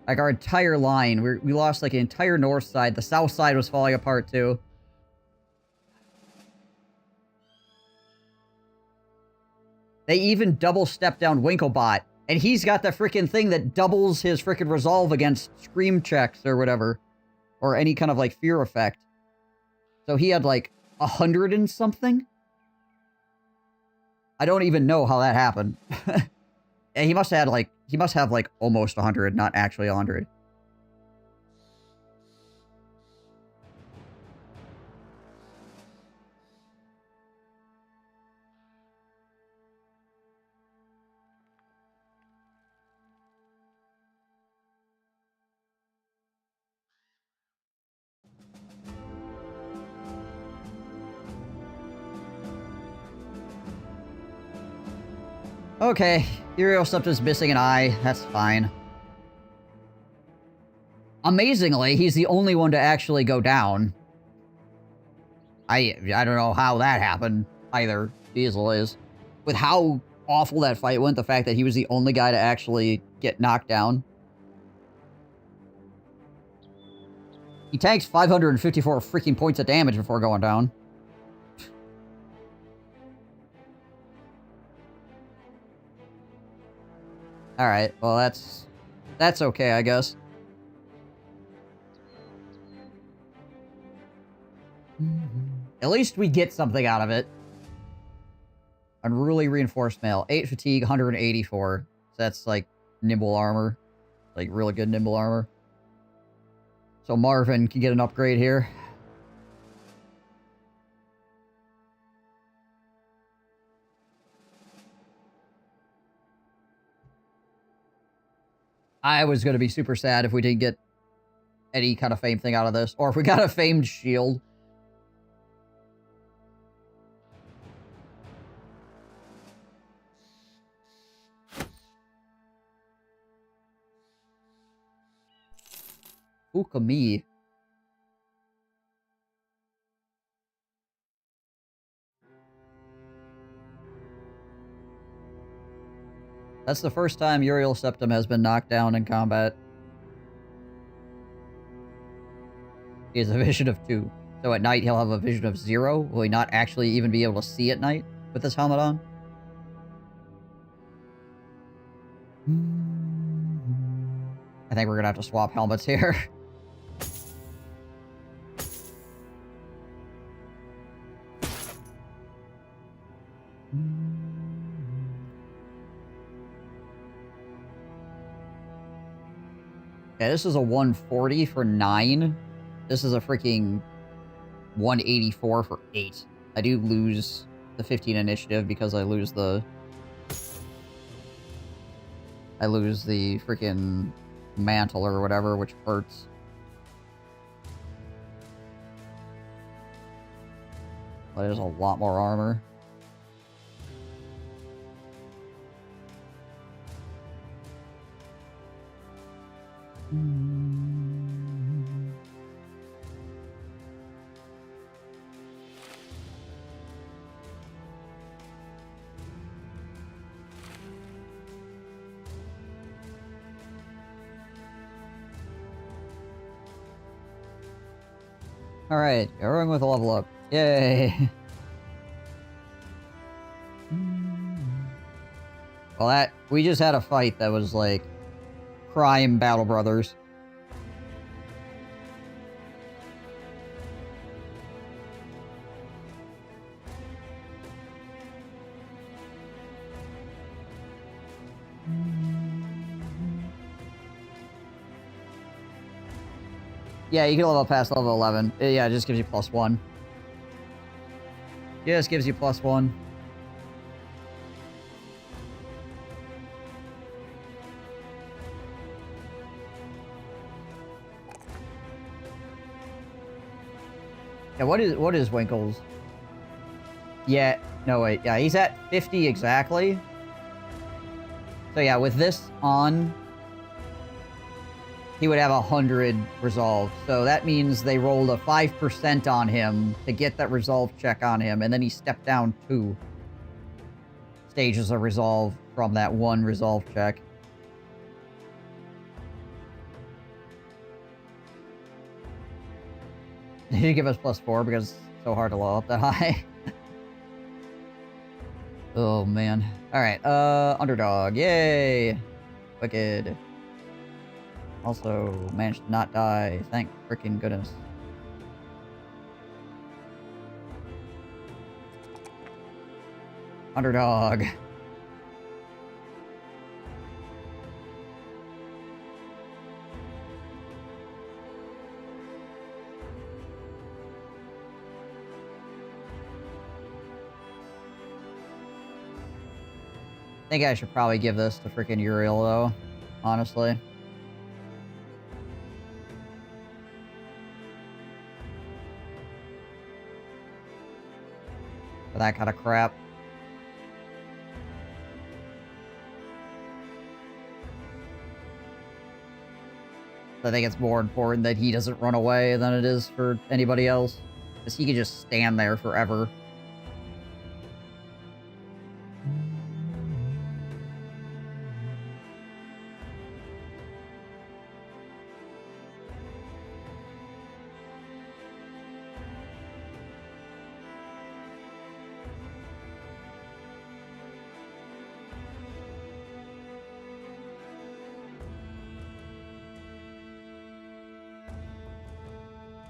Like, our entire line, we lost, like, an entire north side. The south side was falling apart, too. They even double-stepped down Winklebot. And he's got the freaking thing that doubles his freaking resolve against scream checks or whatever. Or any kind of, like, fear effect. So he had, like, 100 and something? I don't even know how that happened. And he must have, like, almost 100, not actually 100. Okay, Uriel Septum's missing an eye. That's fine. Amazingly, he's the only one to actually go down. I don't know how that happened either. Diesel is. With how awful that fight went, the fact that he was the only guy to actually get knocked down. He tanks 554 freaking points of damage before going down. Alright, well that's okay, I guess. At least we get something out of it. Unruly reinforced mail. 8 fatigue, 184. So that's like nimble armor. Like really good nimble armor. So Marvin can get an upgrade here. I was going to be super sad if we didn't get any kind of fame thing out of this. Or if we got a famed shield. Ukami. That's the first time Uriel Septum has been knocked down in combat. He has a vision of 2. So at night he'll have a vision of 0. Will he not actually even be able to see at night with this helmet on? I think we're gonna have to swap helmets here. Yeah, this is a 140 for 9. This is a freaking 184 for 8. I do lose the 15 initiative because I lose the freaking mantle or whatever, which hurts. But there's a lot more armor. Alright, everyone with a level up. Yay! Well, we just had a fight that was like Crime Battle Brothers. Yeah, you can level up past level 11. Yeah, it just gives you +1. Just gives you +1. Yeah, what is Winkle's? Yeah, no wait, yeah, he's at 50 exactly. So yeah, with this on, he would have 100 resolve. So that means they rolled a 5% on him to get that resolve check on him, and then he stepped down 2 stages of resolve from that 1 resolve check. Did he give us +4 because it's so hard to level up that high? Oh, man. Alright, underdog. Yay! Wicked. Also, managed to not die. Thank freaking goodness. Underdog. I think I should probably give this to freaking Uriel, though. Honestly. For that kind of crap. I think it's more important that he doesn't run away than it is for anybody else. Because he could just stand there forever.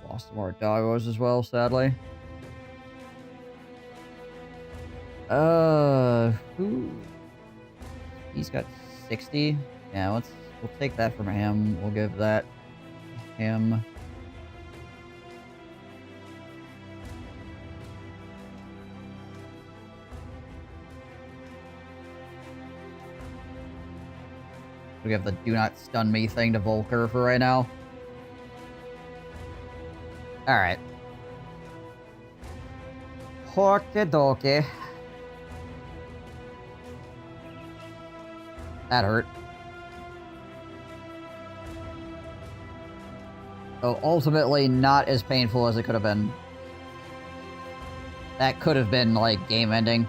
Lost some more doggos as well, sadly. Who? He's got 60. Yeah, we'll take that from him. We'll give that to him. We have the do not stun me thing to Volker for right now. Alright. Okie dokie. That hurt. So ultimately not as painful as it could have been. That could have been, like, game ending.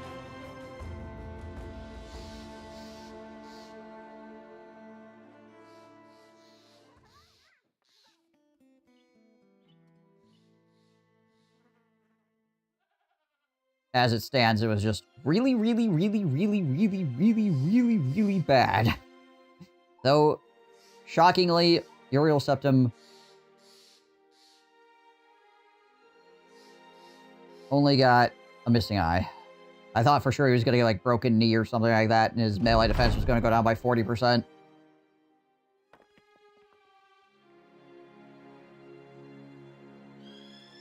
As it stands, it was just really, really, really, really, really, really, really, really bad. Though, shockingly, Uriel Septim only got a missing eye. I thought for sure he was going to get, like, broken knee or something like that, and his melee defense was going to go down by 40%.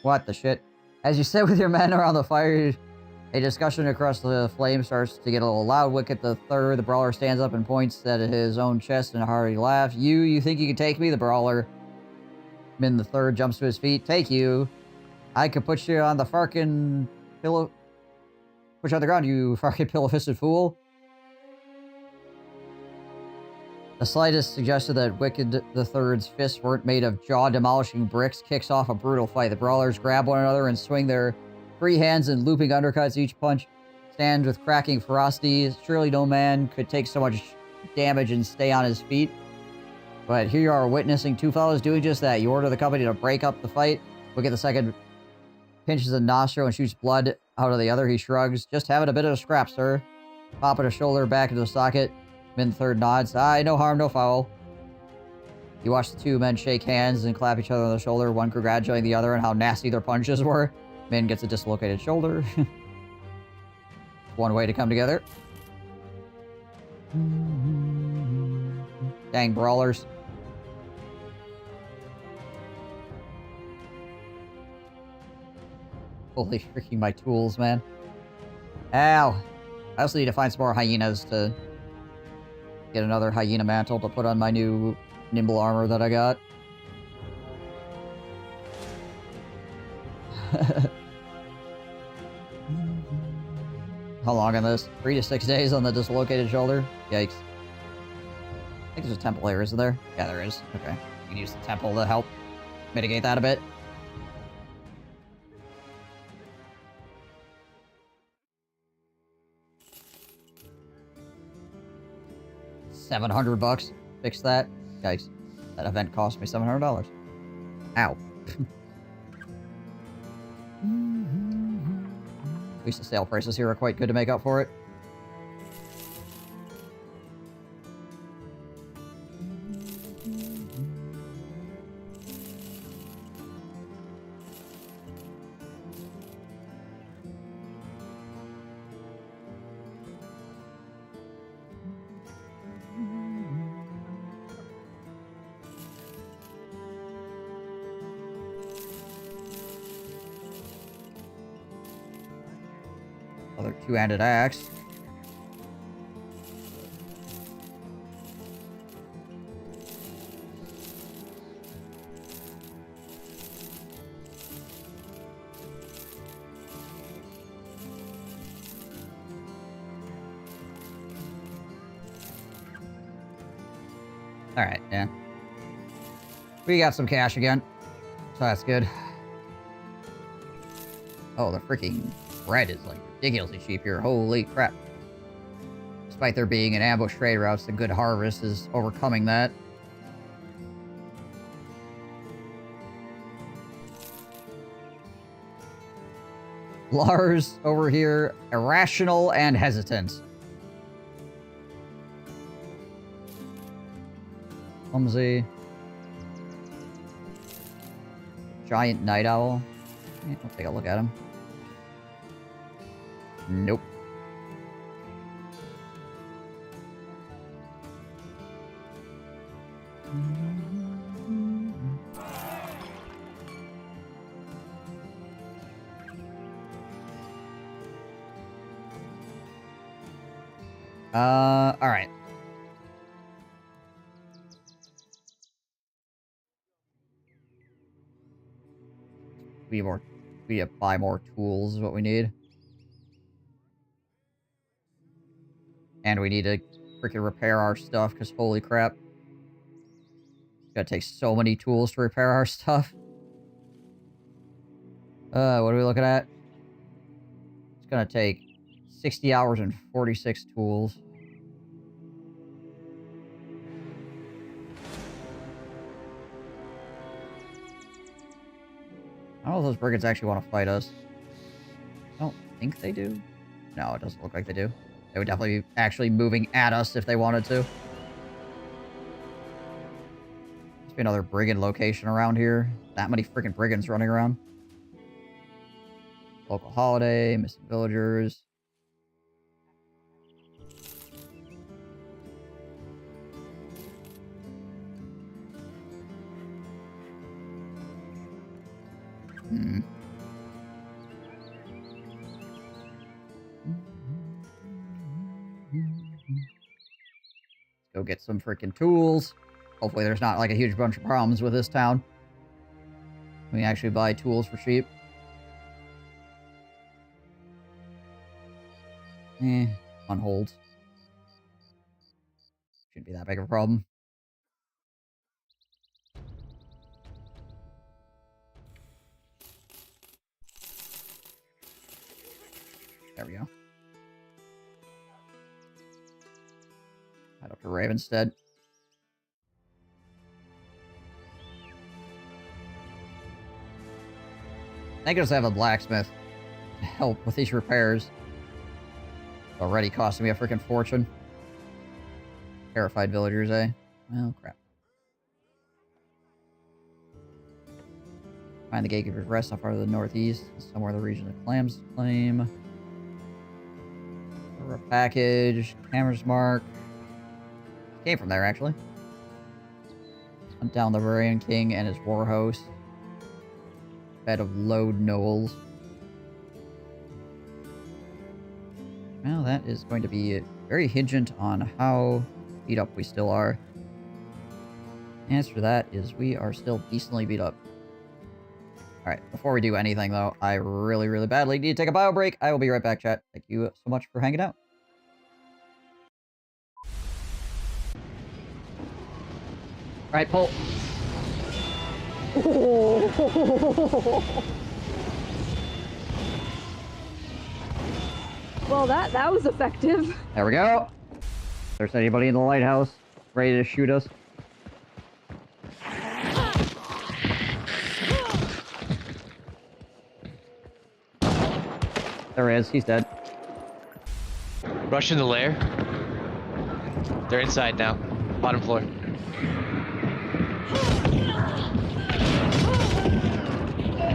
What the shit? As you sit with your men around the fire, a discussion across the flame starts to get a little loud. Wicket the third, the brawler stands up and points at his own chest and a hearty laugh. You think you can take me? The brawler. Min the third jumps to his feet. Take you? I could put you on the farkin' pillow. Put you on the ground, you farkin' pillow-fisted fool. The slightest suggestion that Wicked the Third's fists weren't made of jaw-demolishing bricks kicks off a brutal fight. The brawlers grab one another and swing their free hands in looping undercuts. Each punch stands with cracking ferocity. Surely no man could take so much damage and stay on his feet. But here you are witnessing two fellows doing just that. You order the company to break up the fight. Wicked the Second pinches a nostril and shoots blood out of the other. He shrugs. Just having a bit of a scrap, sir. Popping a shoulder back into the socket. Min third nods. Aye, no harm, no foul. You watch the two men shake hands and clap each other on the shoulder, one congratulating the other on how nasty their punches were. Min gets a dislocated shoulder. One way to come together. Dang brawlers. Holy freaking my tools, man. Ow. I also need to find some more hyenas to get another hyena mantle to put on my new nimble armor that I got. How long on this? 3 to 6 days on the dislocated shoulder? Yikes. I think there's a temple here, isn't there? Yeah, there is. Okay. You can use the temple to help mitigate that a bit. $700. Fix that. Yikes. That event cost me $700. Ow. At least the sale prices here are quite good to make up for it. Another two-handed axe. Alright, yeah. We got some cash again. So that's good. Oh, the freaking bread is like ridiculously cheap here. Holy crap. Despite there being an ambush trade routes, the good harvest is overcoming that. Lars over here, irrational and hesitant. Clumsy. Giant night owl. Yeah, I'll take a look at him. Nope. All right. We need to buy more tools is what we need. And we need to freaking repair our stuff, because holy crap. It's gonna take so many tools to repair our stuff. What are we looking at? It's gonna take 60 hours and 46 tools. I don't know if those brigands actually want to fight us. I don't think they do. No, it doesn't look like they do. They would definitely be actually moving at us if they wanted to. Must be another brigand location around here. That many freaking brigands running around. Local holiday, missing villagers. Go get some freaking tools. Hopefully there's not like a huge bunch of problems with this town. We can actually buy tools for cheap. On hold. Shouldn't be that big of a problem. There we go. Head up to Ravenstead. I think I just have a blacksmith to help with these repairs. It's already costing me a freaking fortune. Terrified villagers, eh? Well, crap. Find the gatekeeper's rest off far to the northeast, somewhere in the region of Clams Claim. A package, camera's mark. Came from there, actually. Hunt down the Bavarian King and his war host. Bed of Lode Knolls. Well, that is going to be very hingent on how beat up we still are. The answer to that is we are still decently beat up. Alright, before we do anything, though, I really, really badly need to take a bio break. I will be right back, chat. Thank you so much for hanging out. Alright, pull. Well, that was effective. There we go. If there's anybody in the lighthouse ready to shoot us. There he is. He's dead. Rush in the lair. They're inside now. Bottom floor.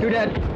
Two dead.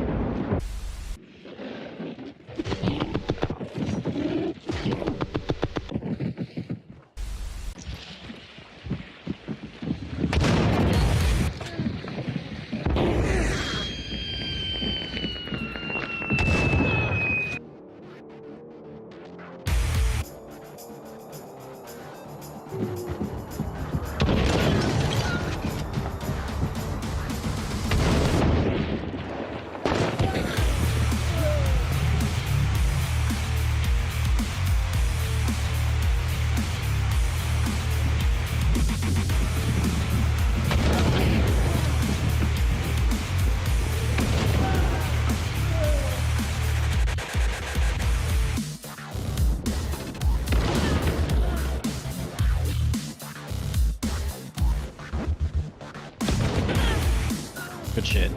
Good shit.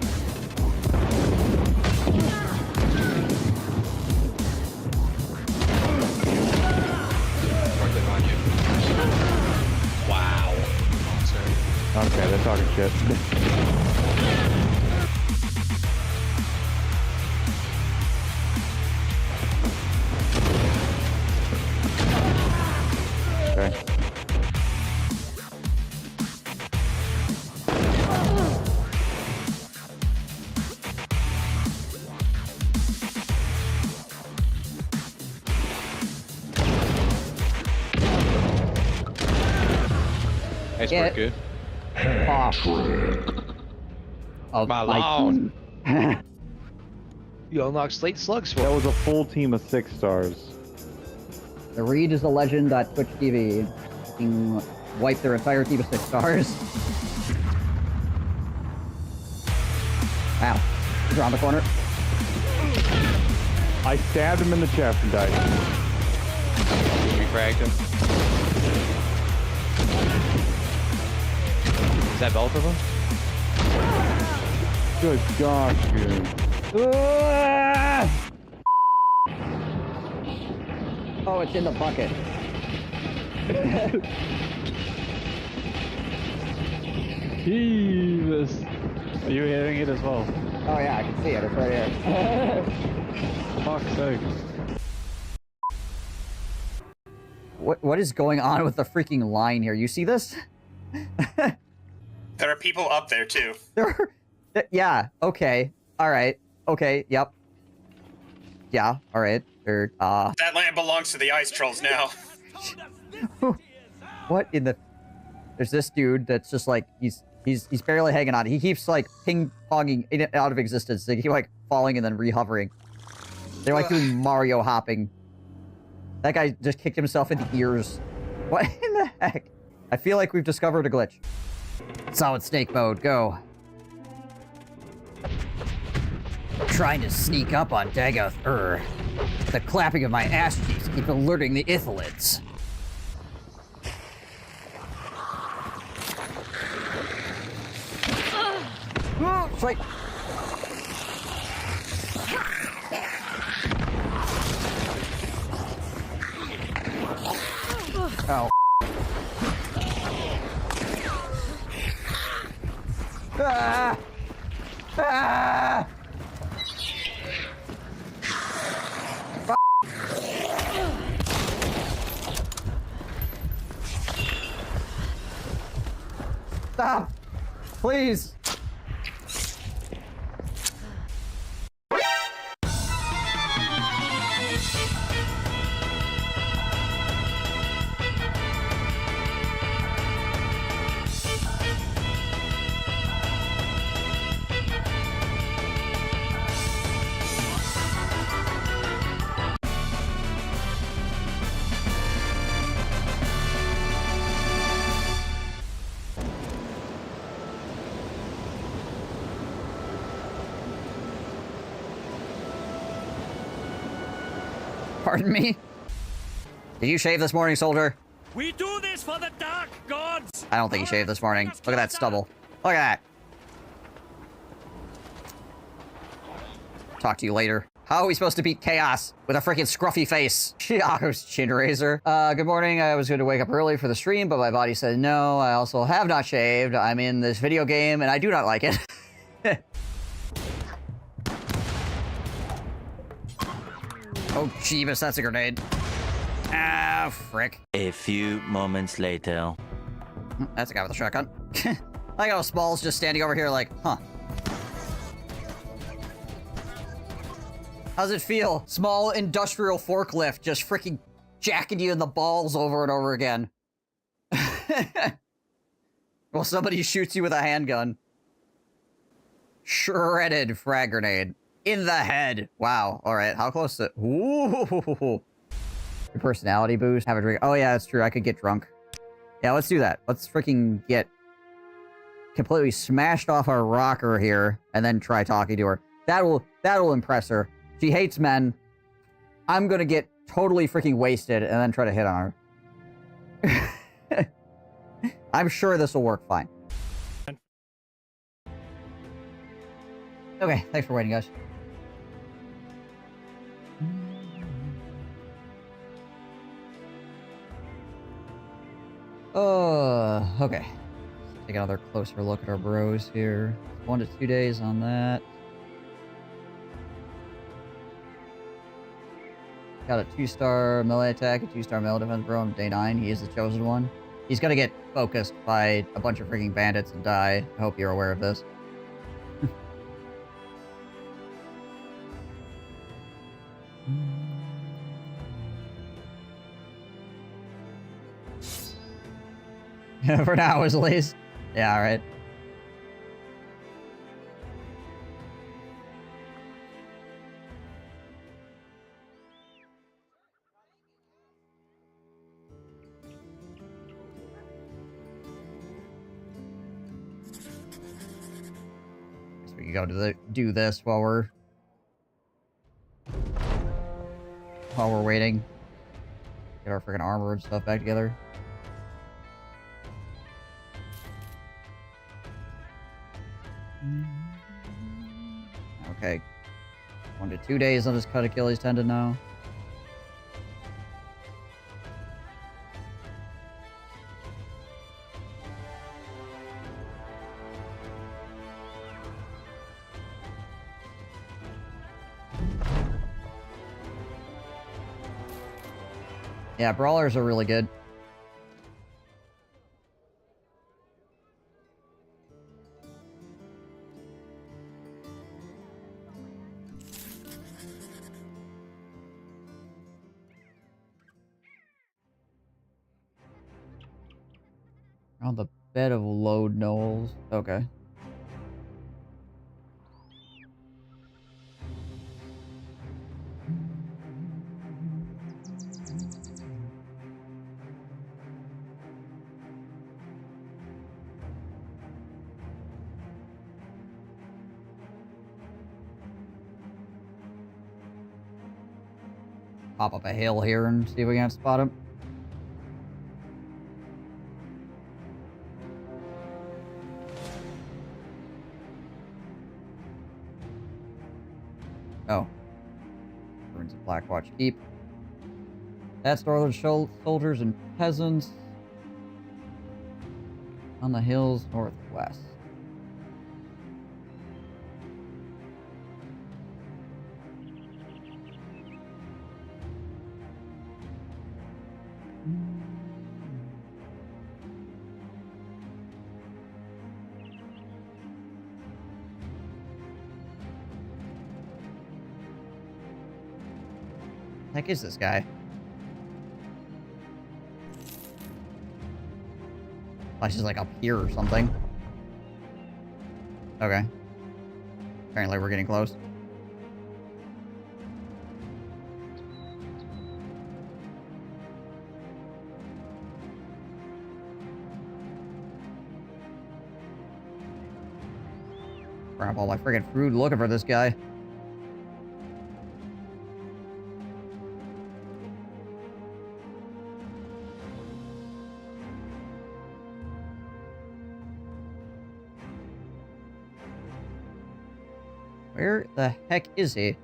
Wow. Okay, they're talking shit. Okay. Nice Yeah. work, good. Oh, My lawn. You unlock slate slugs for That was a full team of 6 stars. The Reed is a legend at Twitch TV. Fucking wipe their entire team of 6 stars. Wow. He's around the corner. I stabbed him in the chest and died. We fragged him. Is that both of them? Good gosh, dude. Oh, it's in the bucket. Jesus. Are you hearing it as well? Oh yeah, I can see it. It's right here. Fuck's sake. What is going on with the freaking line here? You see this? There are people up there too. Yeah. Okay. All right. Okay. Yep. Yeah. All right. That land belongs to the ice trolls now. What in the... There's this dude that's just like, he's barely hanging on. He keeps like ping-ponging in and out of existence. They keep like falling and then re-hovering. They're like doing Mario hopping. That guy just kicked himself in the ears. What in the heck? I feel like we've discovered a glitch. Solid snake mode, go. Trying to sneak up on Dagoth The clapping of my ass cheeks keep alerting the Ithalids. Fight! Oh. Ah! Ah! Stop! Please! Pardon me? Did you shave this morning, soldier? We do this for the dark gods! I don't think he shaved this morning. Look at that stubble. Look at that. Talk to you later. How are we supposed to beat chaos with a freaking scruffy face? Chiago's chin razor. Good morning. I was going to wake up early for the stream, but my body said no. I also have not shaved. I'm in this video game, and I do not like it. Oh, Jeebus, that's a grenade. Ah, frick. A few moments later. That's a guy with a shotgun. I got Small's just standing over here like, huh. How's it feel? Small industrial forklift just freaking jacking you in the balls over and over again. Well, somebody shoots you with a handgun. Shredded frag grenade. In the head. Wow. All right. How close to... Ooh. Your personality boost. Have a drink. Oh, yeah, that's true. I could get drunk. Yeah, let's do that. Let's freaking get completely smashed off our rocker here and then try talking to her. That'll impress her. She hates men. I'm gonna get totally freaking wasted and then try to hit on her. I'm sure this will work fine. Okay, thanks for waiting, guys. Okay. Take another closer look at our bros here. 1 to 2 days on that. Got a 2-star melee attack, a 2-star melee defense bro on day 9. He is the chosen one. He's gonna get focused by a bunch of freaking bandits and die. I hope you're aware of this. For now, at least. Yeah, alright. Guess we can go to do this while we're waiting. Get our freaking armor and stuff back together. Okay. 1 to 2 days on his cut Achilles tendon now. Yeah, brawlers are really good. On the bed of low knolls. Okay. Pop up a hill here and see if we can spot him. Oh. Ruins of Blackwatch Keep. That's northern soldiers and peasants. On the hills northwest. The heck is this guy? Oh, he's just like up here or something. Okay. Apparently we're getting close. Grab all my friggin' food looking for this guy. Where the heck is he?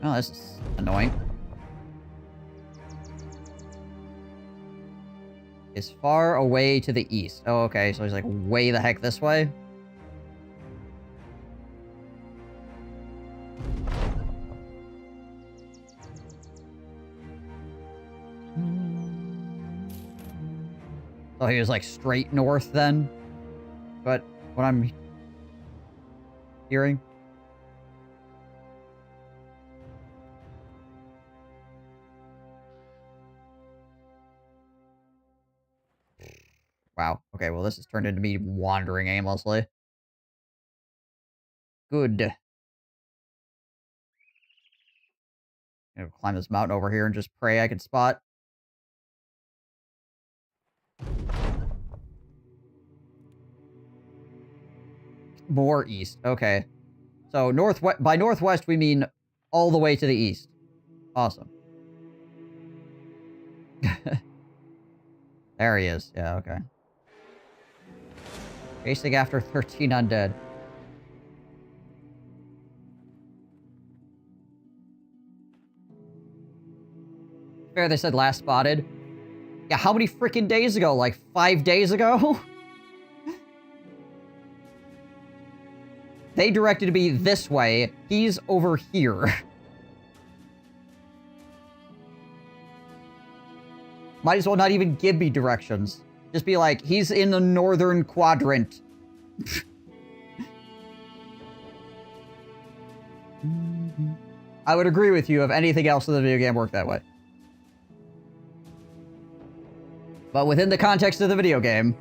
Oh, this is annoying. Is far away to the east. Oh, okay, so he's like way the heck this way? So he was like straight north then? But what I'm hearing? Wow. Okay, well this has turned into me wandering aimlessly. Good. Gonna climb this mountain over here and just pray I can spot. More east. Okay. So northwest, by northwest we mean all the way to the east. Awesome. There he is. Yeah, okay. Chasing after 13 undead. Fair, they said last spotted. Yeah, how many freaking days ago? Like 5 days ago? They directed me this way. He's over here. Might as well not even give me directions. Just be like, he's in the northern quadrant. I would agree with you if anything else in the video game worked that way. But within the context of the video game...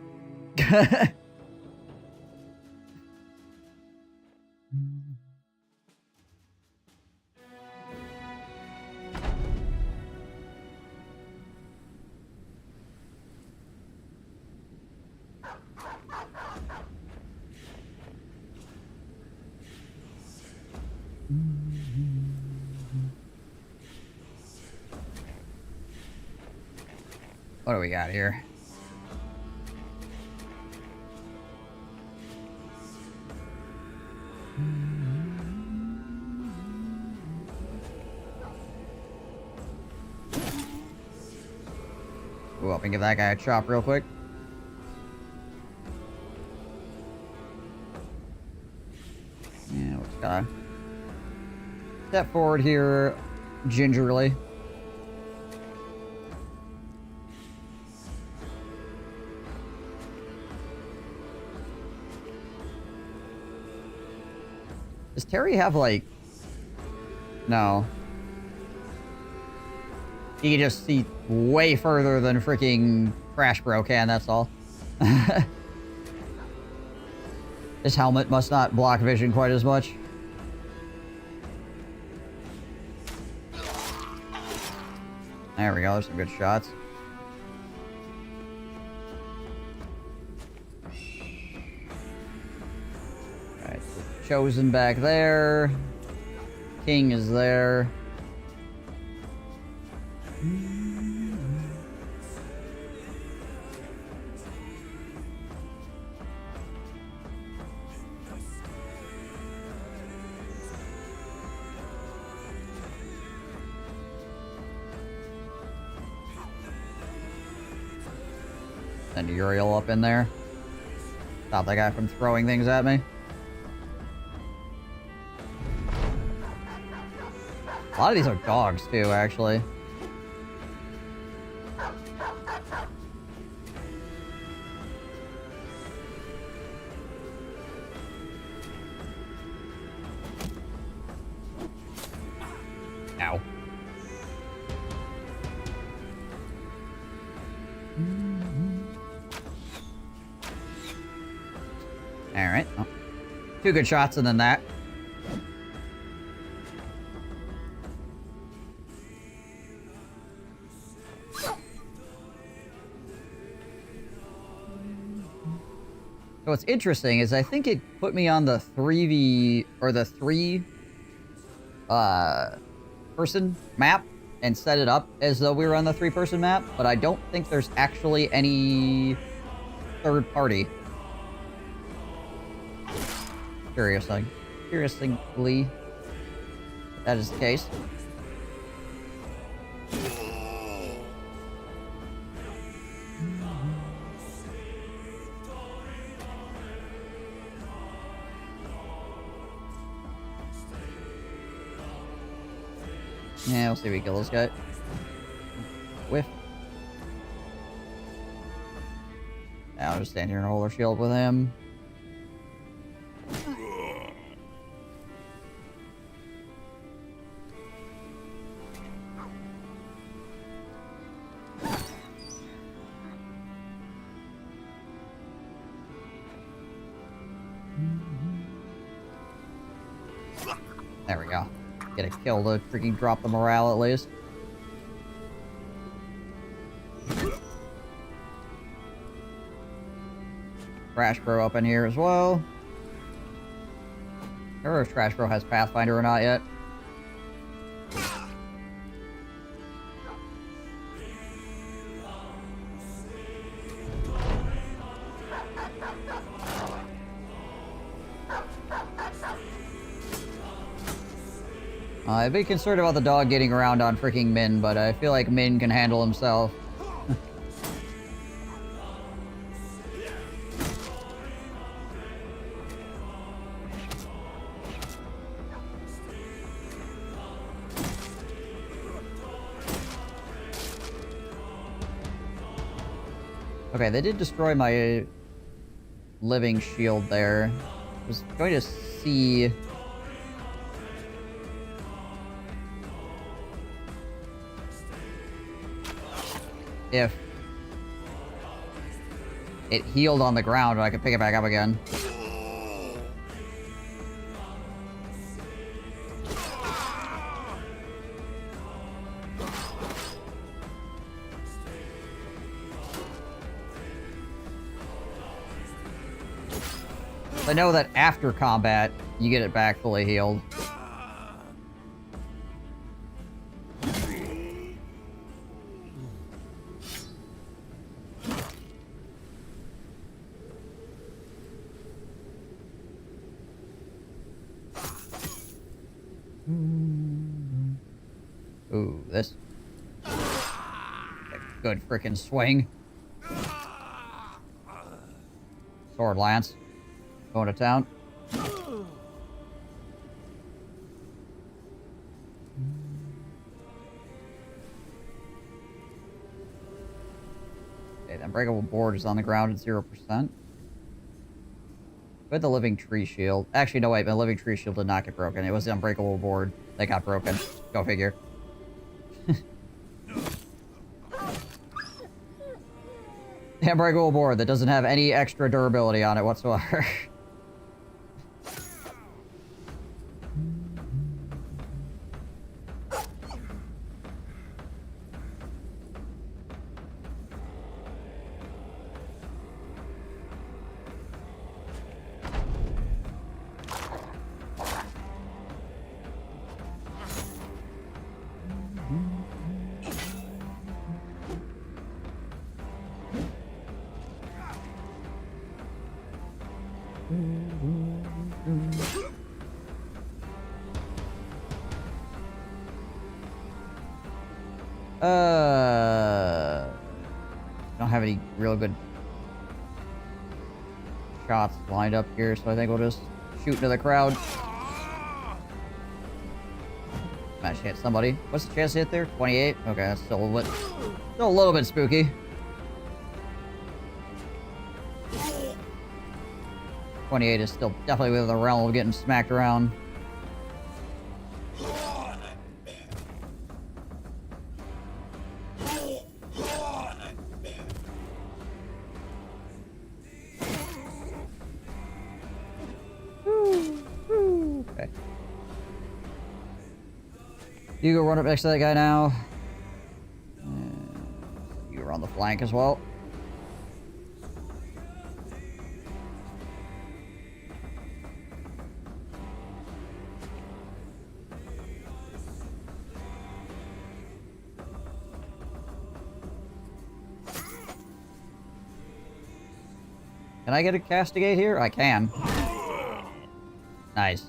What do we got here? Go up and give that guy a chop real quick. Yeah, we just gotta step forward here gingerly. Does Terry have, like... No. You can just see way further than freaking Crash Bro can, that's all. This helmet must not block vision quite as much. There we go, there's some good shots. Alright, so Chosen back there. King is there. Send Uriel up in there. Stop that guy from throwing things at me. A lot of these are dogs too, actually. Ow. Alright. Oh. 2 good shots and then that. So what's interesting is I think it put me on the 3v or the 3 person map and set it up as though we were on the 3-person map, but I don't think there's actually any third party. Curiously, that is the case. Yeah, we'll see if we kill this guy. Whiff. Now I'll just stand here and hold our shield with him. There we go. Get a kill to freaking drop the morale at least. Trash Bro up in here as well. I don't know if Trash Bro has Pathfinder or not yet. I'd be concerned about the dog getting around on freaking Min, but I feel like Min can handle himself. Okay, they did destroy my living shield there. I was going to see... if it healed on the ground, I could pick it back up again. I know that after combat, you get it back fully healed. Ooh, this. Good frickin' swing. Sword Lance. Going to town. Okay, the unbreakable board is on the ground at 0%. With the living tree shield. Actually, no, wait, the living tree shield did not get broken. It was the unbreakable board that got broken. Go figure. Unbreakable board that doesn't have any extra durability on it whatsoever. Don't have any real good shots lined up here, so I think we'll just shoot into the crowd. Managed to hit somebody. What's the chance to hit there? 28? Okay, that's still a little bit spooky. 28 is still definitely within the realm of getting smacked around. Okay. You go run up next to that guy now. You are on the flank as well. Can I get a castigate here? I can. Nice.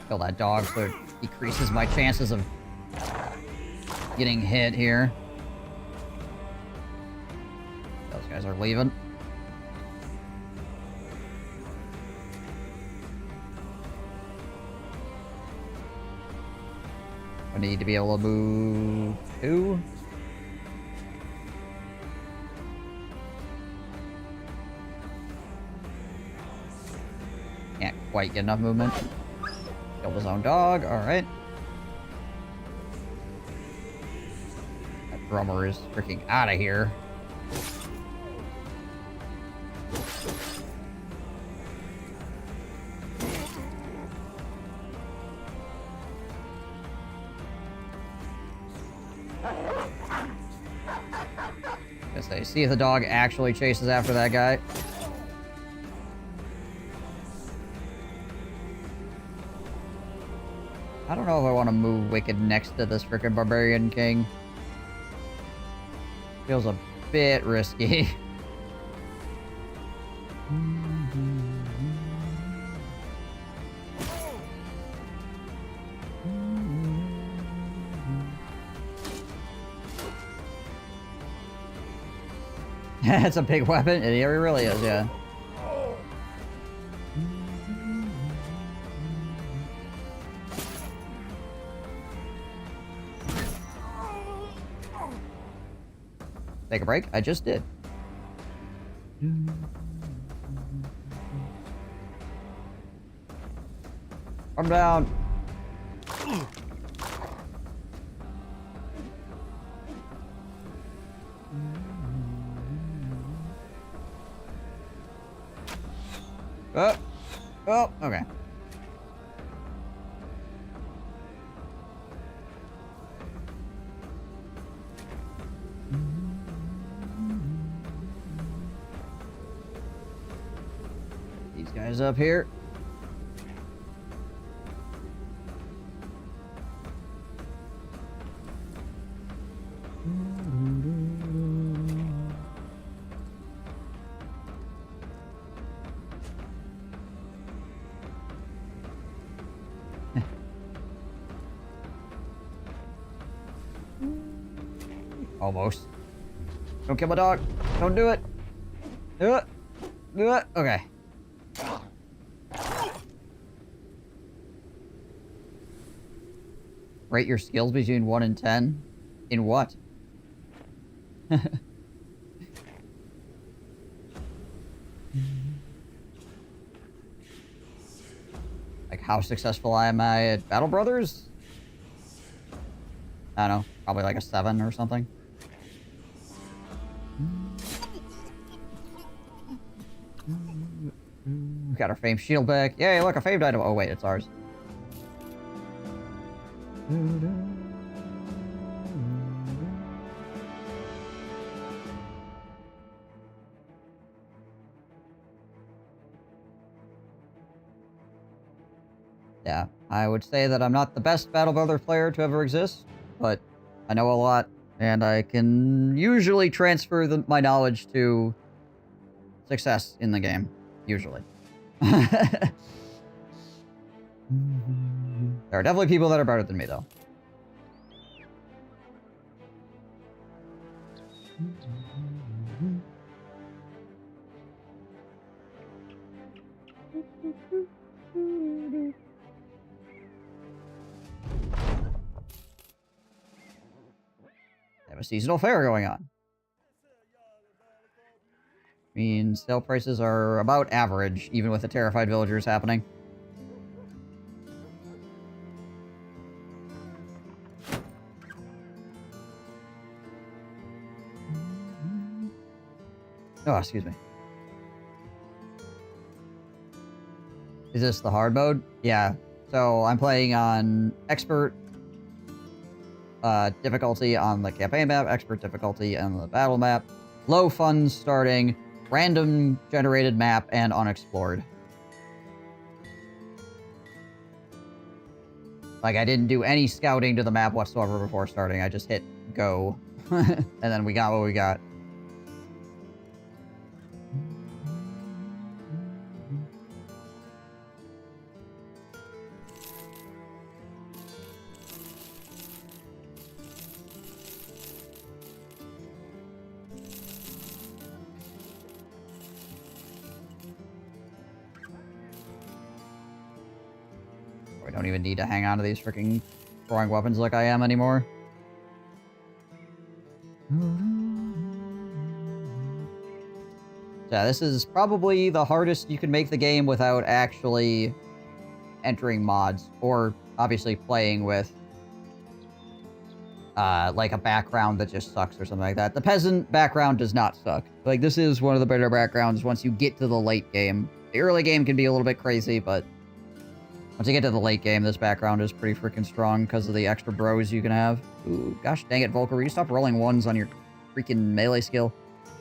Kill that dog so it decreases my chances of getting hit here. Those guys are leaving. I need to be able to move 2. Can't quite get enough movement. Killed his own dog, alright. That drummer is freaking out of here. See if the dog actually chases after that guy. I don't know if I want to move Wicked next to this frickin' Barbarian King. Feels a bit risky. It's a big weapon. It really is, yeah. Take a break? I just did. I'm down. Oh, okay. These guys up here. Almost. Don't kill my dog. Don't do it. Do it. Do it. Okay. Rate your skills between 1 and 10? In what? Like how successful am I at Battle Brothers? I don't know, probably like a 7 or something. We got our famed shield back. Yay, look, a famed item. Oh, wait, it's ours. Yeah, I would say that I'm not the best Battle Brother player to ever exist, but I know a lot, and I can usually transfer my knowledge to success in the game. Usually. There are definitely people that are better than me, though. They have a seasonal fair going on. Means sale prices are about average, even with the terrified villagers happening. Oh, excuse me. Is this the hard mode? Yeah. So I'm playing on expert difficulty on the campaign map, expert difficulty on the battle map, low funds starting, random generated map, and unexplored. Like, I didn't do any scouting to the map whatsoever before starting. I just hit go. And then we got what we got. We don't even need to hang on to these freaking throwing weapons like I am anymore. Yeah, this is probably the hardest you can make the game without actually entering mods, or obviously playing with like a background that just sucks or something like that. The peasant background does not suck. Like, this is one of the better backgrounds once you get to the late game. The early game can be a little bit crazy, but once you get to the late game, this background is pretty freaking strong because of the extra bros you can have. Ooh, gosh dang it, Volker, will you stop rolling ones on your freaking melee skill?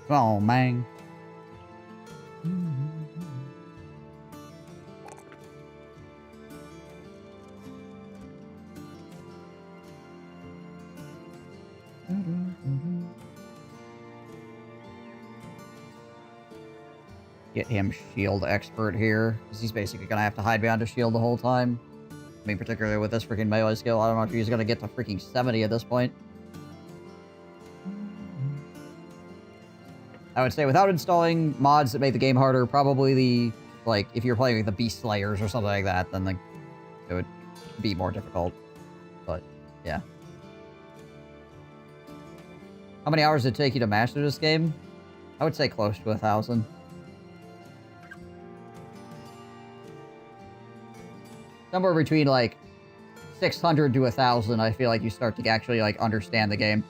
Oh, man. Get him shield expert here, because he's basically going to have to hide behind a shield the whole time. I mean, particularly with this freaking melee skill, I don't know if he's going to get to freaking 70 at this point. I would say without installing mods that make the game harder, probably like, if you're playing with the Beast Slayers or something like that, then it would be more difficult. But, yeah. How many hours did it take you to master this game? I would say close to 1,000. Somewhere between, like, 600 to 1,000, I feel like you start to actually, like, understand the game.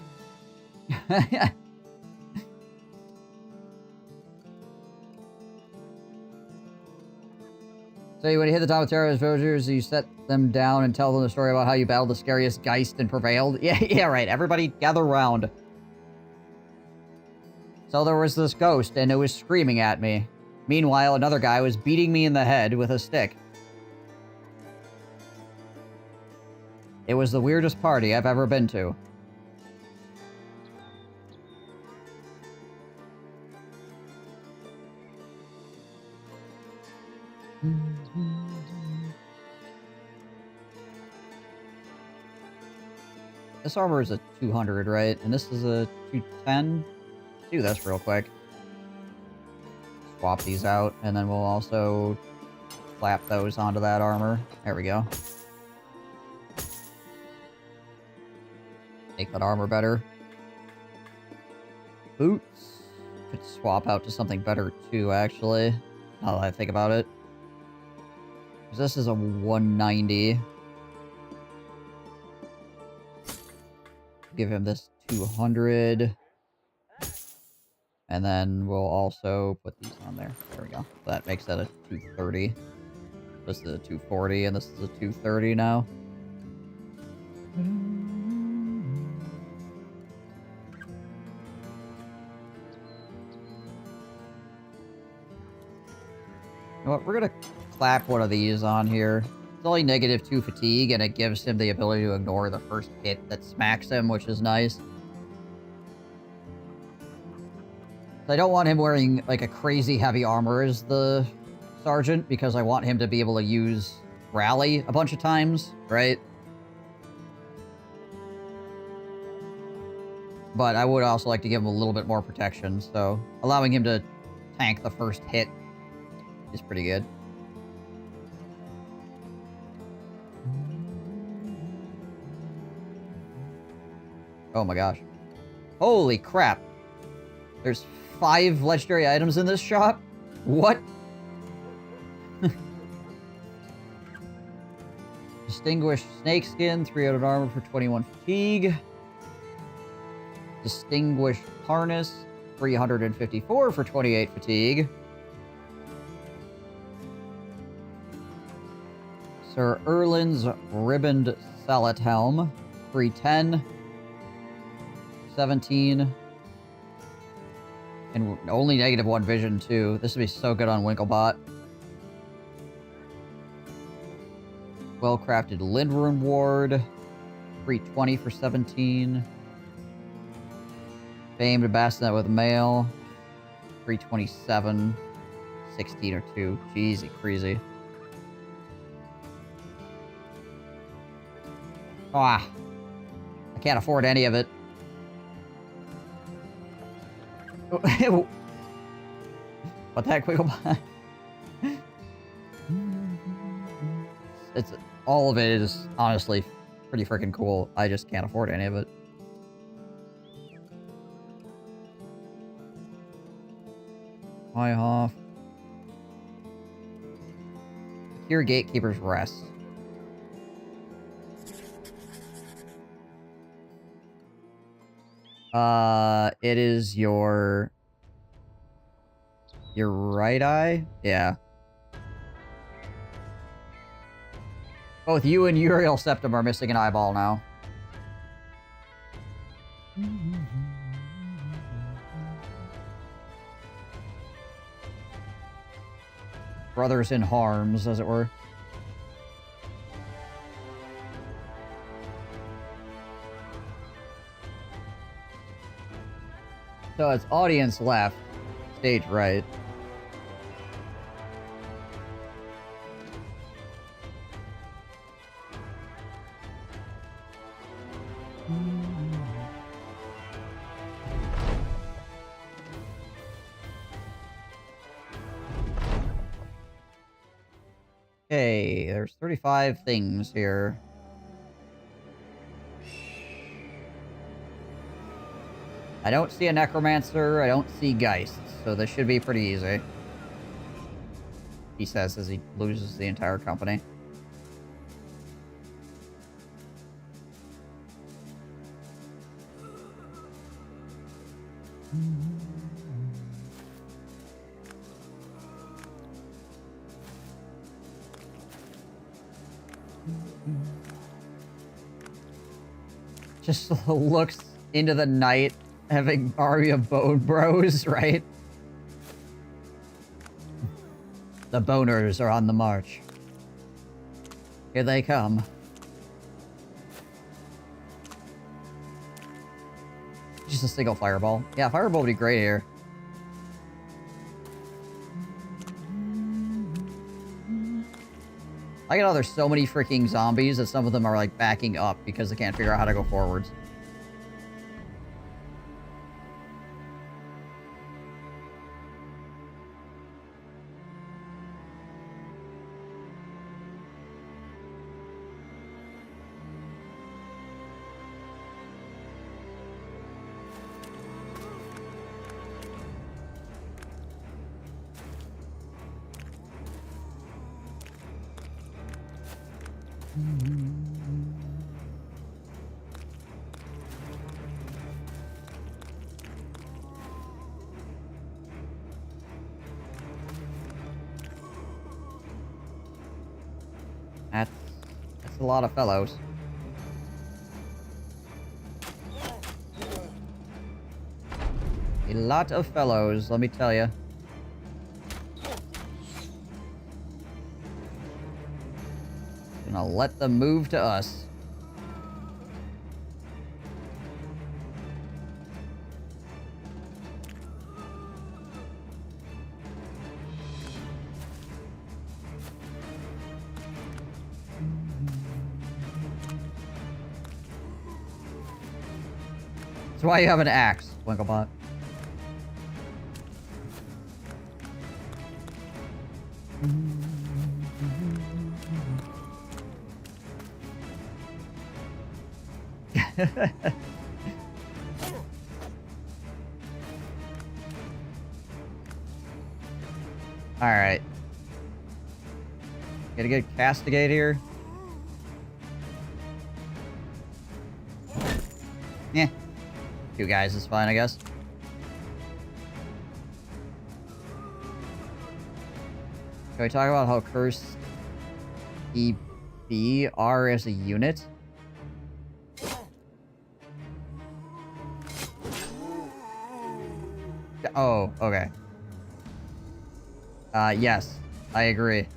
So when you hit the top of terrorist villagers, you set them down and tell them the story about how you battled the scariest Geist and prevailed. Yeah, right. Everybody gather round. So there was this ghost, and it was screaming at me. Meanwhile, another guy was beating me in the head with a stick. It was the weirdest party I've ever been to. This armor is a 200, right? And this is a 210? Let's do this real quick. Swap these out, and then we'll also slap those onto that armor. There we go. Make that armor better. Boots. Could swap out to something better too, actually. Now that I think about it. Because this is a 190. Give him this 200. And then we'll also put these on there. There we go. That makes that a 230. This is a 240, and this is a 230 now. You know what? We're gonna clap one of these on here. It's only -2 fatigue, and it gives him the ability to ignore the first hit that smacks him, which is nice. I don't want him wearing, like, a crazy heavy armor as the sergeant, because I want him to be able to use rally a bunch of times, right? But I would also like to give him a little bit more protection, so allowing him to tank the first hit is pretty good. Oh my gosh. Holy crap. There's 5 legendary items in this shop? What? Distinguished snakeskin, 300 armor for 21 fatigue. Distinguished harness, 354 for 28 fatigue. Sir Erlin's ribboned sallet helm, 310. 17. And only -1 vision, too. This would be so good on Winklebot. Well-crafted Lindrun ward. 320 for 17. Famed bassinet with mail. 327. 16 or 2. Jeezy crazy. Ah. I can't afford any of it. What the heck, Wigglebot? It's all of it is honestly pretty freaking cool. I just can't afford any of it. High off. Secure Gatekeeper's Rest. It is your right eye? Yeah. Both you and Uriel Septum are missing an eyeball now. Brothers in harms, as it were. So it's audience left, stage right. Okay, there's 35 things here. I don't see a Necromancer, I don't see Geists, so this should be pretty easy. He says as he loses the entire company. Just looks into the night, having army of bone bros, right? The boners are on the march. Here they come. Just a single fireball. Yeah, fireball would be great here. I know there's so many freaking zombies that some of them are like backing up because they can't figure out how to go forwards. That's a lot of fellows. A lot of fellows, let me tell you. Gonna let them move to us. That's why you have an axe, Winklebot. Alright. Get a good castigate here. Yeah. 2 guys is fine, I guess. Can we talk about how cursed EB are as a unit? Oh, okay. Yes, I agree.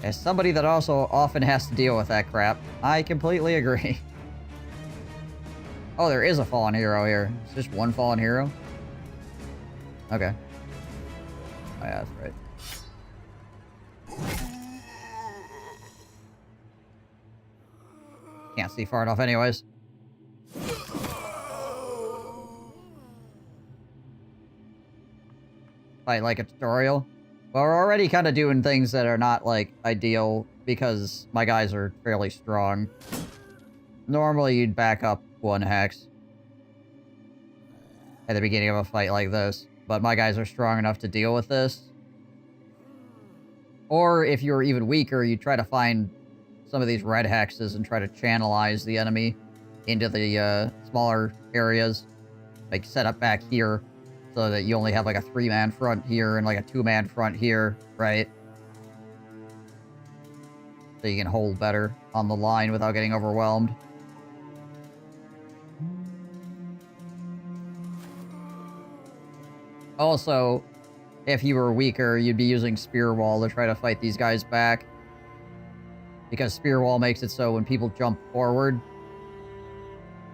As somebody that also often has to deal with that crap, I completely agree. Oh, there is a fallen hero here. It's just one fallen hero? Okay. Oh, yeah, that's right. Can't see far enough anyways. Fight like a tutorial. Well, we're already kind of doing things that are not, like, ideal because my guys are fairly strong. Normally, you'd back up 1 hex at the beginning of a fight like this, but my guys are strong enough to deal with this. Or if you're even weaker, you try to find some of these red hexes and try to channelize the enemy into the smaller areas. Like, set up back here so that you only have, like, a 3-man front here and, like, a 2-man front here, right? So you can hold better on the line without getting overwhelmed. Also, if you were weaker, you'd be using Spear Wall to try to fight these guys back. Because Spear Wall makes it so when people jump forward,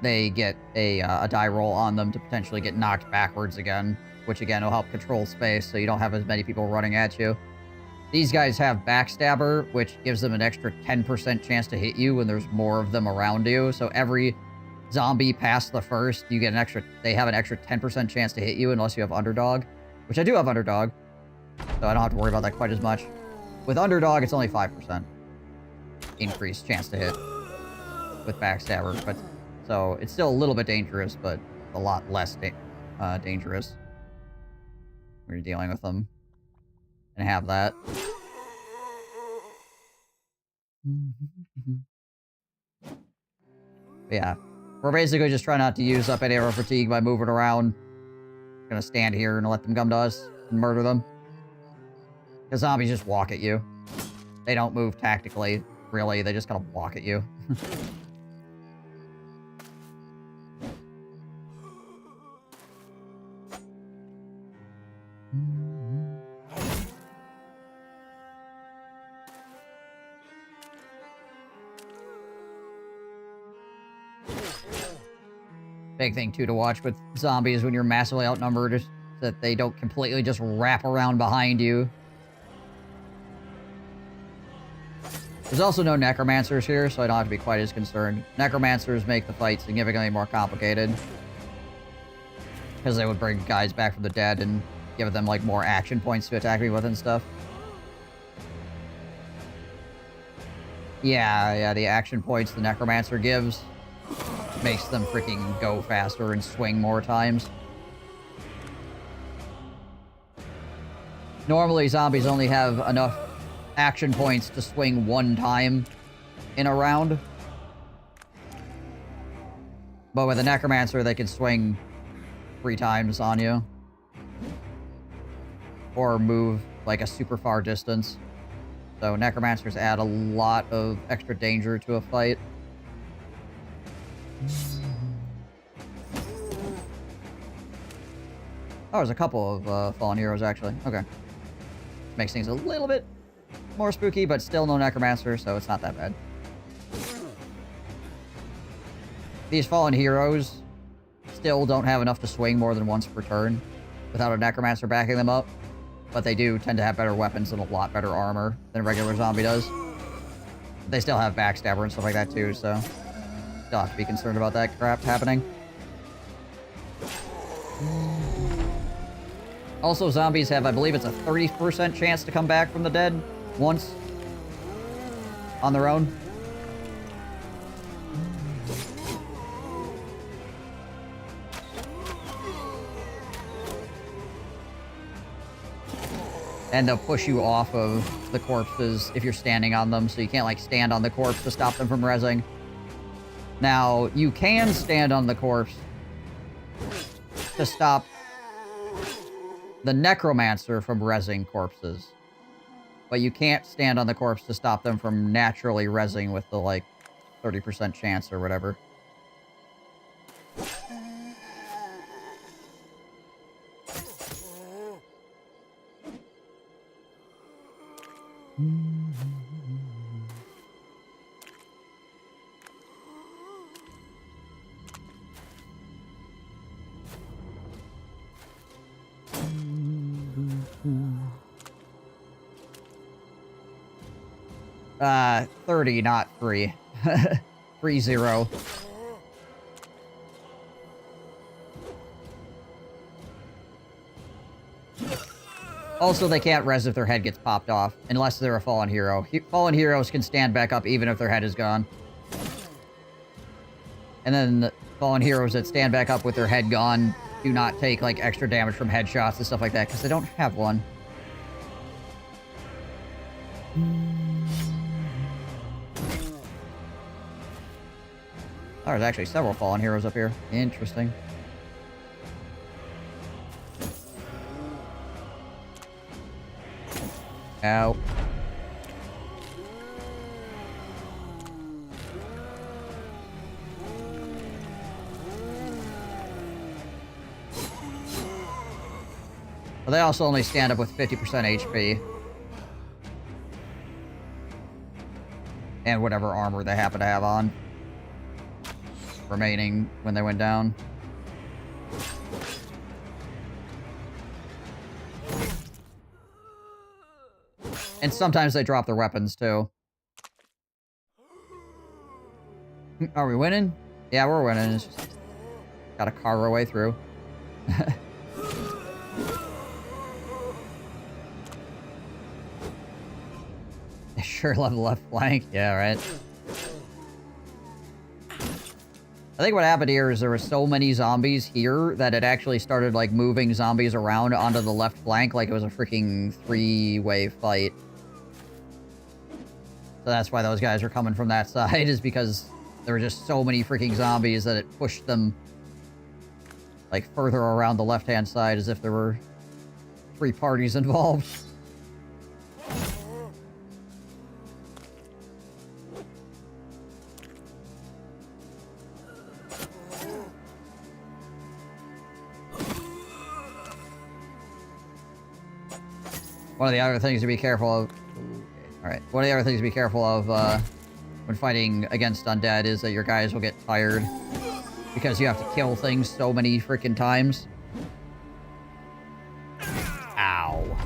they get a die roll on them to potentially get knocked backwards again. Which again will help control space so you don't have as many people running at you. These guys have Backstabber, which gives them an extra 10% chance to hit you when there's more of them around you. So every zombie past the first, you get an extra, they have an extra 10% chance to hit you unless you have Underdog. Which I do have Underdog, so I don't have to worry about that quite as much. With Underdog, it's only 5% increased chance to hit with Backstabber, but so it's still a little bit dangerous, but a lot less dangerous when you're dealing with them and have that. But yeah, we're basically just trying not to use up any of our fatigue by moving around. Gonna stand here and let them come to us and murder them. Because zombies just walk at you. They don't move tactically, really. They just kind of walk at you. Big thing, too, to watch with zombies when you're massively outnumbered is that they don't completely just wrap around behind you. There's also no necromancers here, so I don't have to be quite as concerned. Necromancers make the fight significantly more complicated. Because they would bring guys back from the dead and give them, like, more action points to attack me with and stuff. Yeah, the action points the necromancer gives makes them freaking go faster and swing more times. Normally, zombies only have enough action points to swing 1 time in a round. But with a Necromancer, they can swing 3 times on you. Or move, like, a super far distance. So Necromancers add a lot of extra danger to a fight. Oh, there's a couple of fallen heroes, actually. Okay. Makes things a little bit more spooky, but still no Necromancer, so it's not that bad. These fallen heroes still don't have enough to swing more than once per turn without a Necromancer backing them up, but they do tend to have better weapons and a lot better armor than a regular zombie does. They still have Backstabber and stuff like that too, so still have to be concerned about that crap happening. Also, zombies have, I believe it's a 30% chance to come back from the dead once on their own. And they'll push you off of the corpses if you're standing on them, so you can't, like, stand on the corpse to stop them from rezzing. Now, you can stand on the corpse to stop the Necromancer from rezzing corpses. But you can't stand on the corpse to stop them from naturally rezzing with the, like, 30% chance or whatever. Uh, 30, not 3. 3-0. Also, they can't res if their head gets popped off, unless they're a fallen hero. Fallen heroes can stand back up even if their head is gone. And then fallen heroes that stand back up with their head gone do not take, like, extra damage from headshots and stuff like that, because they don't have one. Oh, there's actually several fallen heroes up here. Interesting. Ow. Well, they also only stand up with 50% HP. And whatever armor they happen to have on. Remaining when they went down. And sometimes they drop their weapons, too. Are we winning? Yeah, we're winning. It's just gotta carve our way through. Sure love the left flank. Yeah, right. I think what happened here is there were so many zombies here that it actually started, like, moving zombies around onto the left flank like it was a freaking 3-way fight. So that's why those guys were coming from that side, is because there were just so many freaking zombies that it pushed them, like, further around the left-hand side as if there were 3 parties involved. One of the other things to be careful of... Alright, one of the other things to be careful of when fighting against undead is that your guys will get tired. Because you have to kill things so many freaking times. Ow.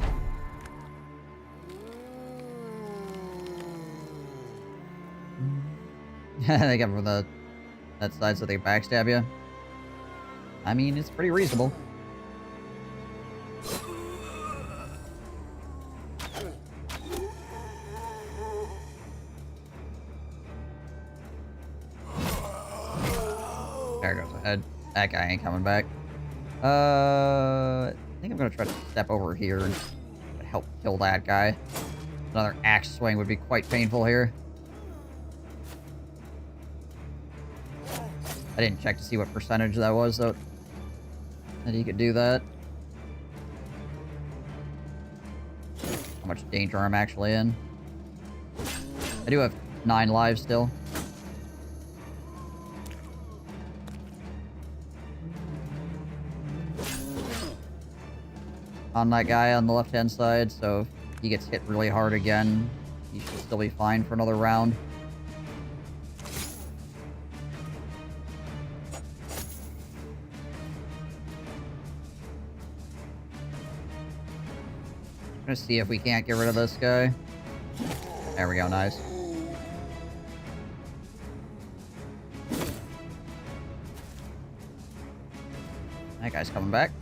They come from that side so they backstab you. I mean, it's pretty reasonable. There goes the head. That guy ain't coming back. I think I'm gonna try to step over here and help kill that guy. Another axe swing would be quite painful here. I didn't check to see what percentage that was, though. That you could do that. How much danger I'm actually in. I do have 9 lives still. On that guy on the left-hand side, so if he gets hit really hard again, he should still be fine for another round. I'm gonna see if we can't get rid of this guy. There we go, nice. That guy's coming back.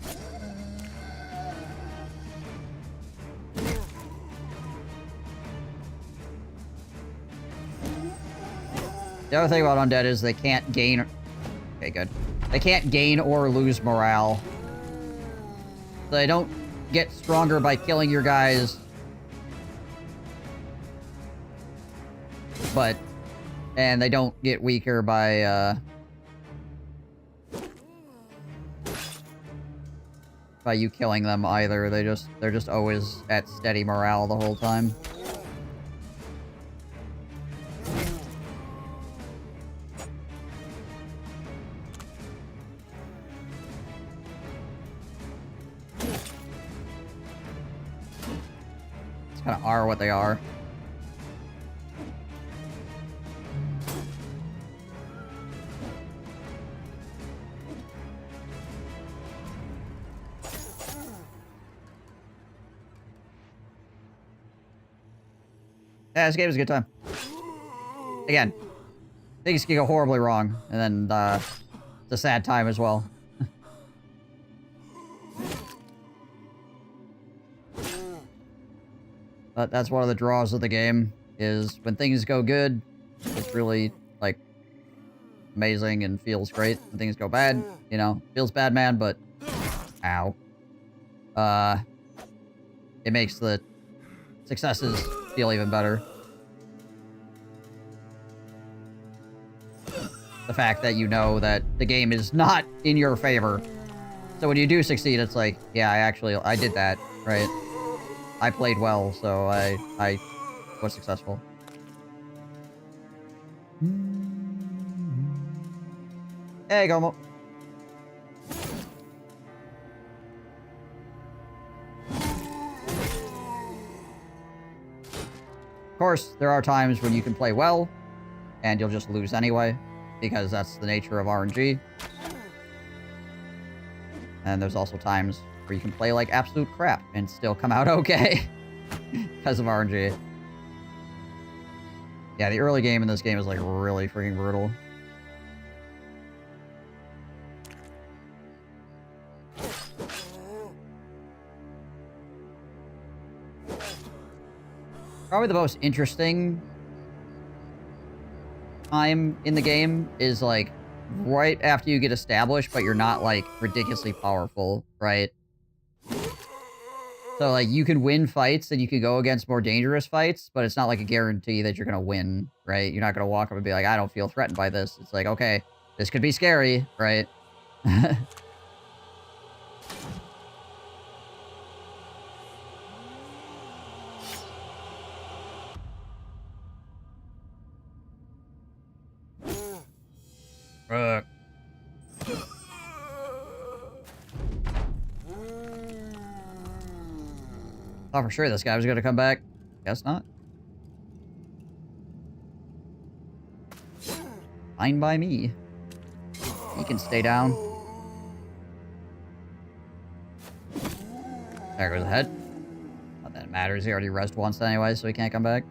The other thing about undead is they can't gain... Okay, good. They can't gain or lose morale. So they don't get stronger by killing your guys. But... And they don't get weaker by you killing them either. They're just always at steady morale the whole time. Kind of are what they are. Yeah, this game is a good time. Again, things can go horribly wrong, and then it's a sad time as well. But that's one of the draws of the game, is when things go good, it's really, like, amazing and feels great. When things go bad, you know, feels bad, man, but... Ow. It makes the successes feel even better. The fact that you know that the game is not in your favor. So when you do succeed, it's like, yeah, I did that, right? I played well, so I was successful. Hey, Gomo. Of course, there are times when you can play well, and you'll just lose anyway, because that's the nature of RNG. And there's also times where you can play like absolute crap and still come out okay because of RNG. Yeah, the early game in this game is like really freaking brutal. Probably the most interesting time in the game is like right after you get established, but you're not like ridiculously powerful, right? So, like, you can win fights and you can go against more dangerous fights, but it's not like a guarantee that you're going to win, right? You're not going to walk up and be like, I don't feel threatened by this. It's like, okay, this could be scary, right? Thought for sure this guy was going to come back. Guess not. Fine by me. He can stay down. There goes the head. Not that it matters. He already rezzed once anyway, so he can't come back.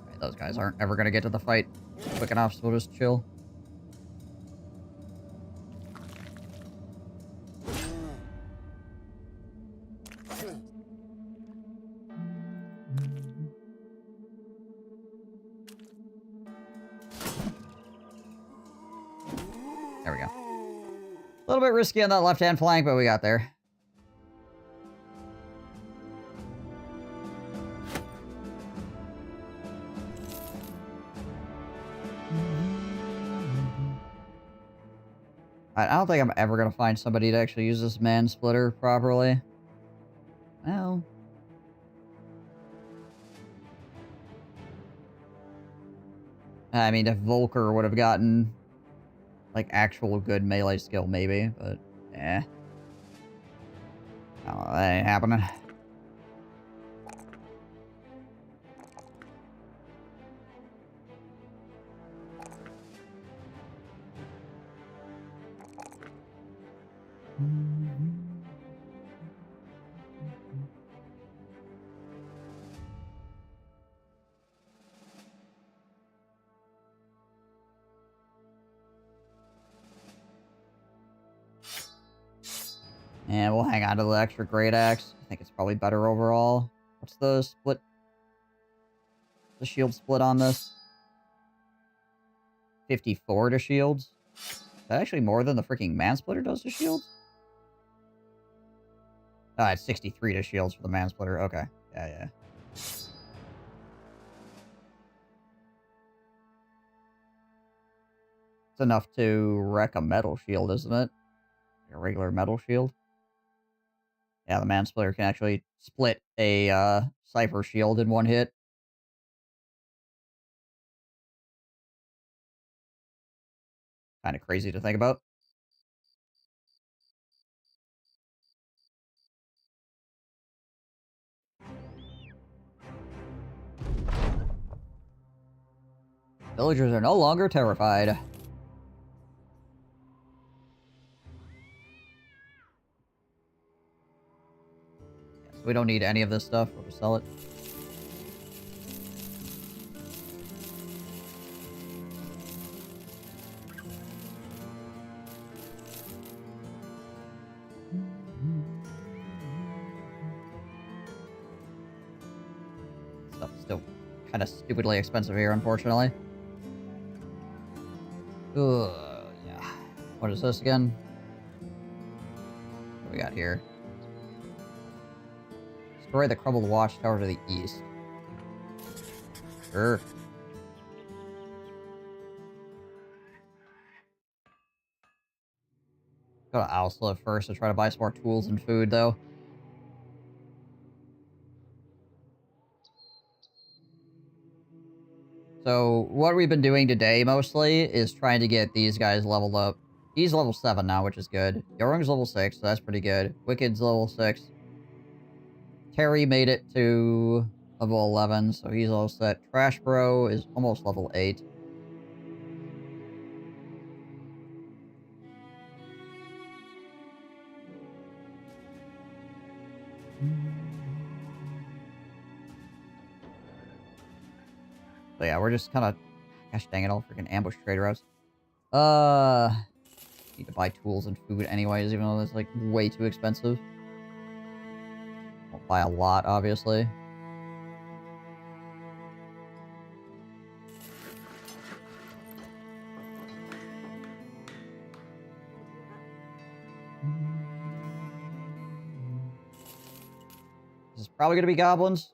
Right, those guys aren't ever going to get to the fight quick enough, so we'll just chill. There we go. A little bit risky on that left-hand flank, but we got there. I don't think I'm ever gonna find somebody to actually use this man splitter properly. Well. I mean, if Volker would have gotten, like, actual good melee skill, maybe, but, eh. Oh, that ain't happening. And we'll hang on to the extra great axe. I think it's probably better overall. What's the split? The shield split on this? 54 to shields? Is that actually more than the freaking man splitter does to shields? Ah, it's 63 to shields for the man splitter. Okay. Yeah. It's enough to wreck a metal shield, isn't it? A regular metal shield. Yeah, the man splitter can actually split a Cypher shield in one hit. Kind of crazy to think about. Villagers are no longer terrified. Yes, we don't need any of this stuff. We'll just sell it. Stuff's still kind of stupidly expensive here, unfortunately. Ugh, yeah. What is this again? What do we got here? Destroy the crumbled watchtower to the east. Sure. Go to Owlsliff first to try to buy some more tools and food, though. So, what we've been doing today, mostly, is trying to get these guys leveled up. He's level 7 now, which is good. Yorung's level 6, so that's pretty good. Wicked's level 6. Terry made it to level 11, so he's all set. Trash Bro is almost level 8. So yeah, we're just kind of... Gosh dang it, all freaking ambush trade routes. Need to buy tools and food anyways, even though that's, like, way too expensive. Won't buy a lot, obviously. This is probably gonna be goblins.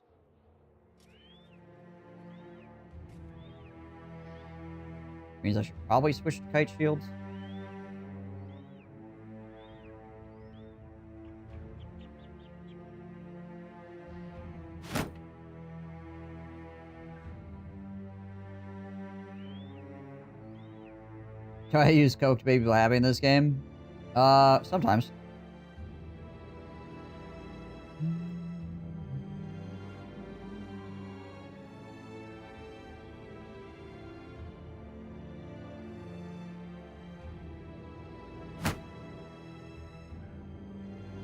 Means I should probably switch to kite shields. Can I use coked baby blabbing in this game? Sometimes.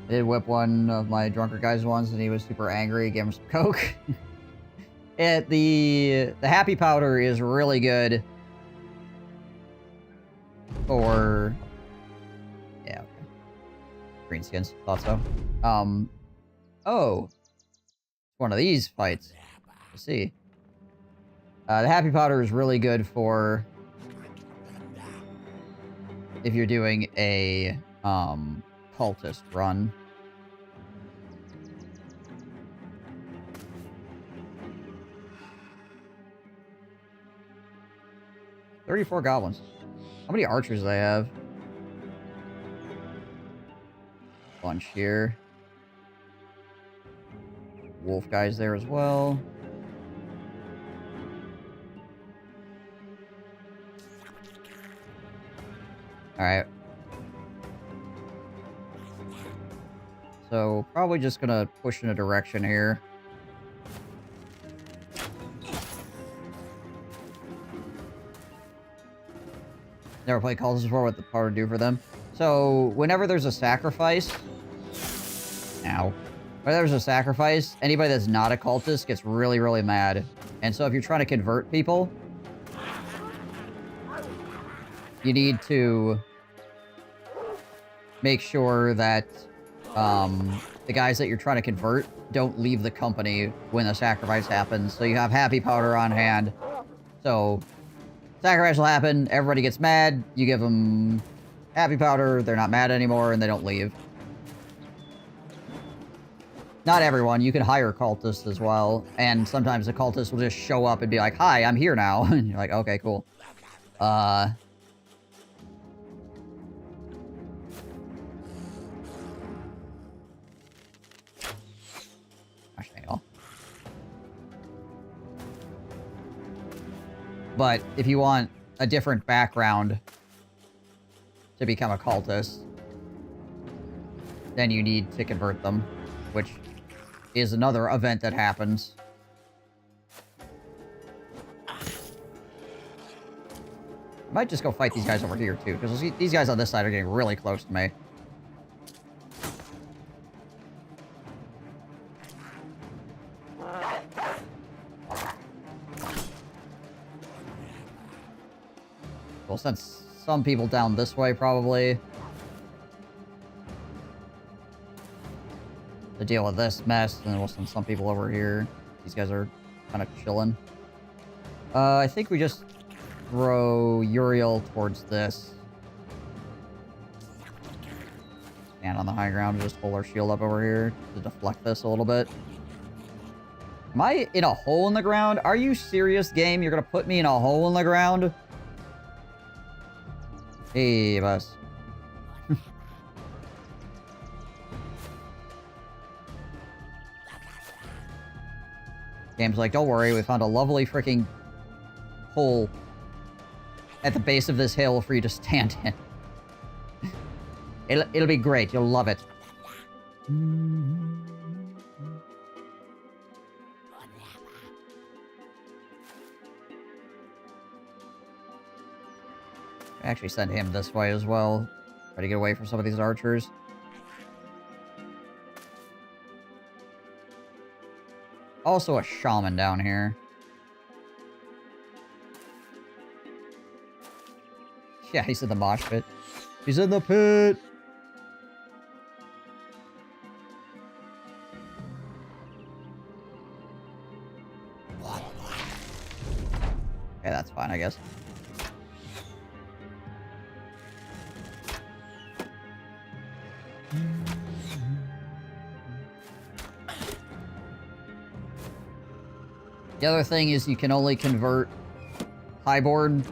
I did whip one of my drunker guys once, and he was super angry. Gave him some coke. The happy powder is really good for... Yeah, okay. Greenskins, thought so. Oh. One of these fights. Let's see. The happy powder is really good for... if you're doing a, cultist run. $34 goblins. How many archers do they have? Bunch here. Wolf guys there as well. Alright. So, probably just gonna push in a direction here. Never played cultists before, what the power to do for them. So, whenever there's a sacrifice... Ow. Whenever there's a sacrifice, anybody that's not a cultist gets really, really mad. And so if you're trying to convert people, you need to make sure that the guys that you're trying to convert don't leave the company when the sacrifice happens. So you have happy powder on hand. So, sacrifice will happen, everybody gets mad, you give them happy powder, they're not mad anymore, and they don't leave. Not everyone, you can hire cultists as well, and sometimes the cultists will just show up and be like, hi, I'm here now. And you're like, okay, cool. Gosh, dang it all. But if you want a different background to become a cultist, then you need to convert them, which is another event that happens. I might just go fight these guys over here, too, because these guys on this side are getting really close to me. We'll send some people down this way, probably. To deal with this mess, and then we'll send some people over here. These guys are kind of chilling. I think we just throw Uriel towards this. Stand on the high ground and just hold our shield up over here to deflect this a little bit. Am I in a hole in the ground? Are you serious, game? You're gonna put me in a hole in the ground? Hey, boss. Game's like, don't worry, we found a lovely freaking hole at the base of this hill for you to stand in. It'll be great, you'll love it. Actually send him this way as well. Try to get away from some of these archers. Also a shaman down here. Yeah, he's in the mosh pit. He's in the pit! Okay, that's fine, I guess. The other thing is you can only convert highborn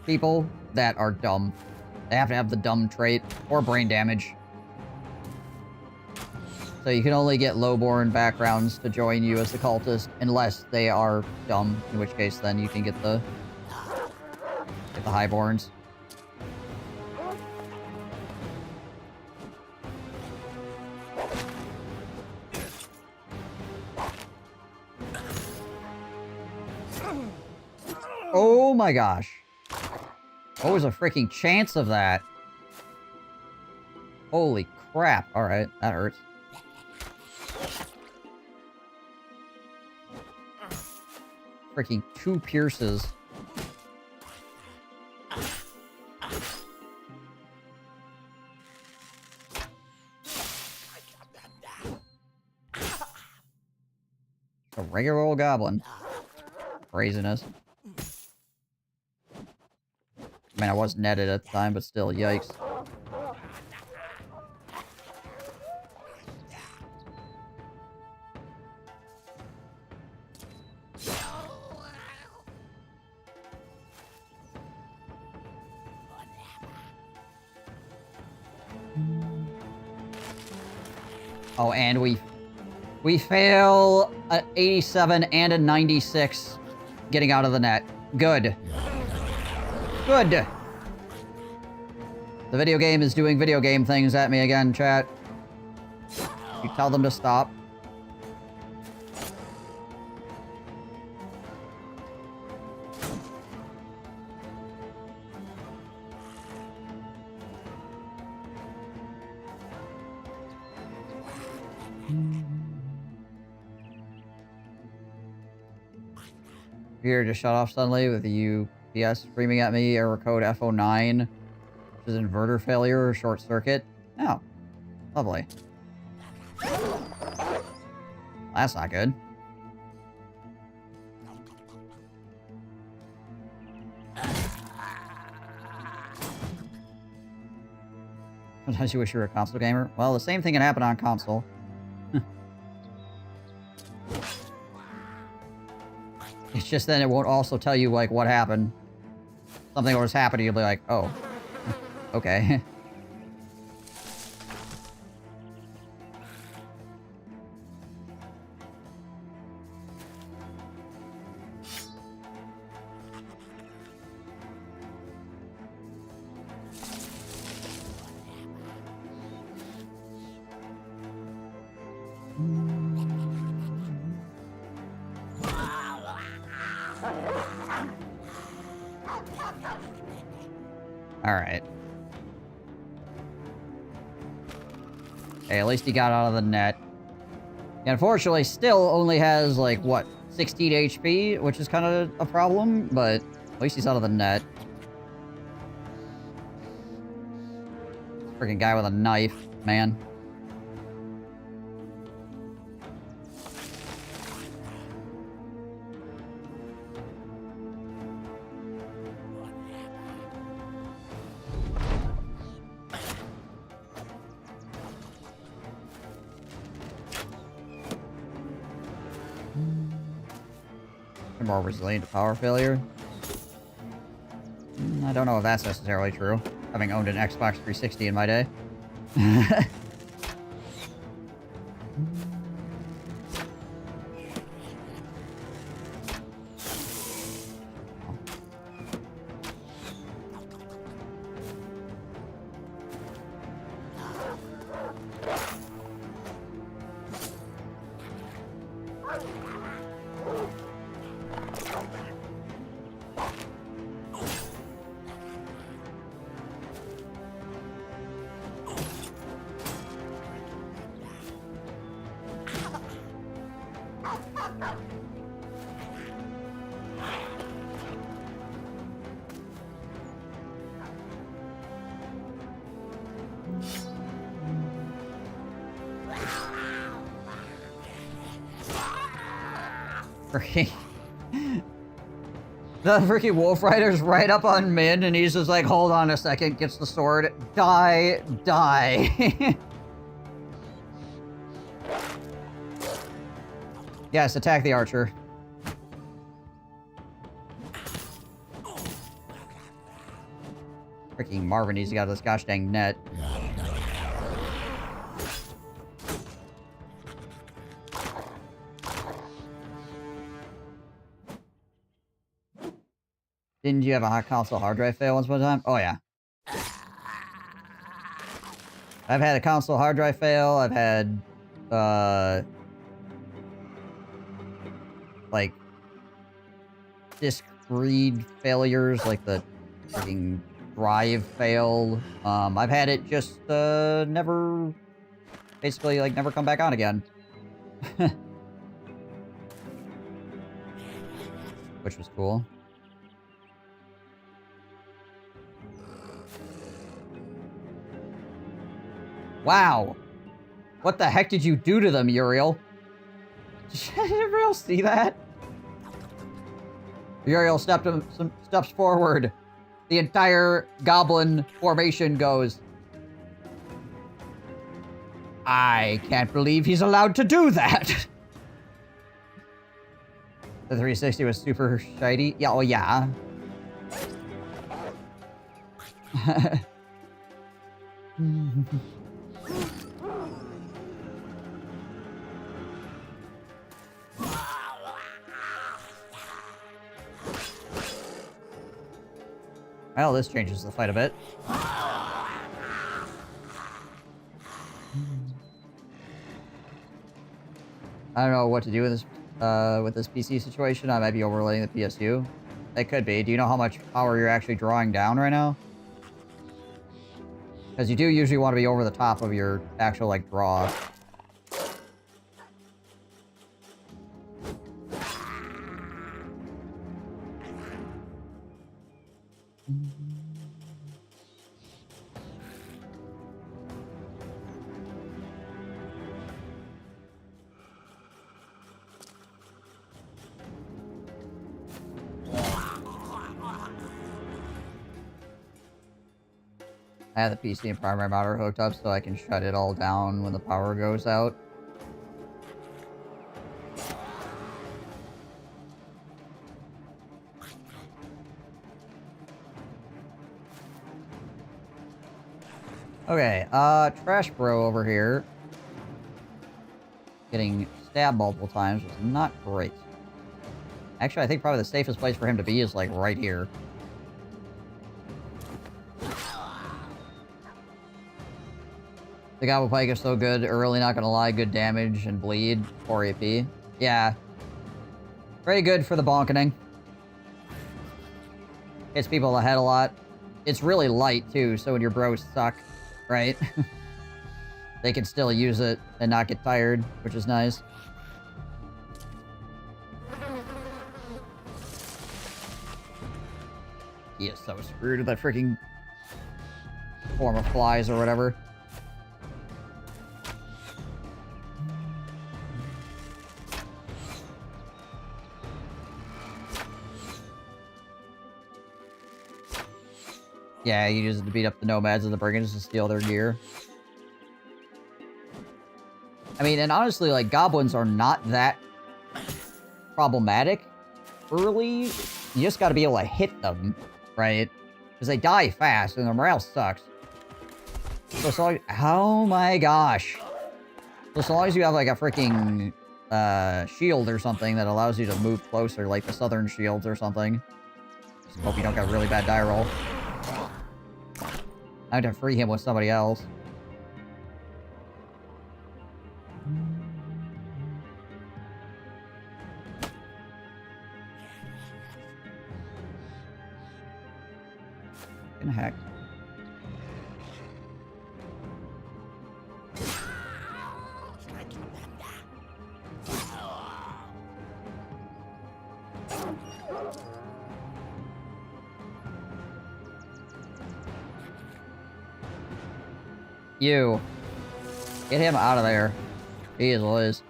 people that are dumb. They have to have the dumb trait or brain damage. So you can only get lowborn backgrounds to join you as the cultist unless they are dumb, in which case then you can get the highborns. Oh my gosh. What was a freaking chance of that? Holy crap. Alright, that hurts. Freaking 2 pierces. A regular old goblin. Craziness. I mean, I was netted at the time, but still, yikes. Oh, and we fail an 87 and a 96 getting out of the net. Good. Good. The video game is doing video game things at me again, chat. You tell them to stop. Here just shut off suddenly with the UPS screaming at me, error code F09, which is inverter failure or short circuit. Oh, lovely. That's not good. Sometimes you wish you were a console gamer. Well, the same thing can happen on console. It's just then it won't also tell you, like, what happened. Something was happening, you'll be like, oh. Okay. Alright. Okay, at least he got out of the net. And unfortunately, still only has, like, what, 16 HP, which is kind of a problem, but at least he's out of the net. Freaking guy with a knife, man. More resilient to power failure. I don't know if that's necessarily true, having owned an Xbox 360 in my day. The freaking Wolf Rider's right up on Min, and he's just like, hold on a second, gets the sword. Die, die. Yes, attack the archer. Freaking Marvin needs to get out of this gosh dang net. Didn't you have a hot console hard drive fail once upon a time? Oh, yeah. I've had a console hard drive fail. I've had, like, disk read failures, like the freaking drive failed. I've had it just, never, basically, like, never come back on again. Which was cool. Wow. What the heck did you do to them, Uriel? Did everyone else see that? Uriel steps forward. The entire goblin formation goes. I can't believe he's allowed to do that. The 360 was super shiny. Yeah, oh yeah. Well, this changes the fight a bit. I don't know what to do with this PC situation. I might be overloading the PSU. It could be. Do you know how much power you're actually drawing down right now? Because you do usually want to be over the top of your actual, like, draw. I have the PC and primary monitor hooked up so I can shut it all down when the power goes out. Okay, Trash Bro over here. Getting stabbed multiple times was not great. Actually, I think probably the safest place for him to be is, like, right here. The Gobble Pike is so good early, not gonna lie. Good damage and bleed. 4 AP. Yeah. Very good for the bonkening. Hits people in the head a lot. It's really light, too, so when your bros suck, right? They can still use it and not get tired, which is nice. He is so screwed with that freaking form of flies or whatever. Yeah, you use it to beat up the nomads and the brigands to steal their gear. I mean, and honestly, like, goblins are not that problematic early. You just gotta be able to hit them, right? Because they die fast and their morale sucks. So oh my gosh. So long as you have, like, a freaking shield or something that allows you to move closer, like the southern shields or something. Just hope you don't get a really bad die roll. I have to free him with somebody else. Getting hacked. You. Get him out of there. Jeez Liz.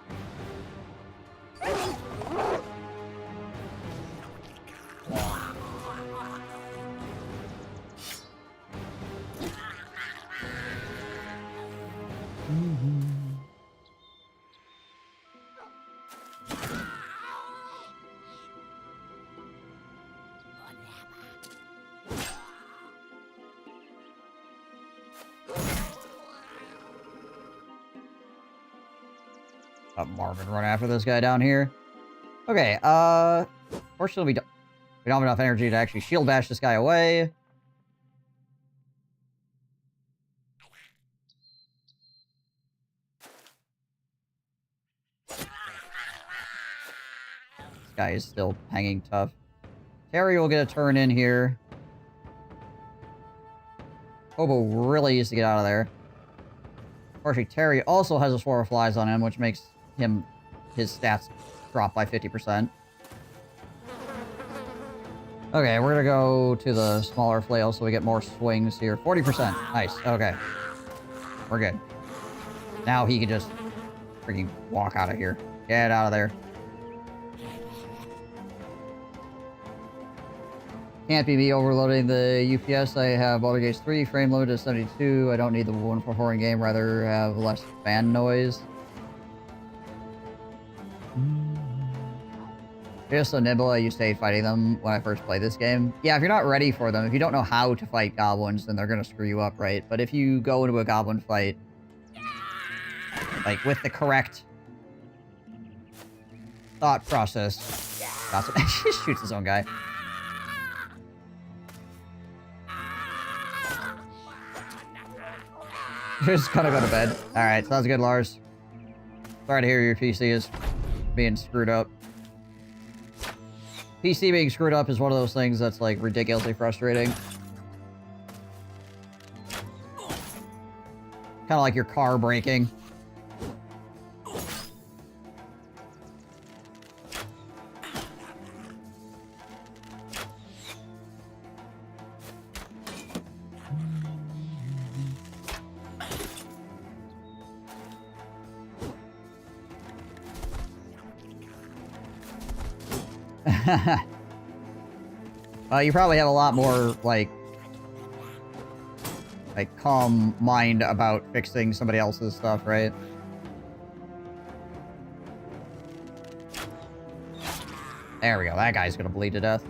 Marvin run after this guy down here. Okay, fortunately we don't have enough energy to actually shield bash this guy away. This guy is still hanging tough. Terry will get a turn in here. Hobo really needs to get out of there. Unfortunately, Terry also has a swarm of flies on him, which makes his stats drop by 50%. Okay, we're gonna go to the smaller flail so we get more swings here. 40%. Nice. Okay. We're good. Now he can just freaking walk out of here. Get out of there. Can't be me overloading the UPS. I have Baldur's Gate 3, frame limit is 72. I don't need the one for horror game, rather have less fan noise. They're just so nimble, I used to hate fighting them when I first played this game. Yeah, if you're not ready for them, if you don't know how to fight goblins, then they're gonna screw you up, right? But if you go into a goblin fight, like, with the correct thought process... He shoots his own guy. Just gonna go to bed. Alright, sounds good, Lars. Sorry to hear your PC is being screwed up. PC being screwed up is one of those things that's, like, ridiculously frustrating. Kind of like your car breaking. You probably have a lot more, like, calm mind about fixing somebody else's stuff, right? There we go. That guy's gonna bleed to death.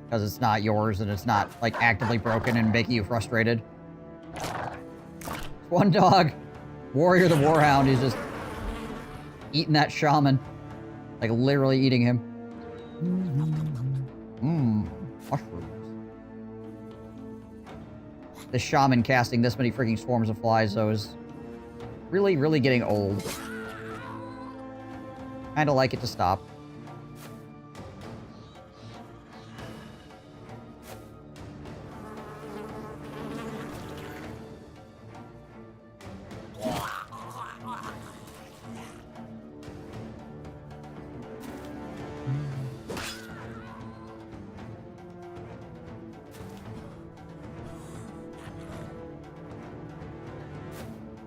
Because it's not yours and it's not, like, actively broken and making you frustrated. One dog. Warrior the Warhound. He's just eating that shaman. Like, literally eating him. Mmm. Mushrooms. The shaman casting this many freaking swarms of flies, though, is really, really getting old. Kinda like it to stop.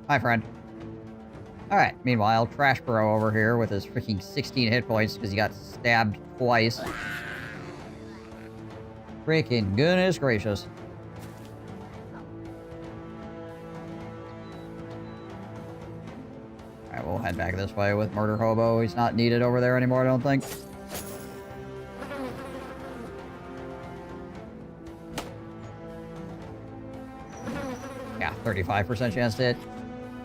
Hi, friend. Alright, meanwhile, Trash Bro over here with his freaking 16 hit points because he got stabbed twice. Freaking goodness gracious. Alright, we'll head back this way with Murder Hobo. He's not needed over there anymore, I don't think. Yeah, 35% chance to hit.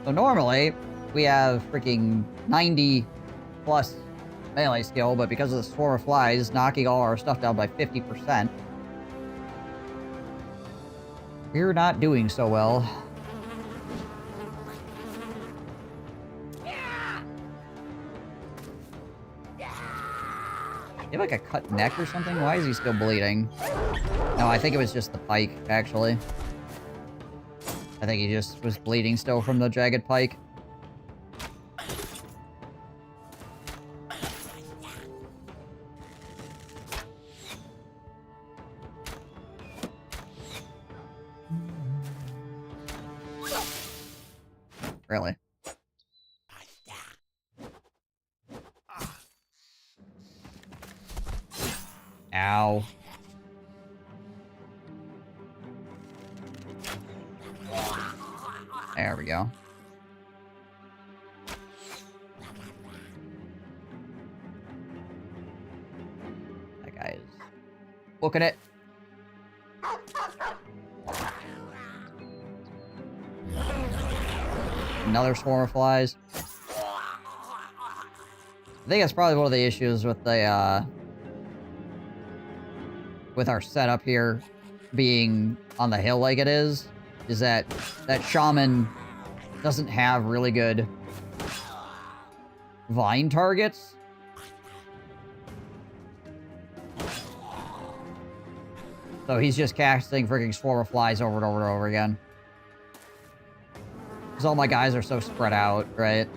So normally, we have freaking 90 plus melee skill, but because of the swarm of flies knocking all our stuff down by 50%, we're not doing so well. You have like a cut neck or something? Why is he still bleeding? No, I think it was just the pike, actually. I think he just was bleeding still from the jagged pike. Really? Ow. There we go. That guy is booking it. Another swarm of flies. I think that's probably one of the issues with the, with our setup here being on the hill like it is that shaman doesn't have really good vine targets. So he's just casting freaking swarm of flies over and over and over again. Because all my guys are so spread out, right?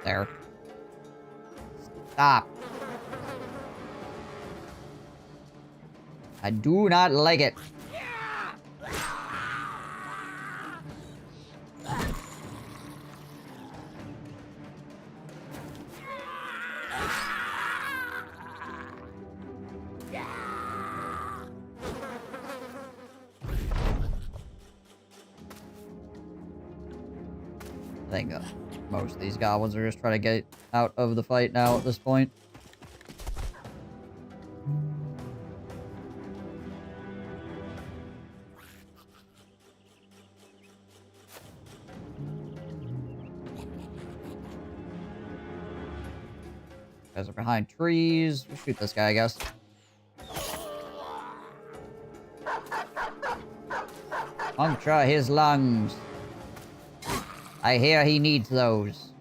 There. Stop. I do not like it. I think most of these goblins are just trying to get out of the fight now at this point. Guys are behind trees. We'll shoot this guy, I guess. Puncture his lungs. I hear he needs those.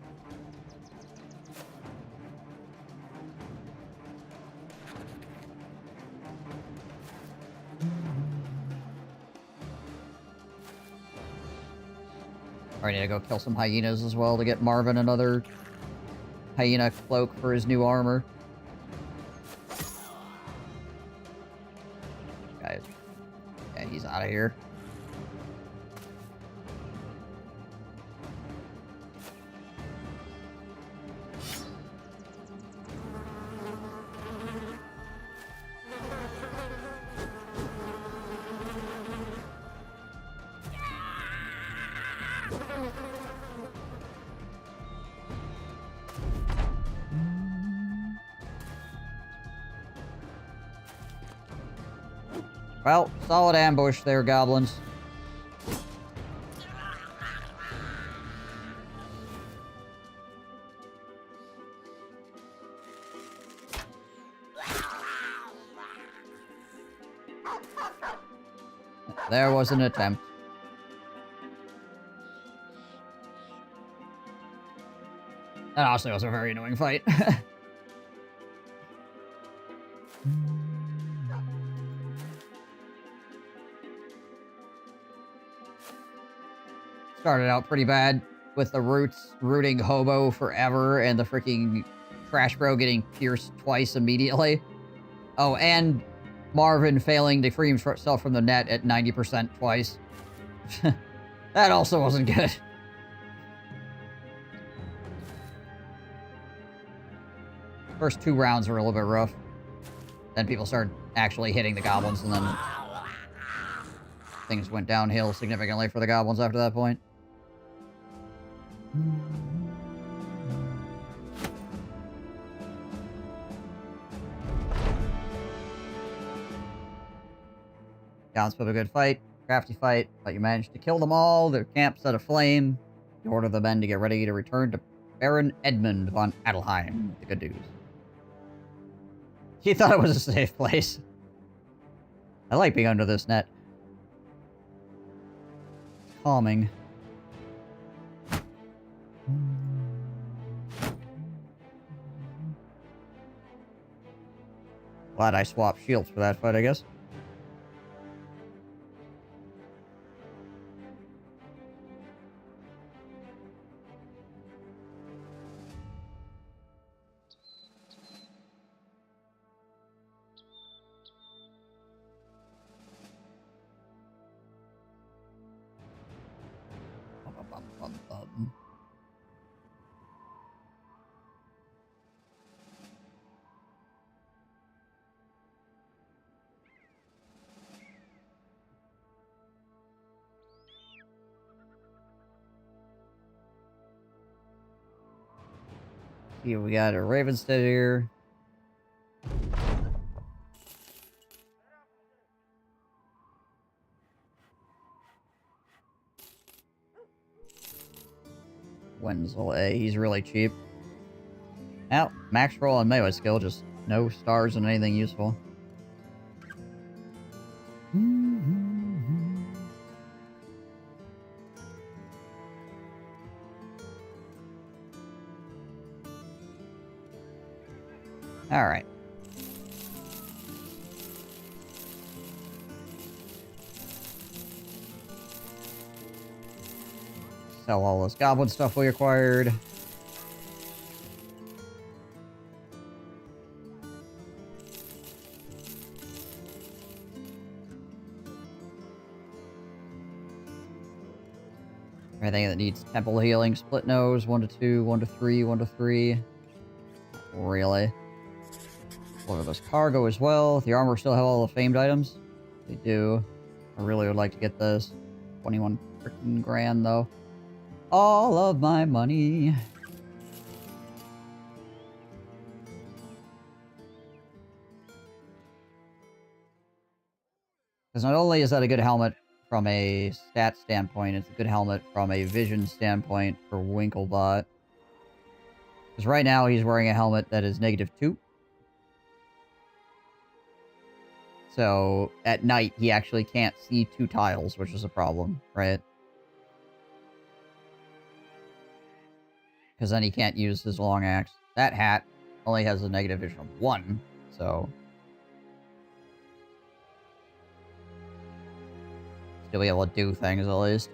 I need to go kill some hyenas as well to get Marvin another hyena cloak for his new armor. Guys. Yeah, he's out of here. Well, solid ambush there, goblins. There was an attempt. That honestly was a very annoying fight. Started out pretty bad with the rooting hobo forever and the freaking trash bro getting pierced twice immediately. Oh, and Marvin failing to free himself from the net at 90% twice. That also wasn't good. First 2 rounds were a little bit rough. Then people started actually hitting the goblins, and then things went downhill significantly for the goblins after that point. Goblins put a good fight, crafty fight, but you managed to kill them all. Their camp set aflame. You order the men to get ready to return to Baron Edmund von Adelheim. The good news. He thought it was a safe place. I like being under this net. It's calming. Glad I swapped shields for that fight, I guess. Here we got a Ravenstead here. Wenzel A, he's really cheap. Now, max roll and melee skill, just no stars and anything useful. Alright. Sell all this goblin stuff we acquired. Everything that needs temple healing, split nose, 1 to 2, 1 to 3, 1 to 3. Really? Look at this cargo as well. The armor still have all the famed items? They do. I really would like to get this. 21 freaking grand though. All of my money. Because not only is that a good helmet from a stat standpoint, it's a good helmet from a vision standpoint for Winklebot. Because right now he's wearing a helmet that is -2. So at night he actually can't see 2 tiles, which is a problem, right? Because then he can't use his long axe. That hat only has a negative vision of 1, so... Still be able to do things, at least.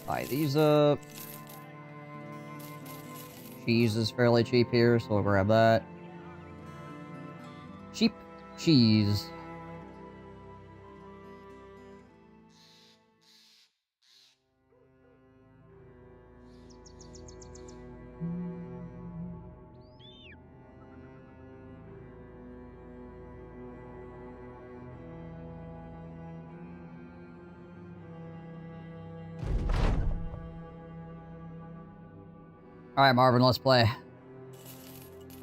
Buy these up. Cheese is fairly cheap here, so we'll grab that. Cheap cheese. Alright, Marvin, let's play.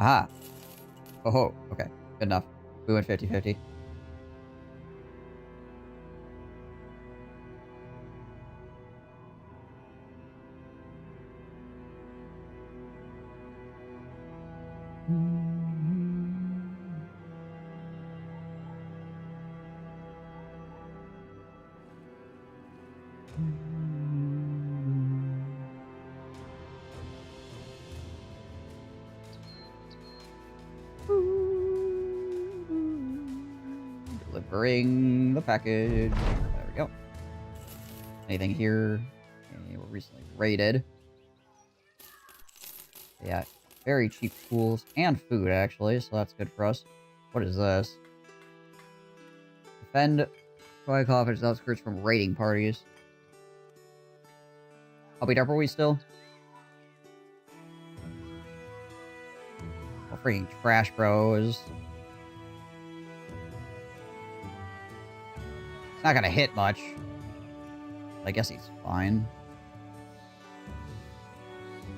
Aha. Oh, okay. Good enough. We went 50-50. Delivering the package. There we go. Anything here? Okay, we're recently raided. Yeah, very cheap tools and food, actually, so that's good for us. What is this? Defend Troy Coffins outskirts from raiding parties. How beat up are we still? Oh, freaking trash bros. It's not gonna hit much. I guess he's fine.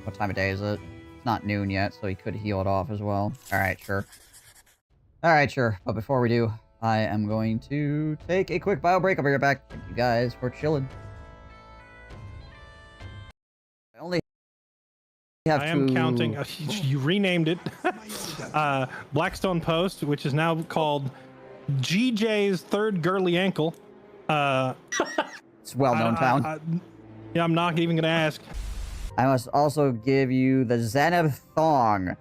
What time of day is it? It's not noon yet, so he could heal it off as well. Alright, sure. Alright, sure. But before we do, I am going to take a quick bio break. I'll be right back. Thank you guys for chilling. I only have I am to... counting. You renamed it. Blackstone Post, which is now called GJ's Third Girly Ankle. It's well-known town. Yeah, I'm not even going to ask. I must also give you the Zeneb Thong,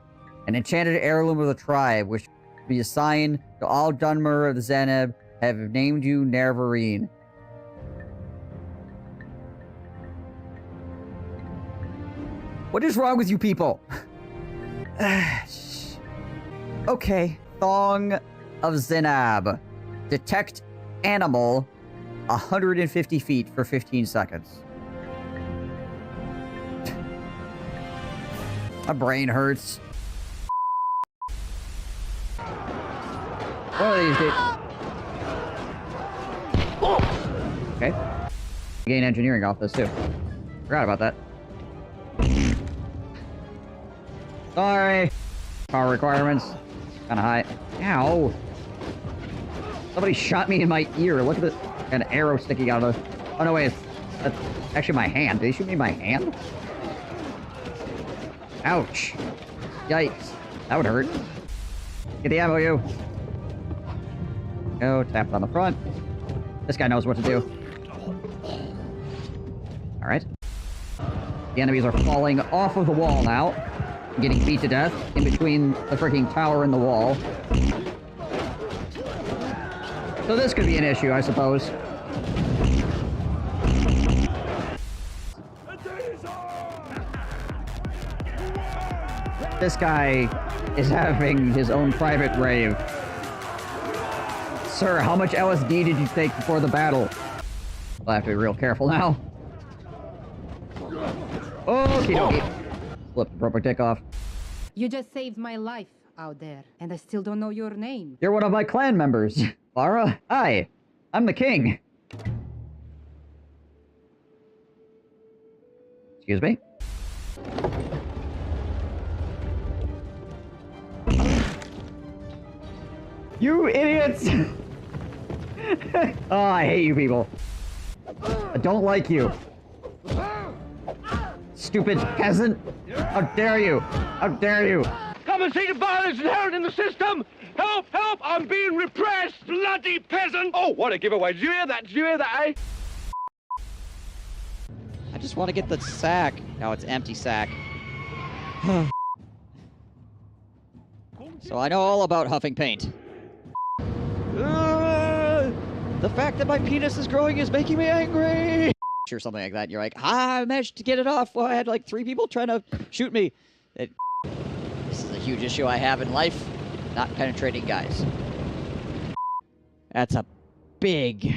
an enchanted heirloom of the tribe, which will be assigned to all Dunmer of the Zeneb have named you Nervarine. What is wrong with you people? Okay. Thong of Zenab. Detect animal 150 feet for 15 seconds. My brain hurts. One of these days. Okay. Gain engineering off this too. Forgot about that. Sorry. Power requirements. Kinda high. Ow. Somebody shot me in my ear. Look at an arrow sticking out of the... Oh no, wait. That's actually my hand. Did they shoot me in my hand? Ouch. Yikes. That would hurt. Get the ammo, you. Go, tap it on the front. This guy knows what to do. Alright. The enemies are falling off of the wall now. Getting beat to death in between the freaking tower and the wall. So this could be an issue, I suppose. This guy is having his own private rave. Sir, how much LSD did you take before the battle? I'll have to be real careful now. Okie dokie. Flip the proper tick off. You just saved my life out there, and I still don't know your name. You're one of my clan members. Lara, hi. I'm the king. Excuse me? You idiots! Oh, I hate you people. I don't like you. Stupid peasant! How dare you! How dare you! Come and see the violence inherent in the system! Help! Help! I'm being repressed! Bloody peasant! Oh, what a giveaway! Did you hear that? Did you hear that, eh? I just want to get the sack. No, it's empty sack. So I know all about huffing paint. The fact that my penis is growing is making me angry! Or something like that. You're like, I managed to get it off. Well, I had like 3 people trying to shoot me. This is a huge issue I have in life. Not penetrating guys. That's a big,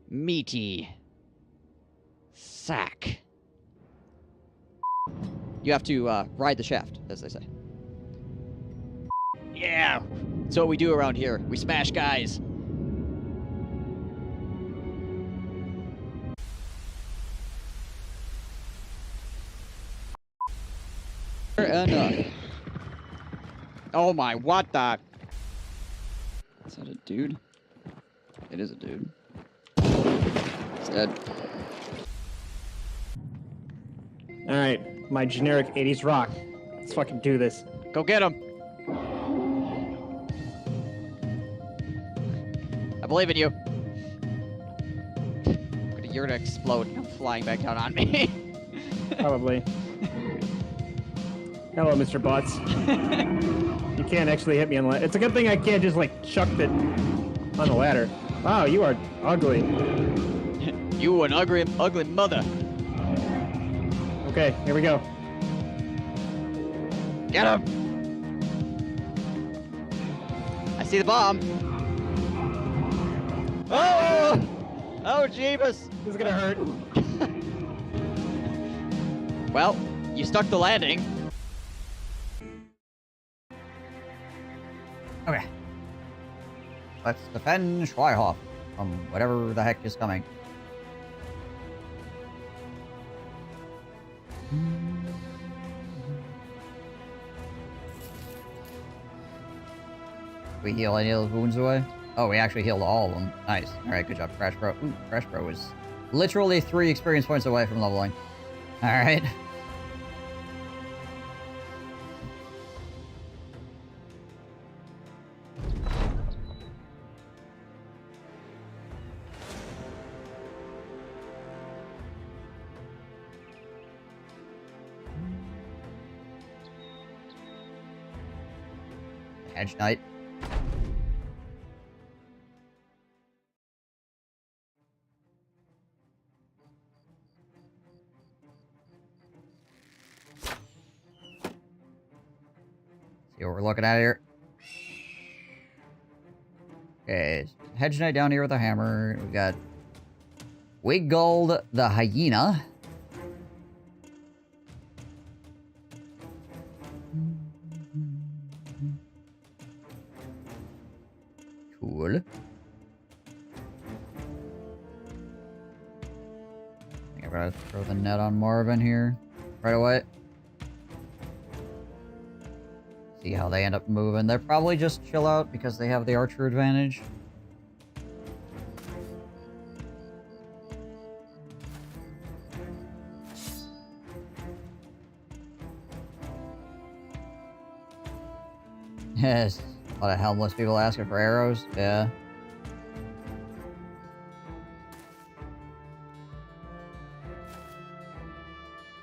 meaty sack. You have to ride the shaft, as they say. Yeah! That's what we do around here. We smash guys. Enough. Oh my, what the? Is that a dude? It is a dude. It's dead. Alright, my generic 80s rock. Let's fucking do this. Go get him! I believe in you. You're gonna explode and come flying back down on me. Probably. Hello, Mr. Butts. You can't actually hit me on the ladder. It's a good thing I can't just, like, chuck it on the ladder. Wow, you are ugly. You an ugly mother. Okay, here we go. Get him! I see the bomb. Oh! Oh, Jeebus! This is gonna hurt. Well, you stuck the landing. Okay. Let's defend Schweihoff from whatever the heck is coming. We heal any of those wounds away? Oh, we actually healed all of them. Nice. Alright, good job, Crash Bro. Ooh, Crash Bro was literally 3 experience points away from leveling. Alright. Hedge Knight. See what we're looking at here. Okay, Hedge Knight down here with a hammer. We got Wiggold the Hyena. Cool. I think I gotta throw the net on Marvin here right away. See how they end up moving. They'll probably just chill out because they have the archer advantage. Yes. A lot of helmless people asking for arrows. Yeah.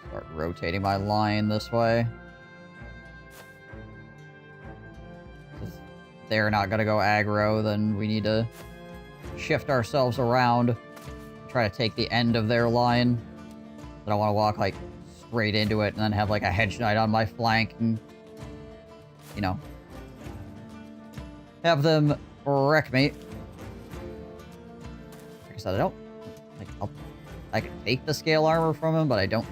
Start rotating my line this way. If they're not gonna go aggro, then we need to shift ourselves around. Try to take the end of their line. I don't want to walk like straight into it and then have like a hedge knight on my flank and, you know, have them wreck me. Like I said, I don't like. I can take the scale armor from him, but I don't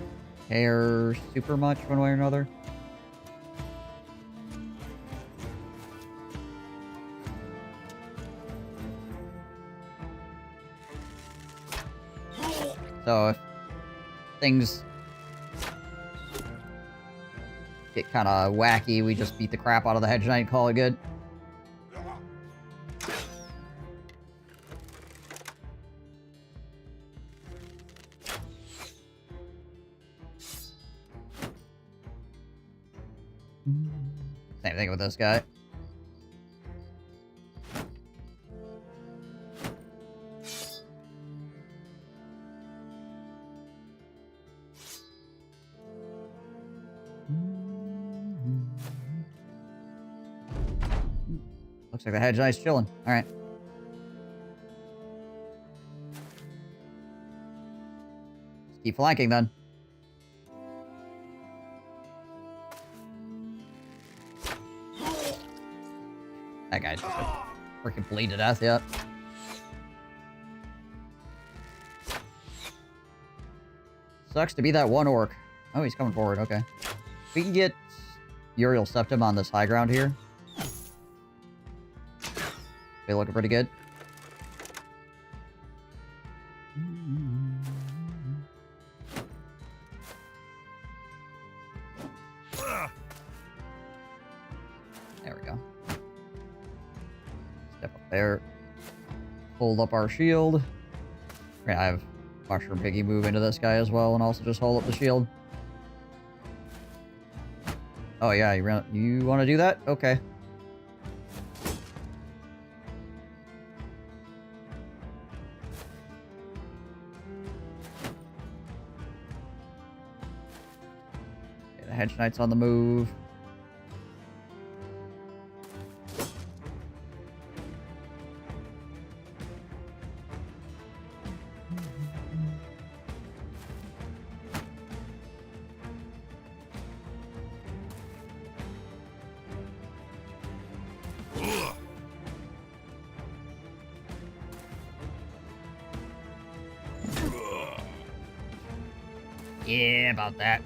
care super much one way or another. So if things get kind of wacky, we just beat the crap out of the Hedge Knight and call it good. Same thing with this guy. Looks like the Hedge Knight's chilling. Alright. Let's keep flanking then. That guy just freaking bleed to death, yep. Sucks to be that one orc. Oh, he's coming forward, okay. We can get Uriel Septim on this high ground here. They looking pretty good. There we go. Step up there. Hold up our shield. Yeah, I have Mushroom Piggy move into this guy as well and also just hold up the shield. Oh yeah, you want to do that? Okay. Okay, the Hedge Knight's on the move. Yeah, about that.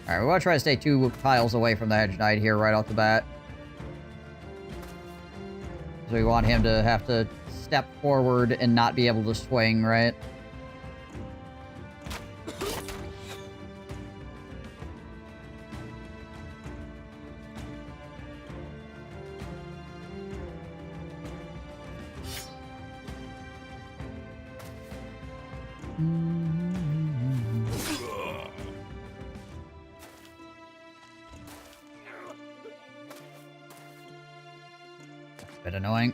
Alright, we want to try to stay 2 tiles away from the Hedge Knight here right off the bat. So we want him to have to step forward and not be able to swing, right? Bit annoying.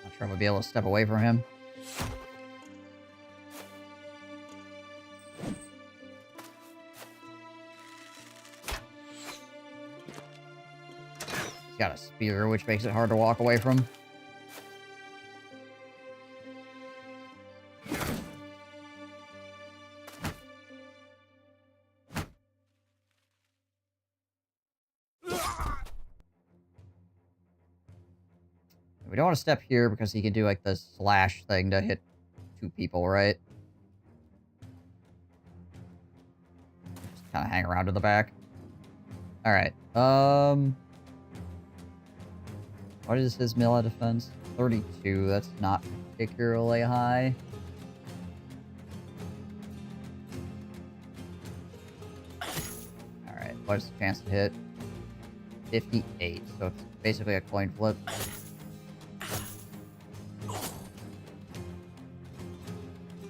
Not sure if I'll be able to step away from him. He's got a spear, which makes it hard to walk away from. We don't want to step here because he can do like the slash thing to hit 2 people, right? Just kind of hang around to the back. Alright, what is his melee defense? 32, that's not particularly high. Alright, what's the chance to hit? 58, so it's basically a coin flip.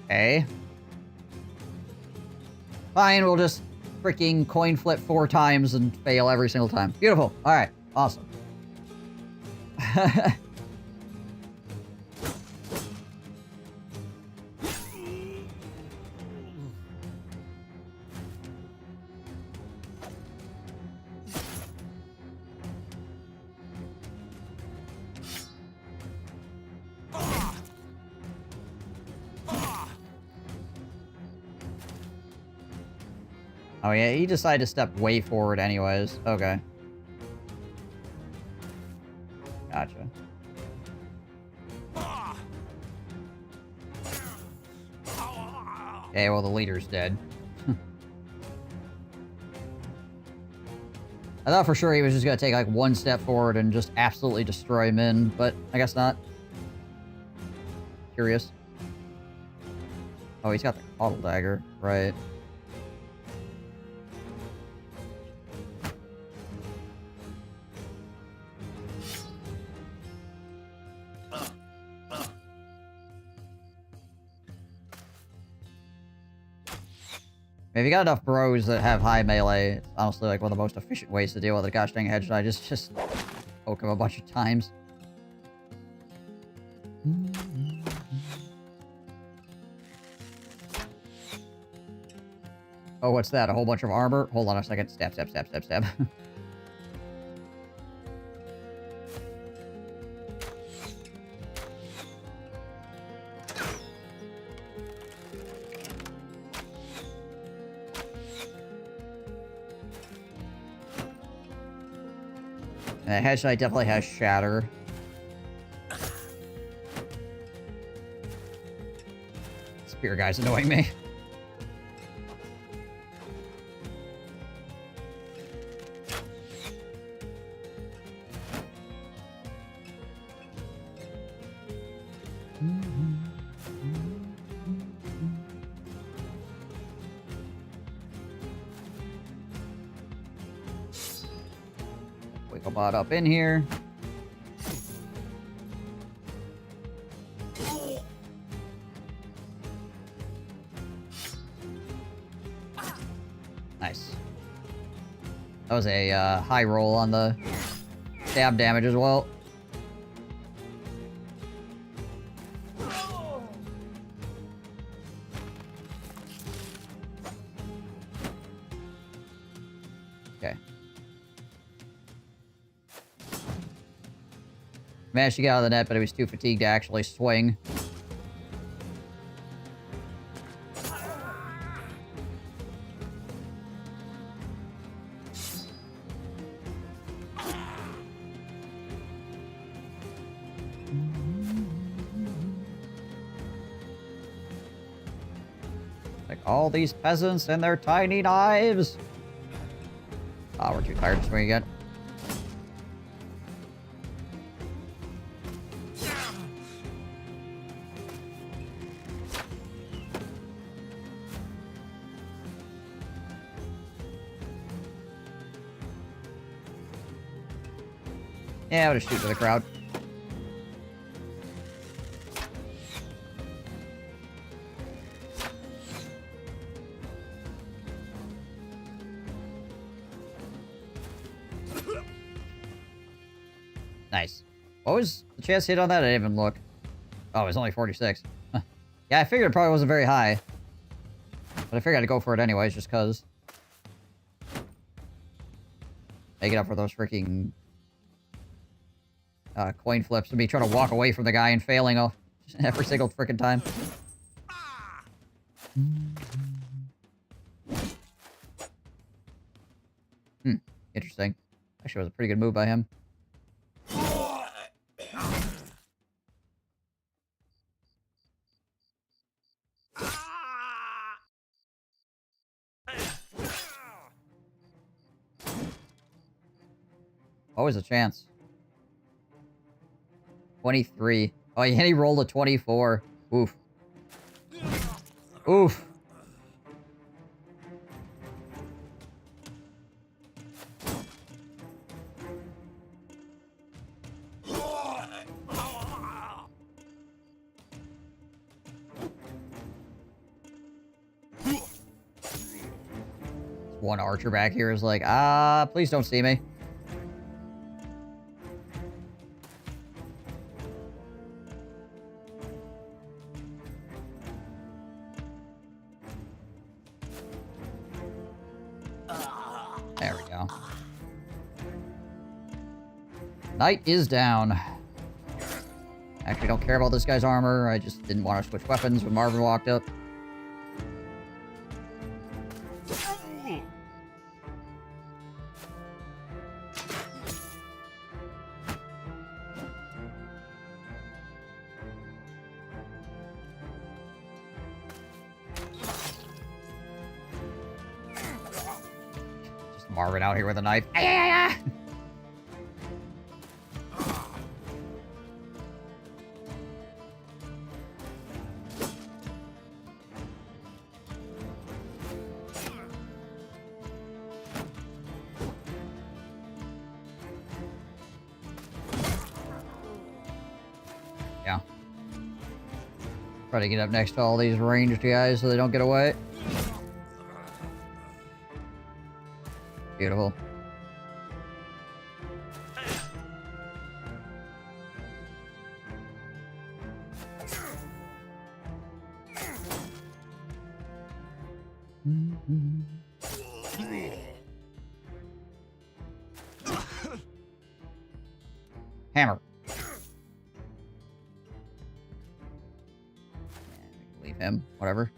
Okay. Fine, we'll just freaking coin flip 4 times and fail every single time. Beautiful. Alright, awesome. Oh yeah, he decided to step way forward anyways. Okay. Gotcha. Okay, well the leader's dead. I thought for sure he was just gonna take like one step forward and just absolutely destroy Min, but I guess not. Curious. Oh, he's got the caudal dagger, right? If you got enough bros that have high melee, it's honestly like one of the most efficient ways to deal with a gosh dang headshot. Just poke him a bunch of times. Oh, what's that? A whole bunch of armor? Hold on a second. Stab, stab, stab, stab, stab. And the headshot definitely has shatter. Spear guy's annoying me. Wigglebot up in here. Nice. That was a high roll on the stab damage as well. Okay. Managed to get out of the net, but he was too fatigued to actually swing. Like all these peasants and their tiny knives. Ah, we're too tired to swing again. Yeah, I'll just shoot to the crowd. Nice. What was the chance hit on that? I didn't even look. Oh, it was only 46. Huh. Yeah, I figured it probably wasn't very high. But I figured I'd go for it anyways, just cause. Make it up for those freaking coin flips and me trying to walk away from the guy and failing every single freaking time. Interesting. Actually, it was a pretty good move by him. Always a chance. 23. Oh, and he rolled a 24. Oof. Oof. One archer back here is like, please don't see me. There we go. Night is down. Actually, don't care about this guy's armor. I just didn't want to switch weapons when Marvin walked up. Marvin out here with a knife. Yeah. Try to get up next to all these ranged guys so they don't get away. Beautiful. Hammer. Leave him. Whatever.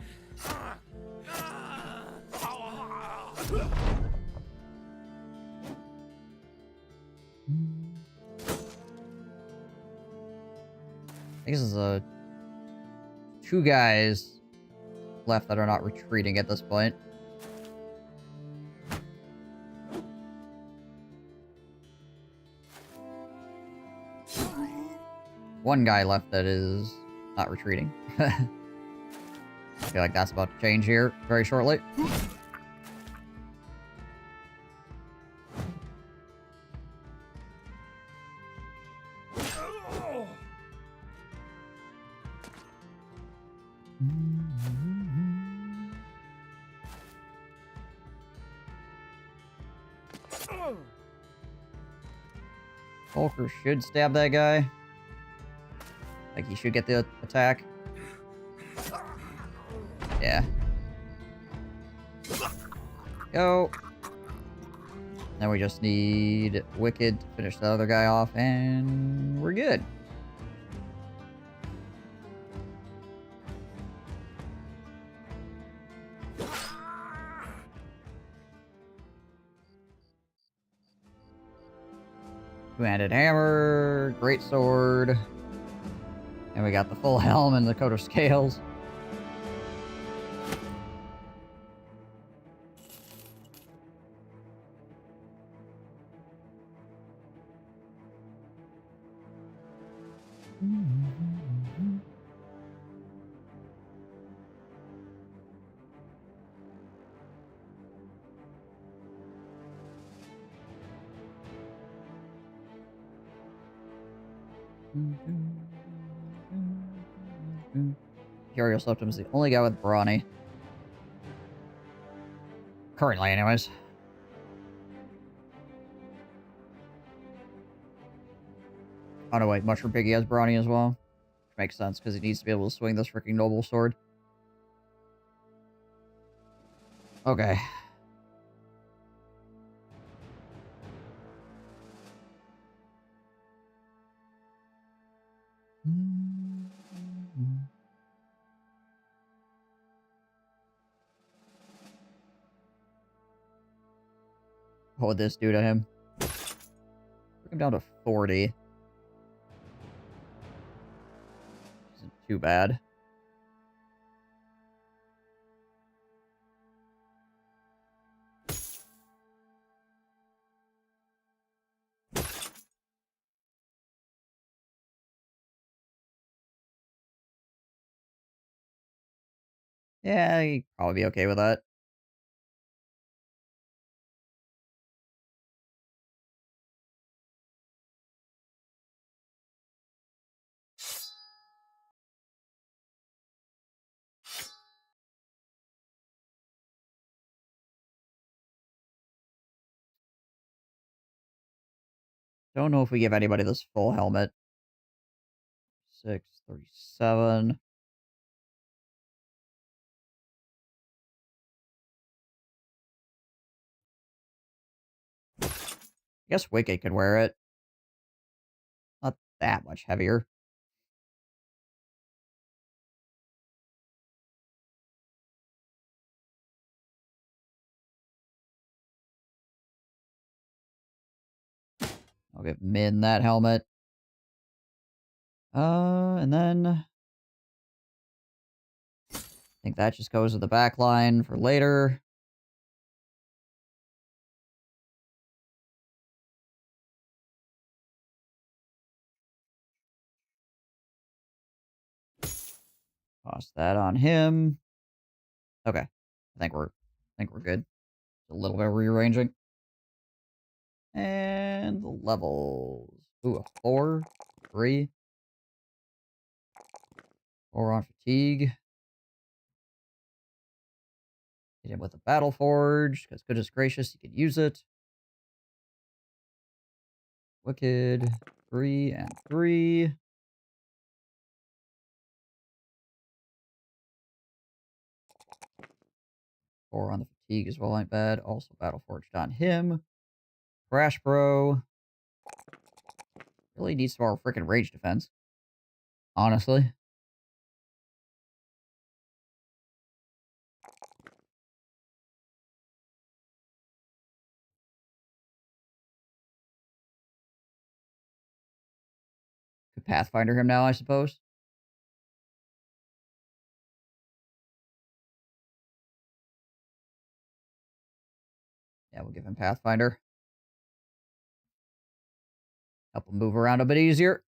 I guess there's two guys left that are not retreating at this point. One guy left that is not retreating. I feel like that's about to change here very shortly. Volker should stab that guy. Like, he should get the attack. Yeah. Go. Now we just need Wicked to finish the other guy off, and we're good. Two-handed hammer, great sword, and we got the full helm and the coat of scales. Imperial Septum is the only guy with brawny. Currently, anyways. Oh no, wait, Mushroom Piggy has brawny as well. Which makes sense, because he needs to be able to swing this freaking noble sword. Okay. What would this do to him? Bring him down to 40. Isn't too bad. Yeah, he'd probably be okay with that. Don't know if we give anybody this full helmet. 637. I guess Wicked could wear it. Not that much heavier. I'll give Min that helmet. And then I think that just goes to the back line for later. Toss that on him. Okay. I think we're good. A little bit of rearranging. And the levels. Ooh, a 4, 3. 4 on fatigue. Hit him with a battle forge, because goodness gracious, you could use it. Wicked. 3 and 3. Four on the fatigue as well, ain't bad. Also battle forged on him. Crash Bro. Really needs some more freaking rage defense. Honestly. Could Pathfinder him now, I suppose. Yeah, we'll give him Pathfinder. Help him move around a bit easier.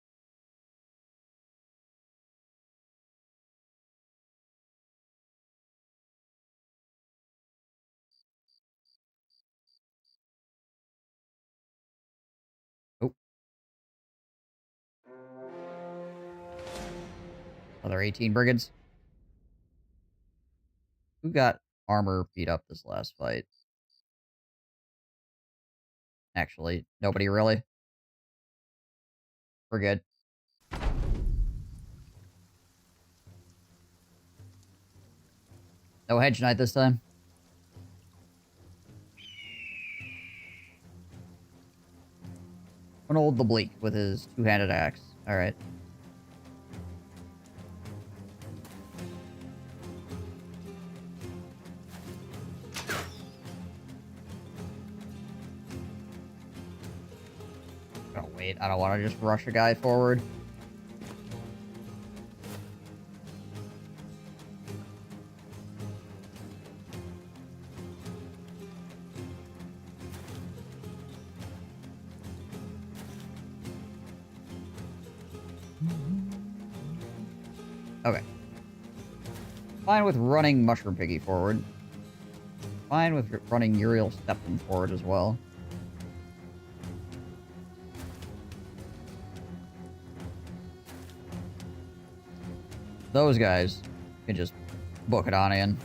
Oh. Another 18 brigands. Who got armor beat up this last fight? Actually, nobody really. We're good. No hedge knight this time. Hold the Bleak with his two-handed axe. Alright. Oh, wait. I don't want to just rush a guy forward. Okay. Fine with running Mushroom Piggy forward. Fine with running Uriel Stepton forward as well. Those guys can just book it on in.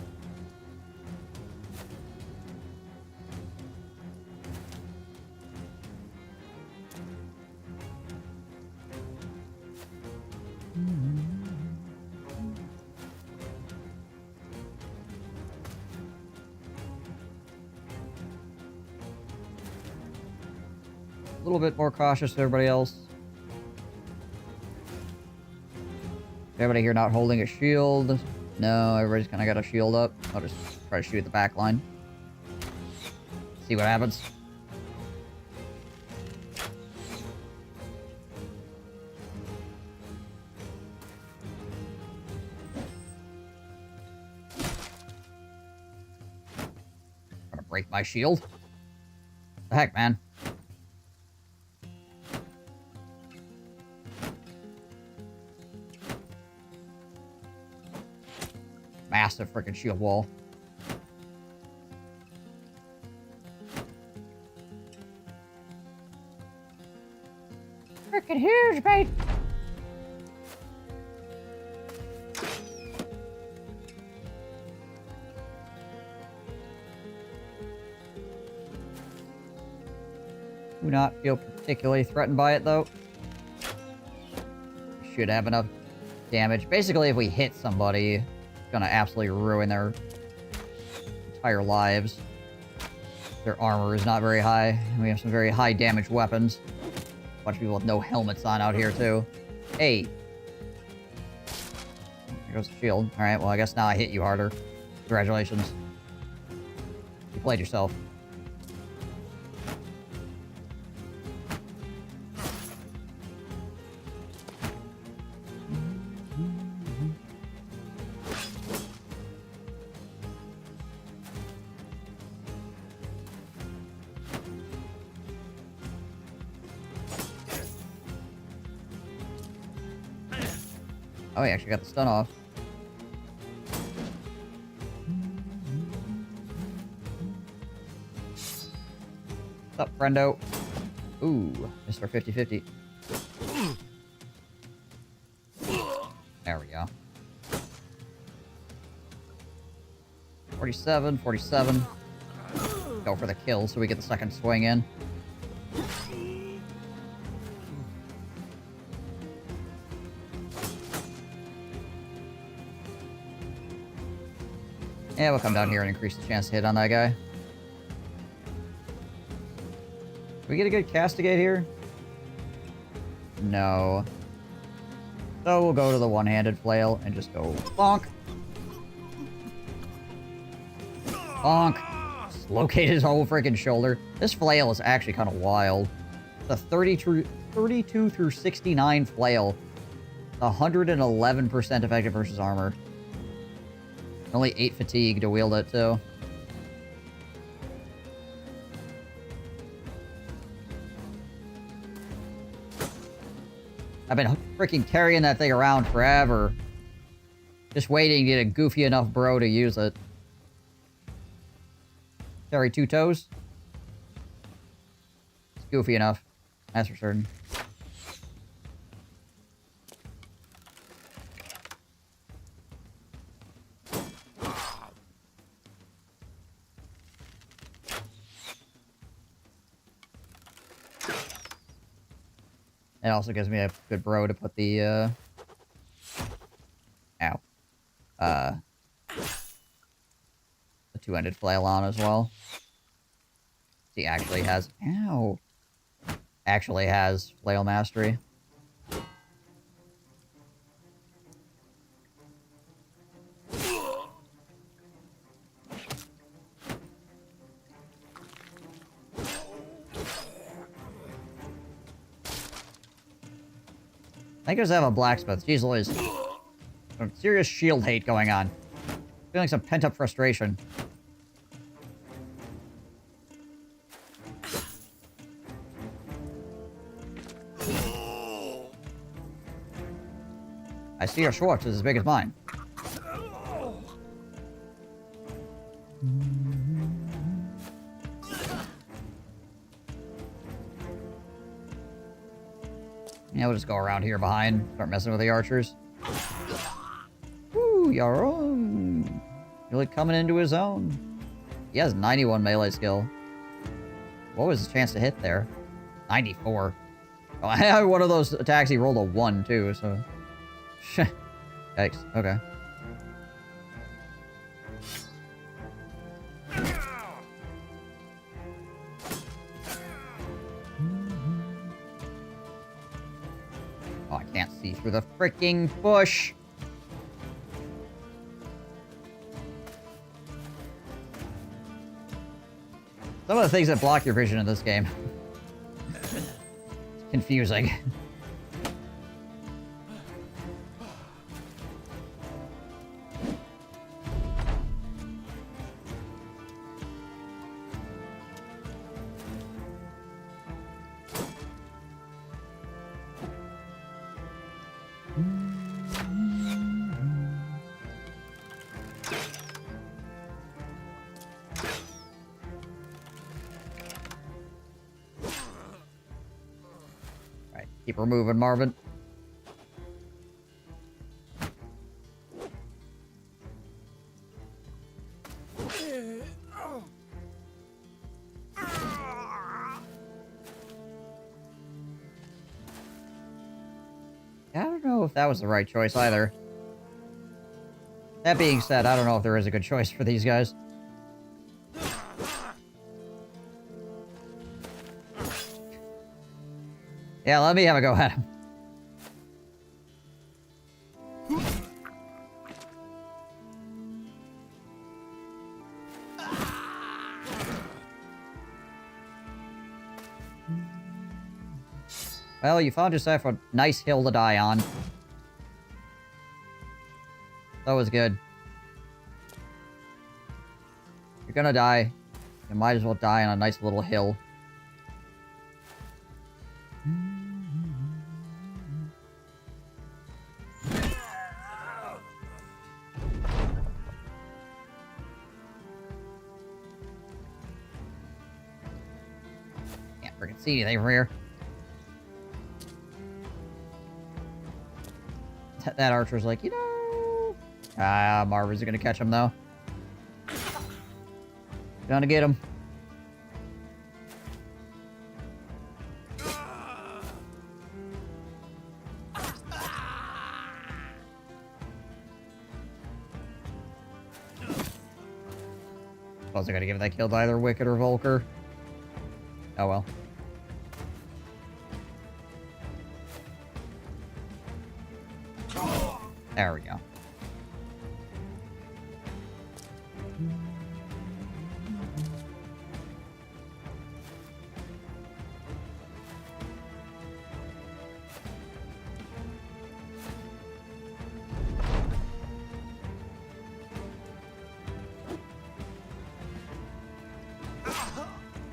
A little bit more cautious than everybody else. Everybody here not holding a shield. No, everybody's kind of got a shield up. I'll just try to shoot the back line. See what happens. Gonna break my shield. The heck, man. Massive freaking shield wall. Freaking huge, mate. Do not feel particularly threatened by it, though. Should have enough damage. Basically, if we hit somebody, gonna absolutely ruin their entire lives. Their armor is not very high. We have some very high damage weapons. A bunch of people with no helmets on out here too. Hey. There goes the shield. Alright, well I guess now I hit you harder. Congratulations. You played yourself. Oh, he actually got the stun off. friendo. Ooh, Mr. 50-50. There we go. 47, 47. Go for the kill so we get the second swing in. Yeah, we'll come down here and increase the chance to hit on that guy. Can we get a good castigate here? No. So we'll go to the one-handed flail and just go bonk. Bonk. Just locate his whole freaking shoulder. This flail is actually kind of wild. The 32 through 69 flail. 111% effective versus armor. Only 8 fatigue to wield it, too. I've been freaking carrying that thing around forever. Just waiting to get a goofy enough bro to use it. Carry 2 toes. It's goofy enough. That's for certain. It also gives me a good bro to put the, the two-ended flail on as well. He actually has, actually has flail mastery. I think I just have a blacksmith. Jeez Louise. Some serious shield hate going on. Feeling some pent-up frustration. I see your Schwartz is as big as mine. Yeah, we'll just go around here behind, start messing with the archers. Woo, you're on. Really coming into his own. He has 91 melee skill. What was his chance to hit there? 94. Oh, I had one of those attacks, he rolled a 1 too, so... Yikes, okay. Oh, I can't see through the freaking bush! Some of the things that block your vision in this game. It's confusing. Keep her moving, Marvin. I don't know if that was the right choice either. That being said, I don't know if there is a good choice for these guys. Yeah, let me have a go at him. Well, you found yourself a nice hill to die on. That was good. You're gonna die. You might as well die on a nice little hill. see anything from here. That archer's like, you know... Ah, Marvin's gonna catch him, though. Gonna get him. Wasn't gonna give that kill to either Wicked or Volker. Oh well. There we go.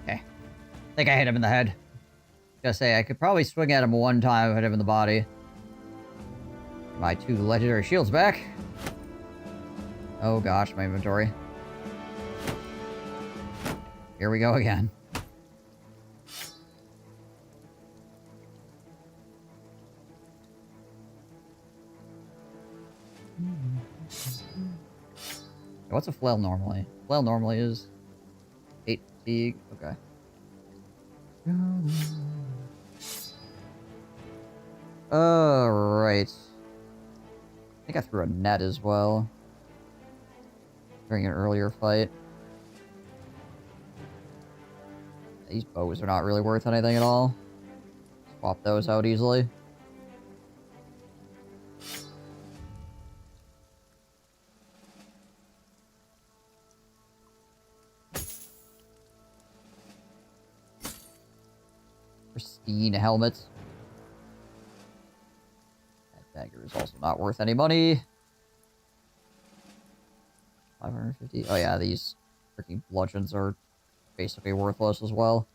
Okay. I think I hit him in the head. Gotta say, I could probably swing at him one time, hit him in the body. My 2 legendary shields back. Oh gosh, my inventory. Here we go again. What's a flail normally? Flail normally is 8 fatigue. Okay. Alright. I think I threw a net as well during an earlier fight. These bows are not really worth anything at all. Swap those out easily. Pristine helmets. Dagger is also not worth any money. 550. Oh yeah, these freaking bludgeons are basically worthless as well.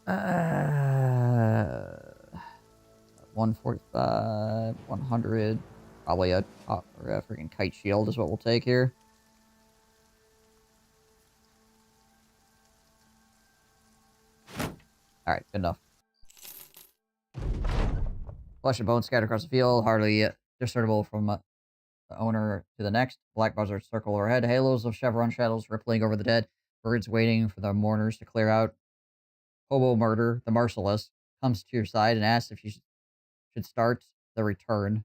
145, 100. Probably a freaking kite shield is what we'll take here. Alright, good enough. Flesh and bones scattered across the field, hardly discernible from the owner to the next. Black buzzards circle overhead, halos of chevron shadows rippling over the dead. Birds waiting for the mourners to clear out. Hobo Murder, the merciless, comes to your side and asks if you should start the return.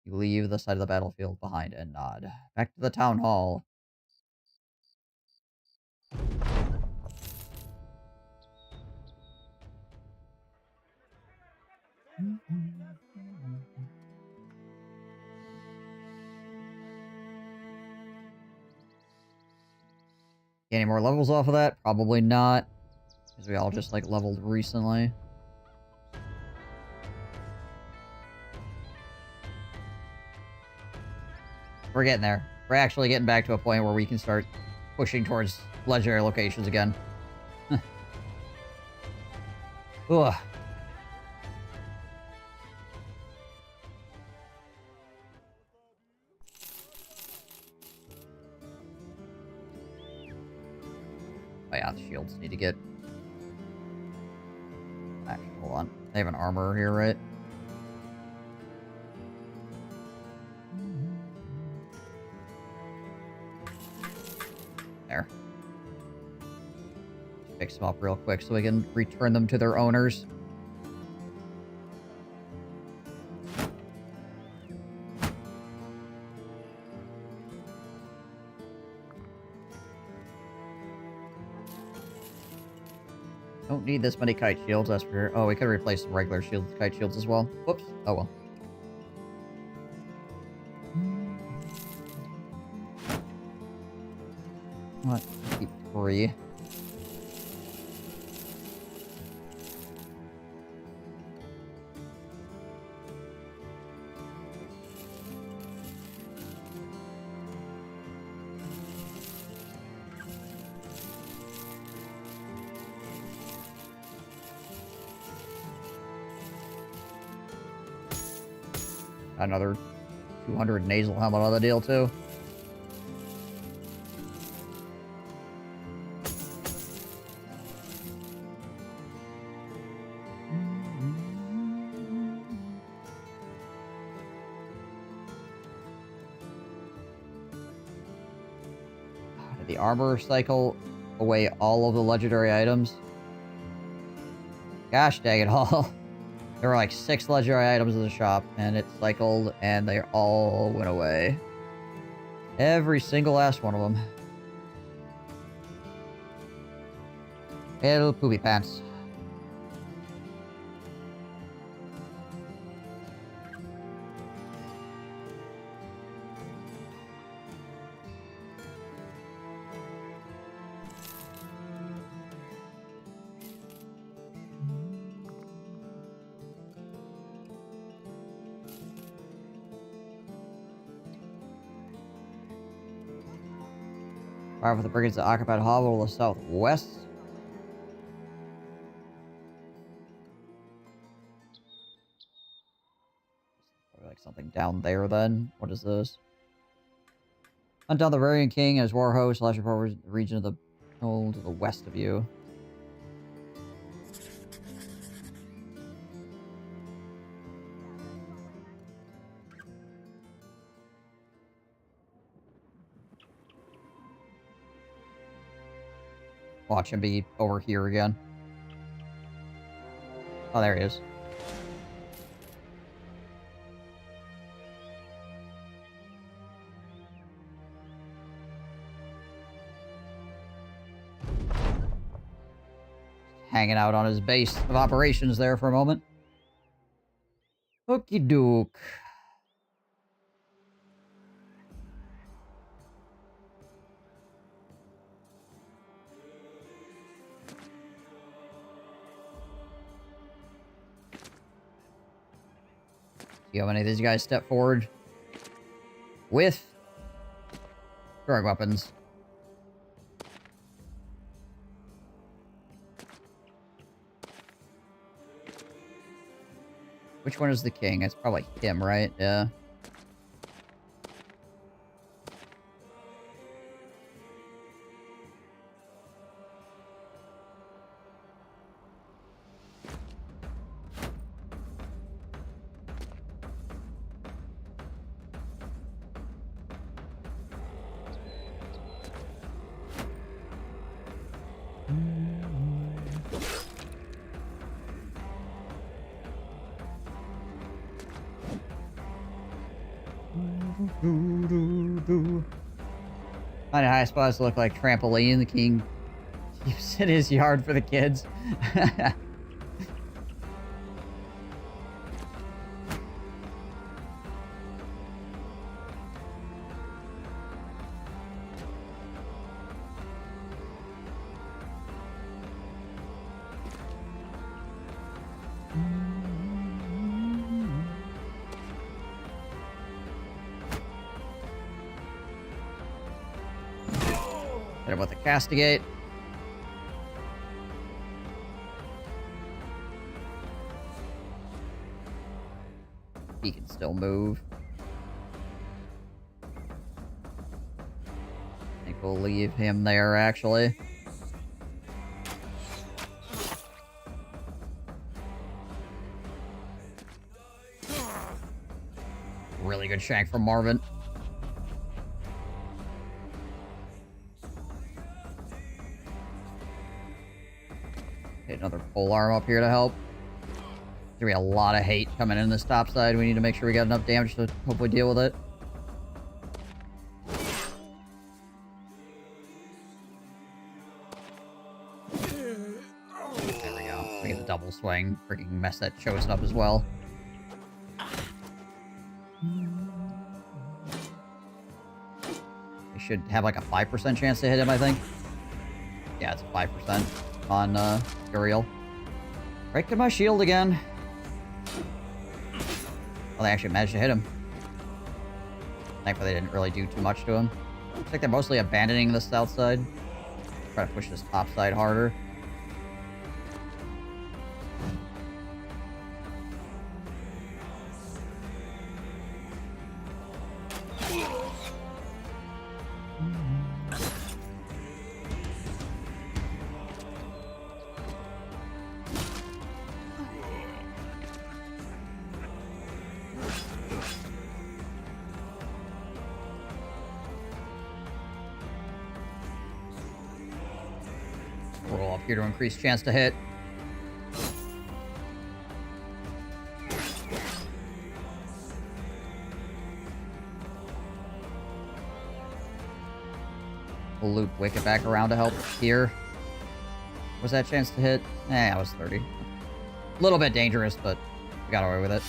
You leave the side of the battlefield behind and nod. Back to the town hall. Get any more levels off of that? Probably not. Because we all just, like, leveled recently. We're getting there. We're actually getting back to a point where we can start pushing towards legendary locations again. Ugh. Oh yeah, the shields need to get... Actually, hold on. They have an armor here, right? There. Fix them up real quick so we can return them to their owners. Don't need this many kite shields, that's for sure. Oh, we could replace some regular shields with kite shields as well. Whoops. Oh well. What? Keep 3. Another 200 nasal helmet on the deal, too. the armor cycle away all of the legendary items? Gosh dang it all. There were like 6 legendary items in the shop, and it cycled, and they all went away. Every single last one of them. El poopy pants. Fire for the brigades that occupied Hovel to the southwest. Probably like something down there then. What is this? Hunt down the Varian King and his war host. Last report the region of the to the west of you. Watch him be over here again. Oh, there he is. Hanging out on his base of operations there for a moment. Okie doke. See how many of these guys step forward with throwing weapons. Which one is the king? It's probably him, right? Yeah. Find a high spots look like trampoline. The king keeps in his yard for the kids. Hit him with the castigate. He can still move. I think we'll leave him there, actually. Really good shank from Marvin. Hit another pole arm up here to help. There's gonna be a lot of hate coming in this top side. We need to make sure we got enough damage to hopefully deal with it. There we go. We get the double swing. Freaking mess that chosen up as well. We should have like a 5% chance to hit him, I think. Yeah, it's 5% on Uriel. Breaking my shield again. Well, they actually managed to hit him. Thankfully, they didn't really do too much to him. Looks like they're mostly abandoning the south side. Try to push this top side harder. here to increase chance to hit. We'll loop Wicket back around to help here. Was that chance to hit? Eh, I was 30. A little bit dangerous, but we got away with it.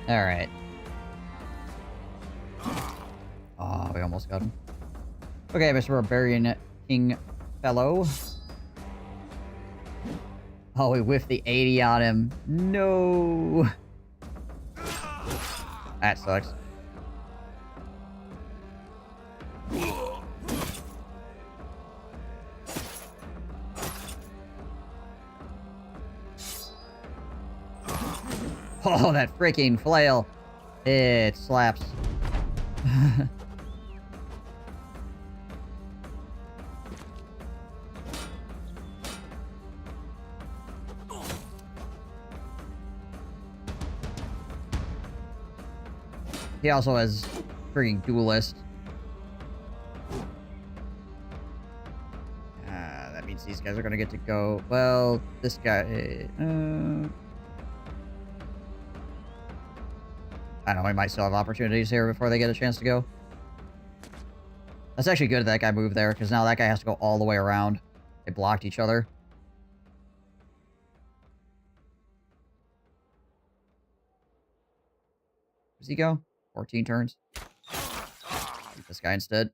All right. Oh, we almost got him. Okay, Mr. Barbarian King Fellow. Oh, we whiffed the 80 on him. No. That sucks. Oh, that freaking flail. It slaps. He also has freaking duelist. That means these guys are gonna get to go. Well, this guy. I don't know, we might still have opportunities here before they get a chance to go. That's actually good that guy moved there, because now that guy has to go all the way around. They blocked each other. Where's he go? 14 turns. Keep this guy instead.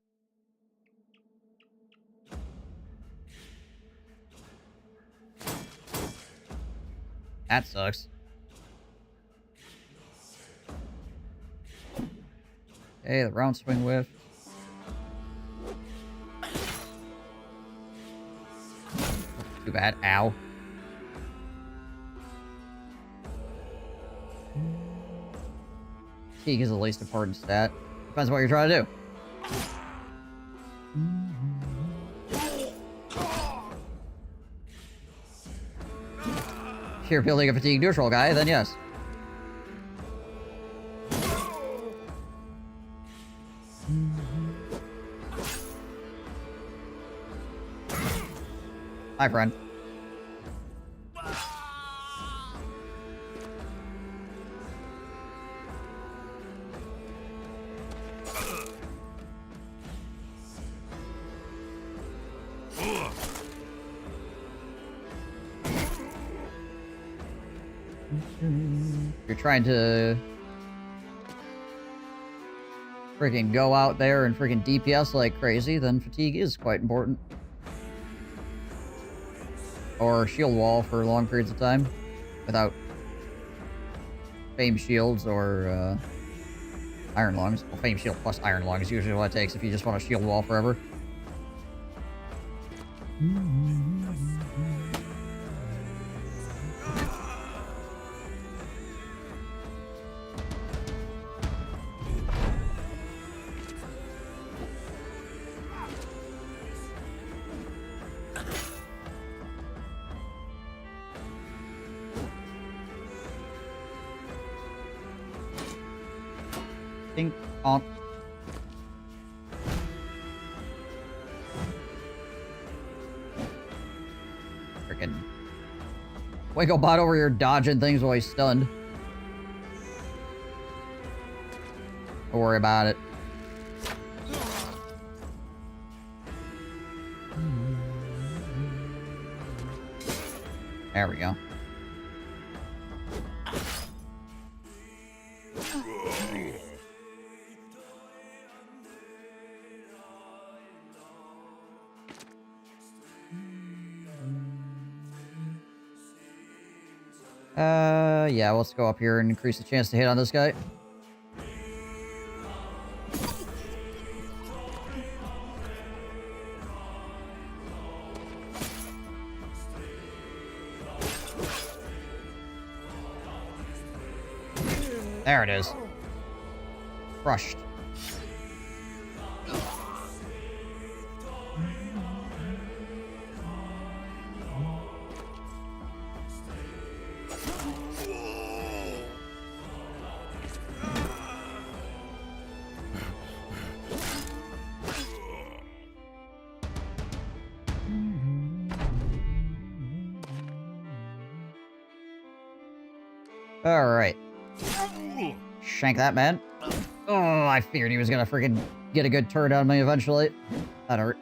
That sucks. Okay, the round swing whiff. Too bad. Ow. Fatigue is the least important stat. Depends what you're trying to do. If you're building a fatigue neutral guy, then yes. Hi, friend. You're trying to freaking go out there and freaking DPS like crazy, then fatigue is quite important. Or shield wall for long periods of time without fame shields or iron lungs. Well, fame shield plus iron lungs is usually what it takes if you just want a shield wall forever. Ding, bonk. Frickin' Wiggle bot over here dodging things while he's stunned. Don't worry about it. There we go. Yeah, let's go up here and increase the chance to hit on this guy. There it is. Crushed. Alright. Shank that man. Oh, I feared he was gonna freaking get a good turn on me eventually. That hurt.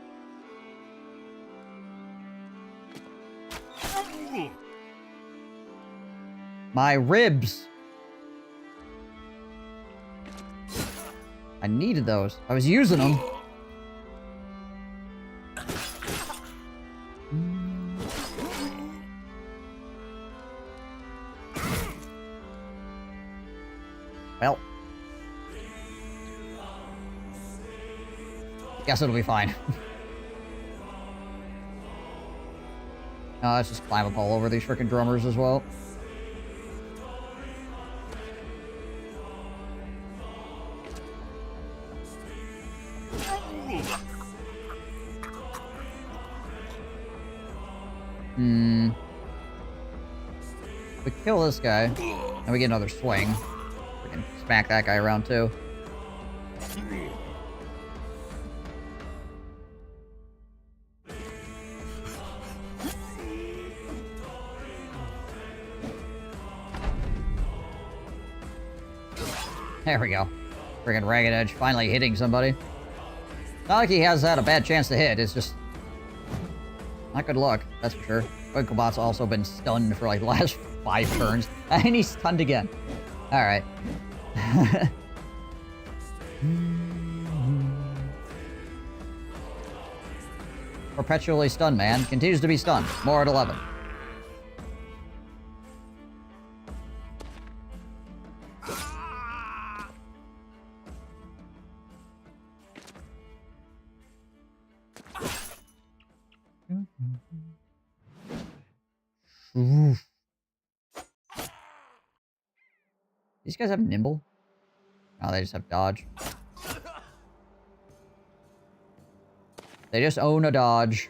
My ribs! I needed those. I was using them. Well. Guess it'll be fine. Let's just climb up all over these freaking drummers as well. We kill this guy, and we get another swing. We can smack that guy around too. There we go. Friggin' Ragged Edge finally hitting somebody. Not like he has had a bad chance to hit, it's just not good luck, that's for sure. Wigglebot's also been stunned for like the last 5 turns, and he's stunned again. Alright. Perpetually stunned, man. Continues to be stunned. More at 11. Oof. These guys have nimble? Oh, they just have dodge. They just own a dodge.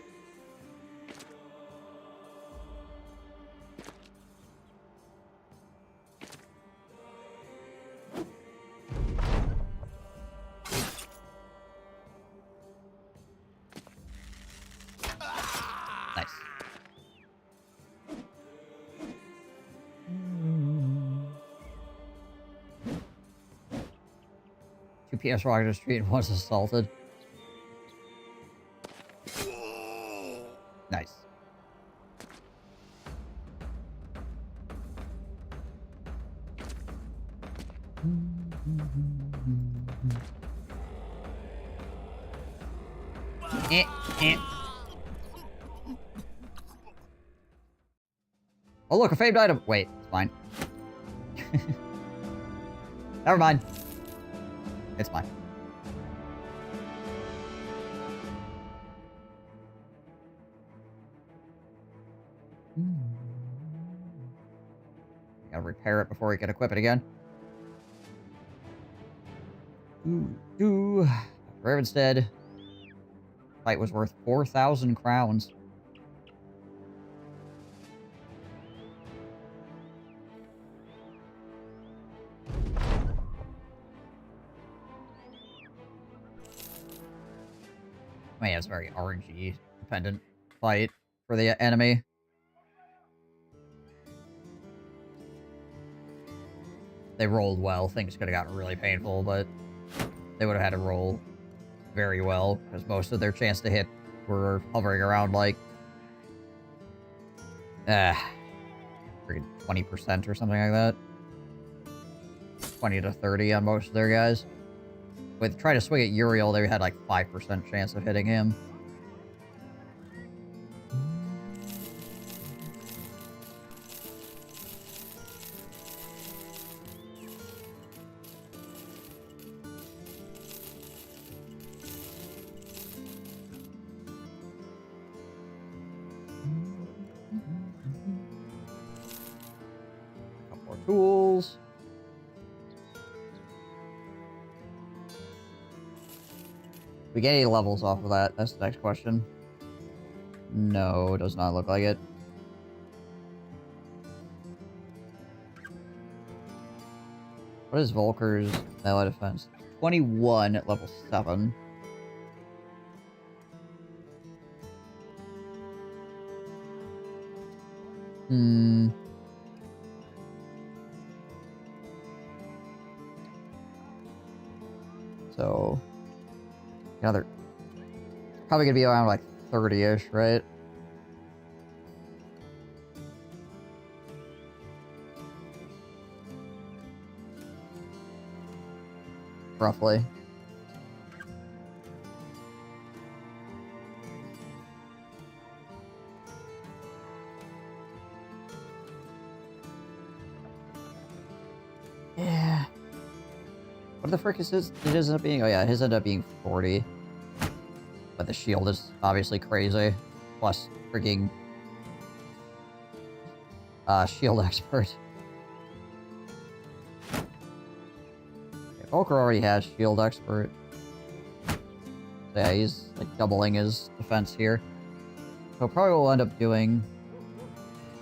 Nice. Two PS Rocket Street and one's assaulted. Nice. Oh look, a famed item. Wait, it's fine. Never mind. It's fine. Gotta repair it before we can equip it again. Raven's dead. Fight was worth 4,000 crowns. I mean, it's a very RNG dependent fight for the enemy. They rolled well. Things could have gotten really painful, but they would have had to roll very well because most of their chance to hit were hovering around like freaking 20% or something like that. 20 to 30 on most of their guys. With trying to swing at Uriel, they had like 5% chance of hitting him. Couple more tools. We get any levels off of that? That's the next question. No, does not look like it. What is Volker's melee defense? 21 at level 7. So, another, probably gonna be around like 30-ish, right? Roughly. Yeah. What the frick is his? It ends up being. Oh yeah, his ended up being 40. But the shield is obviously crazy. Plus freaking shield expert. Volker already has shield expert. So yeah, he's like doubling his defense here. So probably what we'll end up doing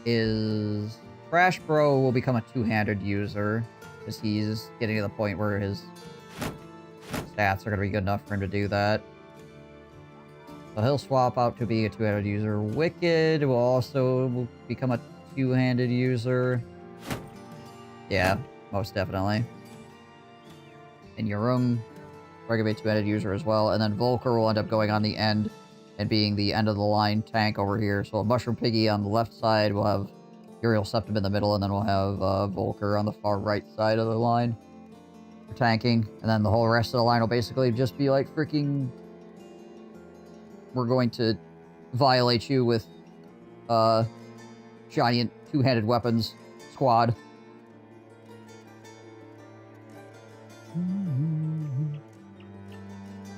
is Trash Bro will become a two-handed user because he's getting to the point where his stats are going to be good enough for him to do that. So he'll swap out to being a two-handed user. Wicked will also become a two-handed user. Yeah, most definitely. And Yurum, we're going to be a two-handed user as well. And then Volker will end up going on the end and being the end of the line tank over here. So a Mushroom Piggy on the left side, we'll have Uriel Septum in the middle, and then we'll have Volker on the far right side of the line for tanking. And then the whole rest of the line will basically just be like freaking... We're going to violate you with giant two-handed weapons squad.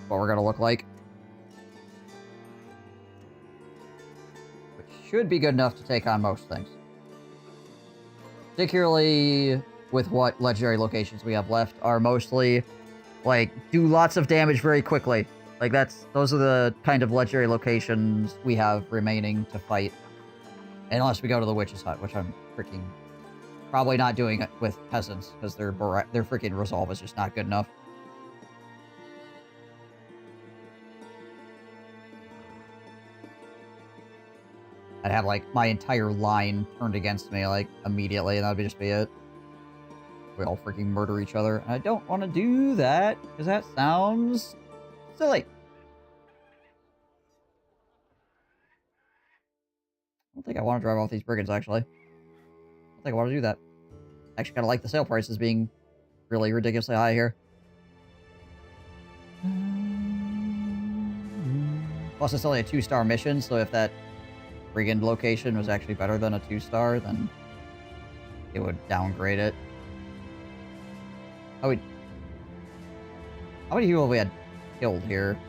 What we're gonna look like. Which should be good enough to take on most things. Particularly with what legendary locations we have left are mostly, like, do lots of damage very quickly. Like, those are the kind of legendary locations we have remaining to fight. Unless we go to the Witch's Hut, which I'm freaking probably not doing it with peasants, because their freaking resolve is just not good enough. I'd have, like, my entire line turned against me, like, immediately, and that'd just be it. We all freaking murder each other. And I don't want to do that, because that sounds silly. I don't think I want to drive off these brigands, actually. I don't think I want to do that. I actually kind of like the sale prices being really ridiculously high here. Plus, it's only a 2-star mission, so if that brigand location was actually better than a 2-star, then it would downgrade it. How many people have we had killed here?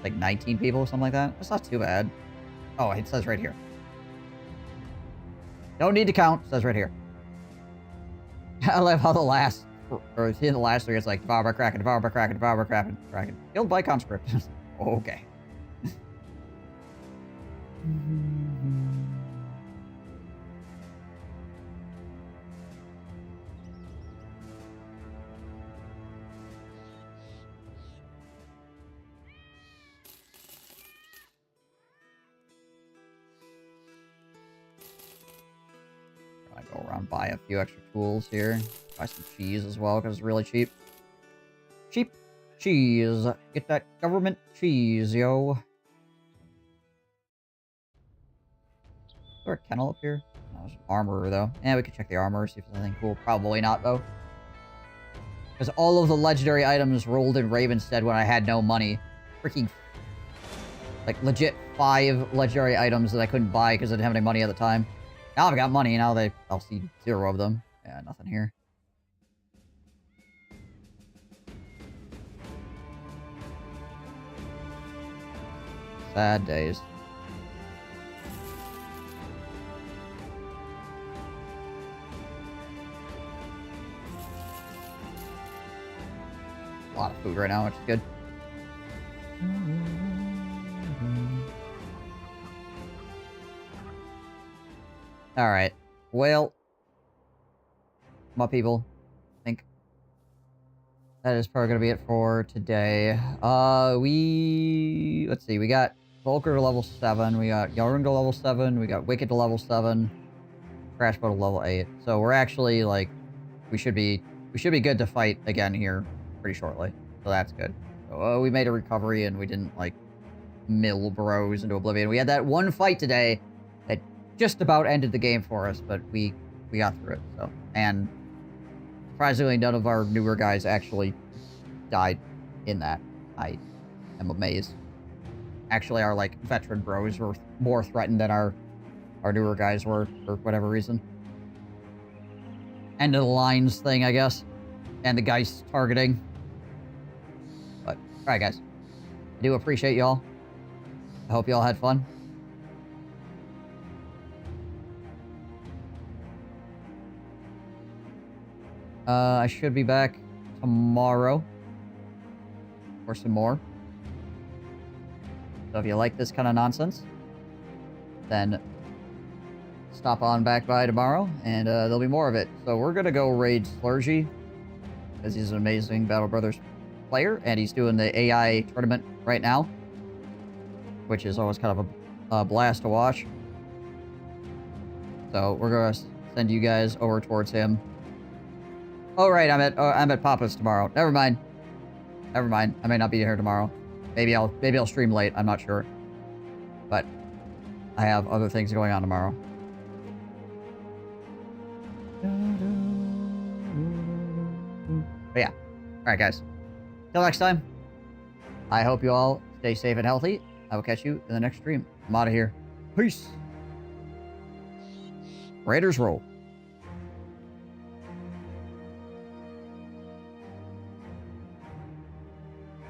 Like 19 people or something like that? That's not too bad. Oh, it says right here. Don't need to count. It says right here. I love how the last, or in the last 3, it's like, devoured by Kraken, devoured by Kraken, devoured by Kraken. Killed by conscript. Okay. I go around, buy a few extra tools here. Buy some cheese as well, because it's really cheap. Cheap cheese. Get that government cheese, yo. Is there a kennel up here? No, there's an armorer, though. Yeah, we could check the armorer, see if there's anything cool. Probably not, though. Because all of the legendary items rolled in Ravenstead when I had no money. Freaking... Like, legit 5 legendary items that I couldn't buy because I didn't have any money at the time. Now I've got money, now I'll see 0 of them. Yeah, nothing here. Sad days. A lot of food right now, which is good. Alright. Well, my people, I think that is probably going to be it for today. Let's see, we got Volker to level 7, we got Yarun to level 7, we got Wicked to level 7. crash mode level 8. So we're actually like, we should be good to fight again here pretty shortly. So that's good. So, we made a recovery and we didn't like mill bros into oblivion. We had that one fight today that just about ended the game for us, but we got through it. So, and surprisingly, none of our newer guys actually died in that. I am amazed. Actually, our like veteran bros were more threatened than our newer guys were for whatever reason. End of the lines thing, I guess, and the guys targeting. But all right, guys, I do appreciate y'all. I hope y'all had fun. I should be back tomorrow for some more. So if you like this kind of nonsense, then stop on back by tomorrow, and there'll be more of it. So we're going to go raid Slurgy, because he's an amazing Battle Brothers player, and he's doing the AI tournament right now, which is always kind of a blast to watch. So we're going to send you guys over towards him. Oh, right, I'm at Papa's tomorrow. Never mind. I may not be here tomorrow. Maybe I'll stream late. I'm not sure. But I have other things going on tomorrow. But yeah. Alright, guys. Till next time. I hope you all stay safe and healthy. I will catch you in the next stream. I'm out of here. Peace. Raiders roll.